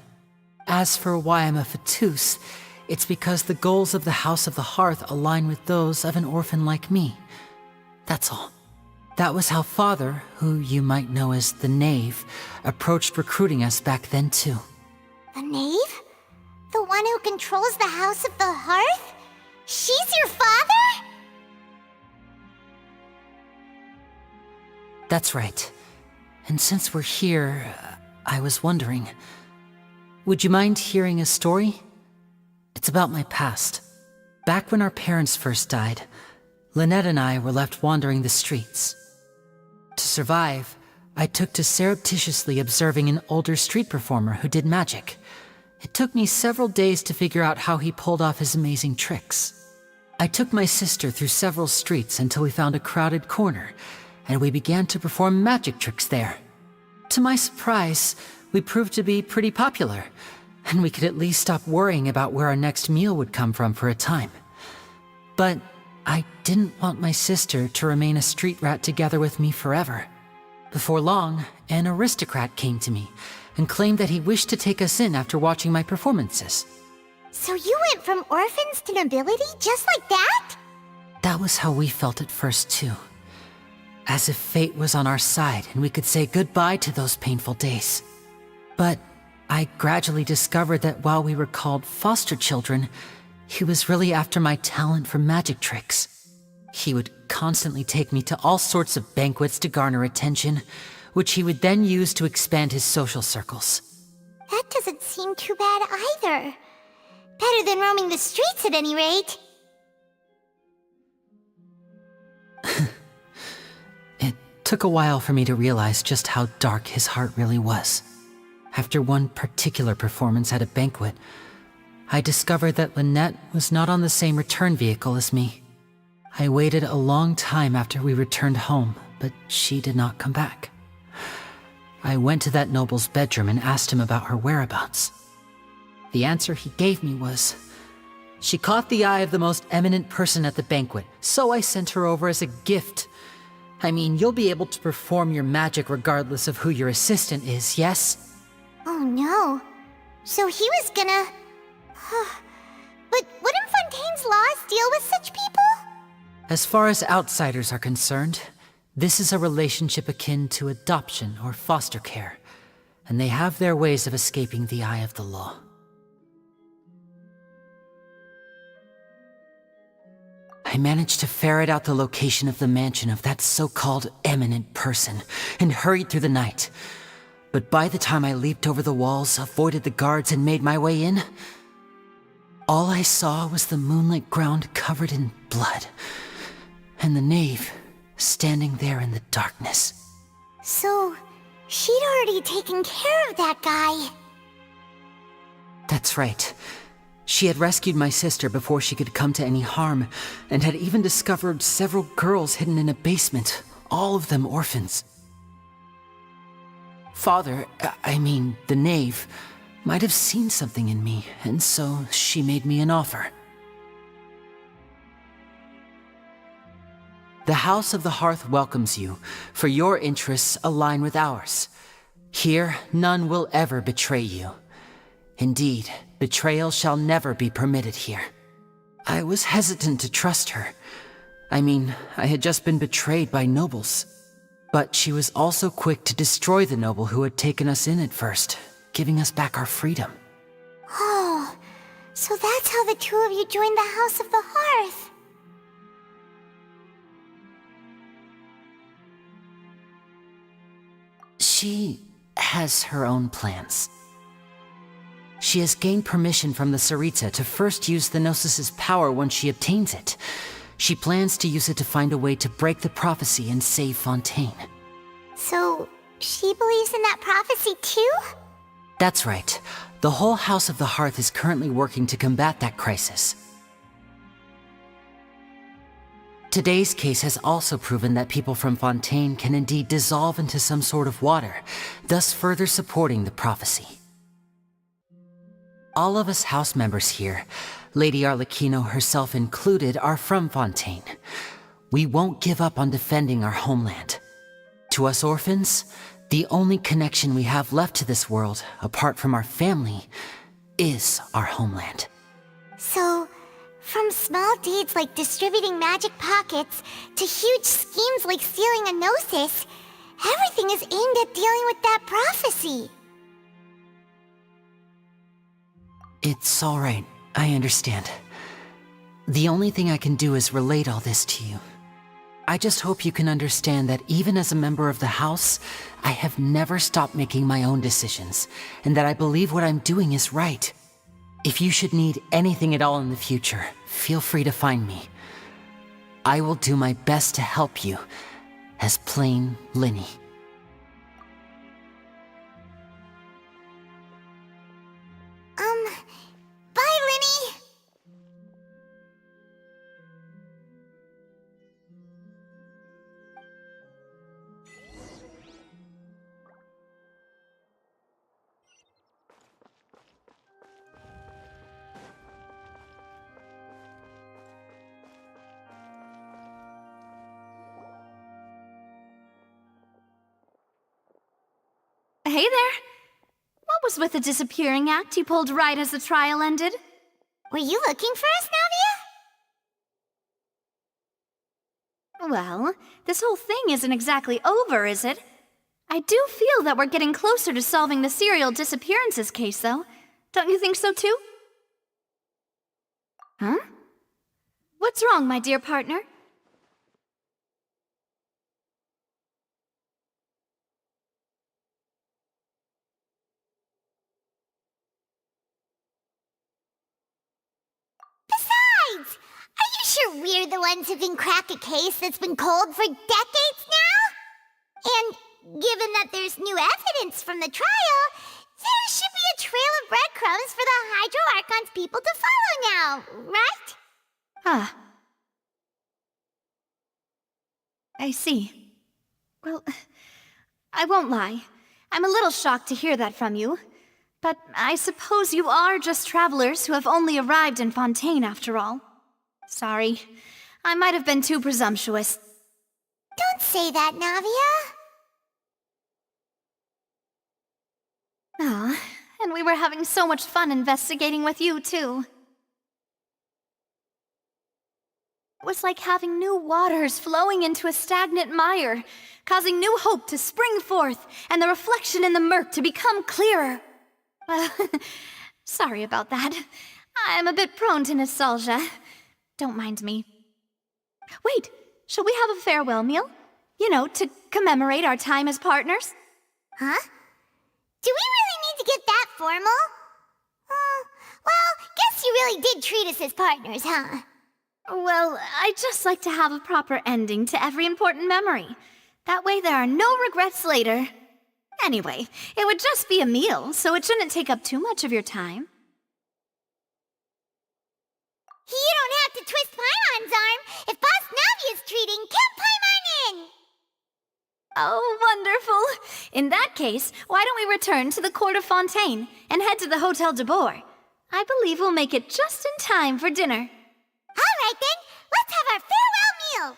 As for why I'm a Fatus, it's because the goals of the House of the Hearth align with those of an orphan like me. That's all. That was how Father, who you might know as the Knave, approached recruiting us back then too. The Knave? The one who controls the House of the Hearth? She's your father? That's right. And since we're here, I was wondering, would you mind hearing a story? It's about my past. Back when our parents first died, Lynette and I were left wandering the streets. To survive, I took to surreptitiously observing an older street performer who did magic. It took me several days to figure out how he pulled off his amazing tricks. I took my sister through several streets until we found a crowded corner, and we began to perform magic tricks there. To my surprise, we proved to be pretty popular, and we could at least stop worrying about where our next meal would come from for a time. But I didn't want my sister to remain a street rat together with me forever. Before long, an aristocrat came to me and claimed that he wished to take us in after watching my performances. So you went from orphans to nobility just like that? That was how we felt at first too. As if fate was on our side and we could say goodbye to those painful days. But I gradually discovered that while we were called foster children, he was really after my talent for magic tricks. He would constantly take me to all sorts of banquets to garner attention, which he would then use to expand his social circles. That doesn't seem too bad either. Better than roaming the streets at any rate. It took a while for me to realize just how dark his heart really was. After one particular performance at a banquet, I discovered that Lynette was not on the same return vehicle as me. I waited a long time after we returned home, but she did not come back. I went to that noble's bedroom and asked him about her whereabouts. The answer he gave me was, she caught the eye of the most eminent person at the banquet, so I sent her over as a gift. I mean, you'll be able to perform your magic regardless of who your assistant is, yes? Oh no. So he was gonna... But wouldn't Fontaine's laws deal with such people? As far as outsiders are concerned, this is a relationship akin to adoption or foster care, and they have their ways of escaping the eye of the law. I managed to ferret out the location of the mansion of that so-called eminent person and hurried through the night. But by the time I leaped over the walls, avoided the guards, and made my way in, all I saw was the moonlit ground covered in blood, and the knave standing there in the darkness. So, she'd already taken care of that guy. That's right. She had rescued my sister before she could come to any harm, and had even discovered several girls hidden in a basement, all of them orphans. Father, the knave, might have seen something in me, and so she made me an offer. The House of the Hearth welcomes you, for your interests align with ours. Here, none will ever betray you. Indeed, betrayal shall never be permitted here. I was hesitant to trust her. I had just been betrayed by nobles. But she was also quick to destroy the noble who had taken us in at first, giving us back our freedom. Oh, so that's how the two of you joined the House of the Hearth. She has her own plans. She has gained permission from the Tsaritsa to first use the Gnosis' power when she obtains it. She plans to use it to find a way to break the prophecy and save Fontaine. So, she believes in that prophecy too? That's right. The whole House of the Hearth is currently working to combat that crisis. Today's case has also proven that people from Fontaine can indeed dissolve into some sort of water, thus further supporting the prophecy. All of us house members here, Lady Arlecchino herself included, are from Fontaine. We won't give up on defending our homeland. To us orphans, the only connection we have left to this world, apart from our family, is our homeland. So, from small deeds like distributing magic pockets to huge schemes like stealing a Gnosis, everything is aimed at dealing with that prophecy. It's all right. I understand. The only thing I can do is relate all this to you. I just hope you can understand that even as a member of the House, I have never stopped making my own decisions, and that I believe what I'm doing is right. If you should need anything at all in the future, feel free to find me. I will do my best to help you, as plain Linny. Bye, Linny! Hey there! What was with the disappearing act you pulled right as the trial ended? Were you looking for us, Navia? Well, this whole thing isn't exactly over, is it? I do feel that we're getting closer to solving the serial disappearances case, though. Don't you think so, too? Huh? What's wrong, my dear partner? Besides, are you sure we're the ones who can crack a case that's been cold for decades now? And given that there's new evidence from the trial, there should be a trail of breadcrumbs for the Hydro Archon's people to follow now, right? Ah. I see. Well, I won't lie. I'm a little shocked to hear that from you. But I suppose you are just travelers who have only arrived in Fontaine after all. Sorry. I might have been too presumptuous. Don't say that, Navia. Ah, and we were having so much fun investigating with you, too. It was like having new waters flowing into a stagnant mire, causing new hope to spring forth, and the reflection in the murk to become clearer. Well, sorry about that. I'm a bit prone to nostalgia. Don't mind me. Wait, shall we have a farewell meal? You know, to commemorate our time as partners? Huh? Do we really need to get that formal? Well, guess you really did treat us as partners, huh? Well, I just like to have a proper ending to every important memory. That way there are no regrets later. Anyway, it would just be a meal, so it shouldn't take up too much of your time. You don't have to twist Paimon's arm. If Boss Navi is treating, count Paimon in! Oh, wonderful. In that case, why don't we return to the court of Fontaine and head to the Hotel de Boer? I believe we'll make it just in time for dinner. All right then, let's have our farewell meal!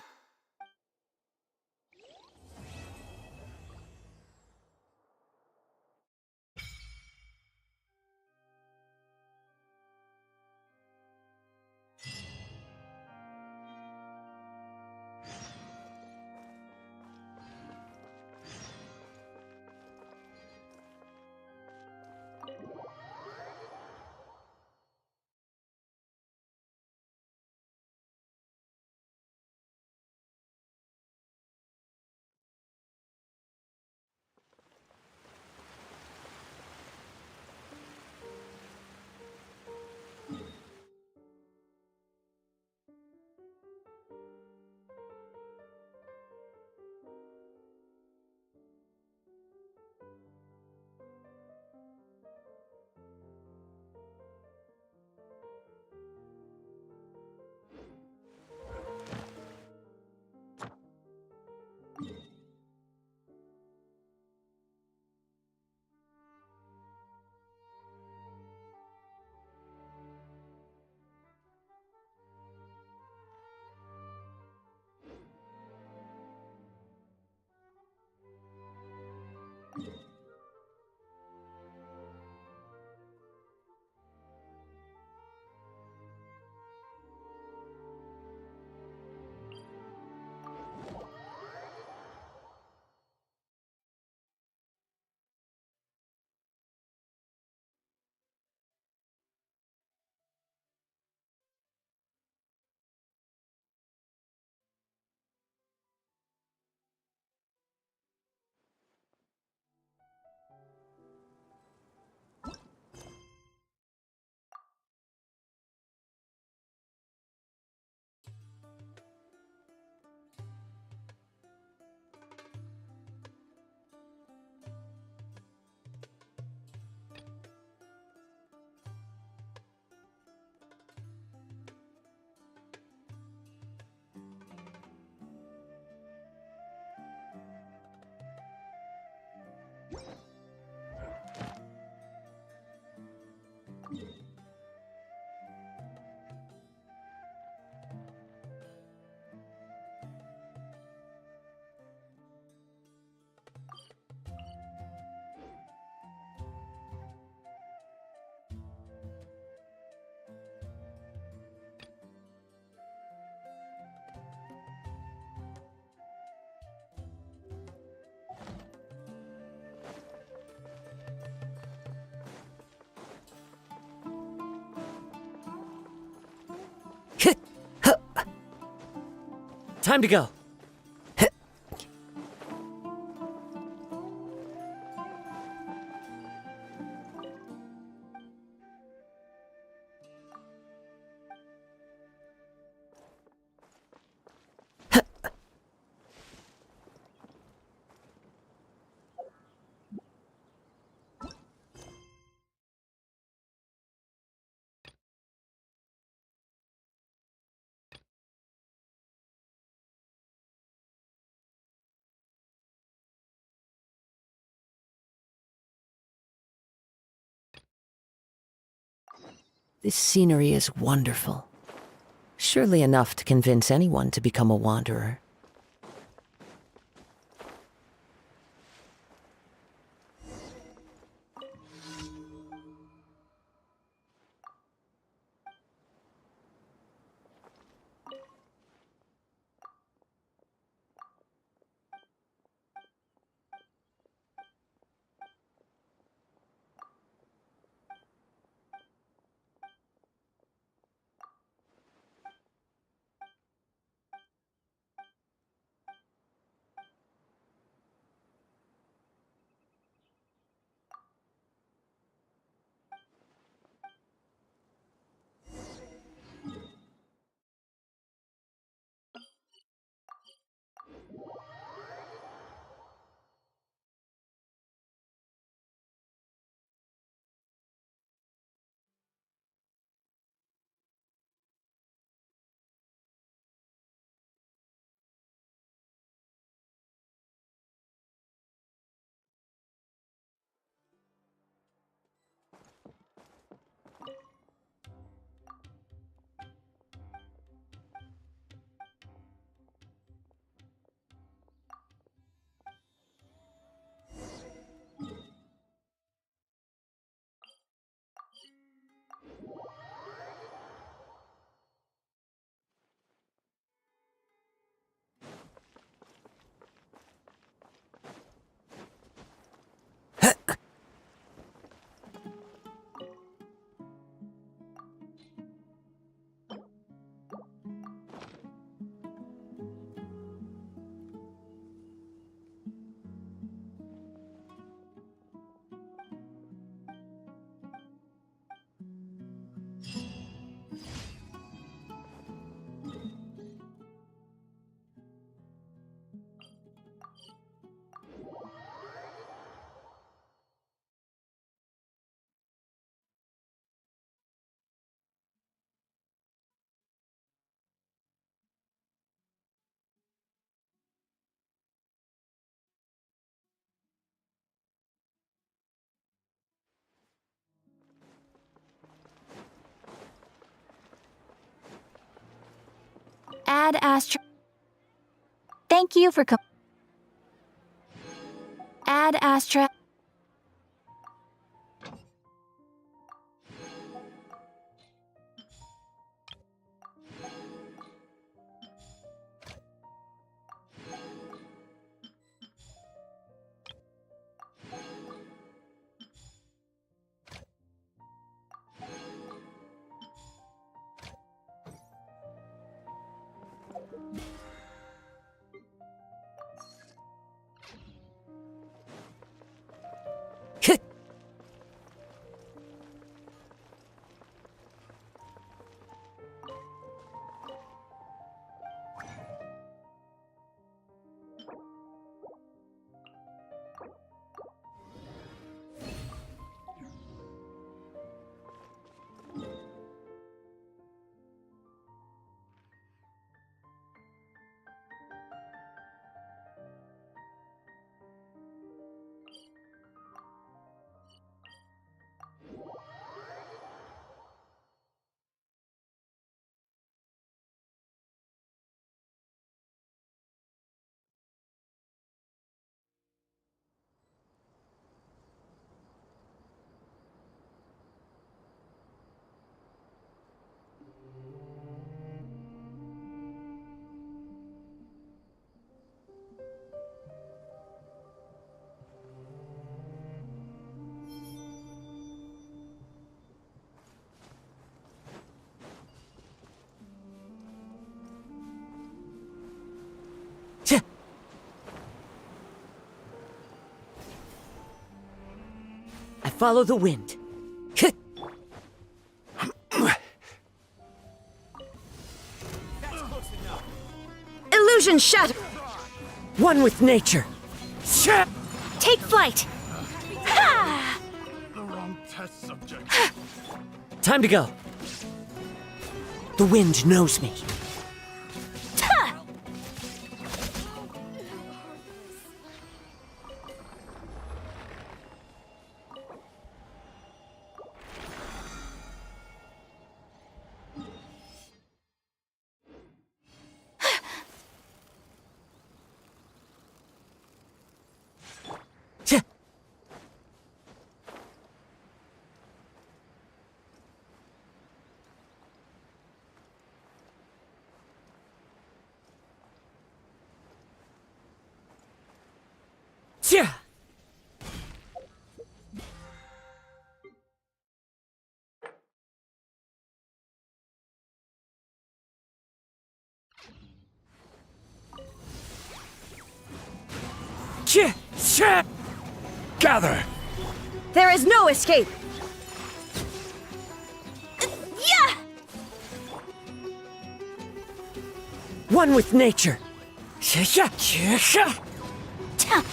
Time to go. This scenery is wonderful. Surely enough to convince anyone to become a wanderer. Add Astra. Thank you for Add Astra. I follow the wind. Illusion shatter! One with nature. Take flight. Ha! The wrong test subject. Time to go. The wind knows me. Ha! Yeah. Gather! There is no escape! Yeah! One with nature. Ta!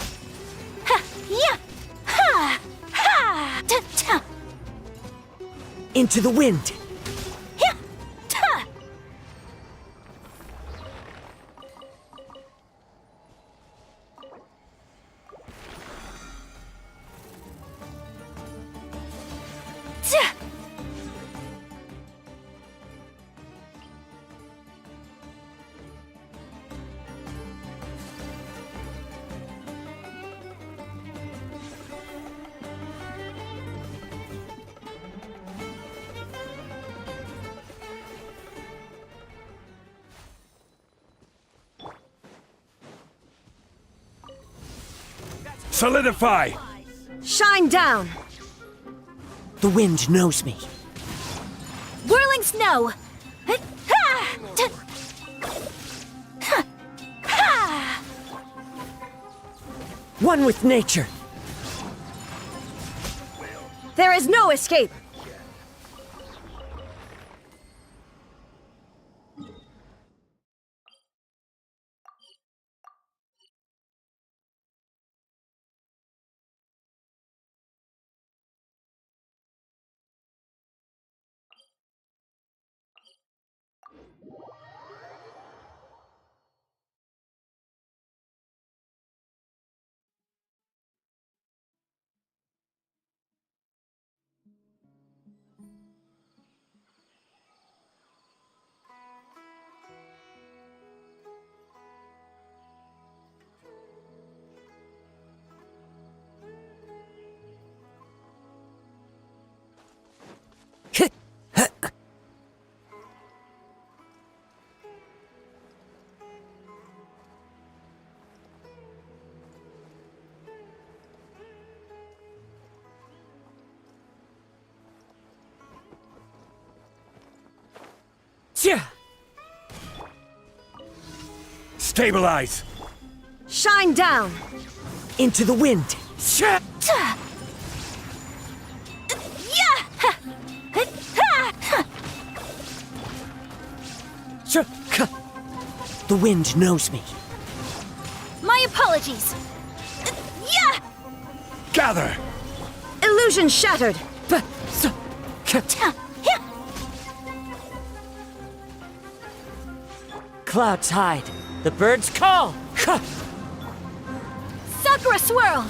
Ha! Yeah! Ha! Ha! Ta! Ta! Into the wind. Yeah! Ta! Ta! Solidify! Shine down! The wind knows me. Whirling snow! Ha! Ta! Ha! Ha! One with nature. There is no escape! Stabilize! Shine down! Into the wind! The wind knows me. My apologies! Gather! Illusion shattered! Clouds hide. The birds call. Sakura swirl!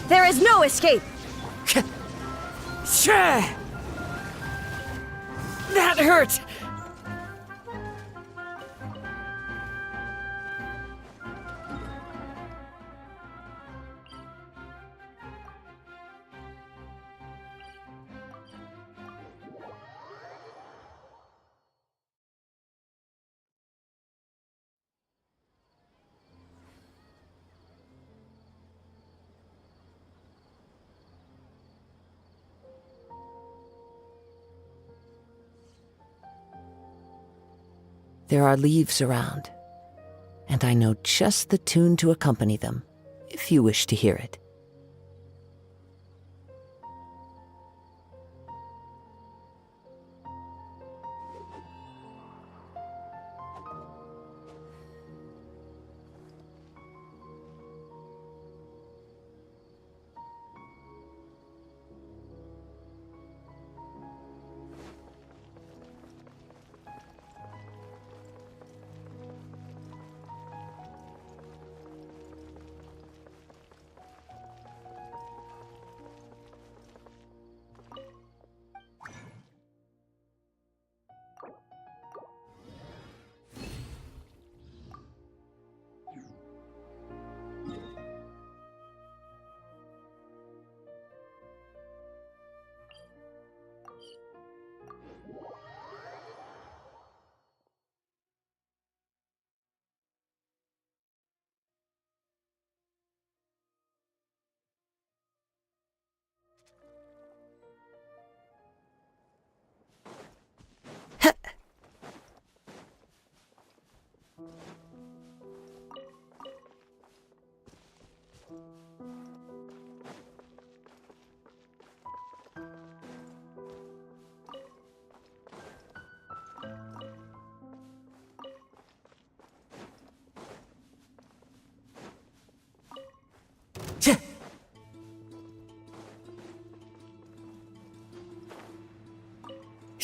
There is no escape! That hurt! There are leaves around, and I know just the tune to accompany them, if you wish to hear it.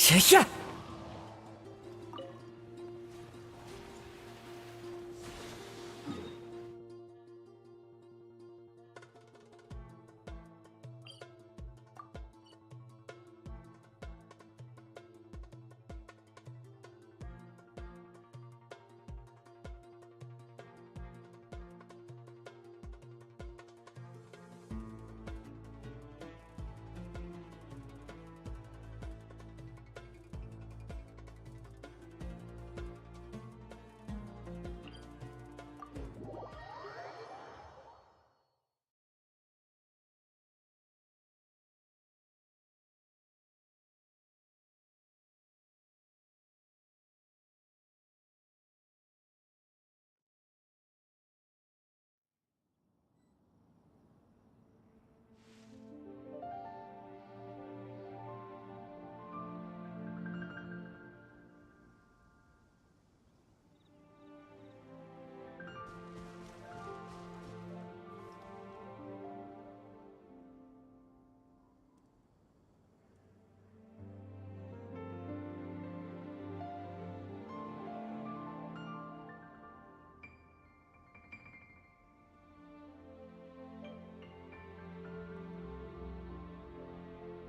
Yeah.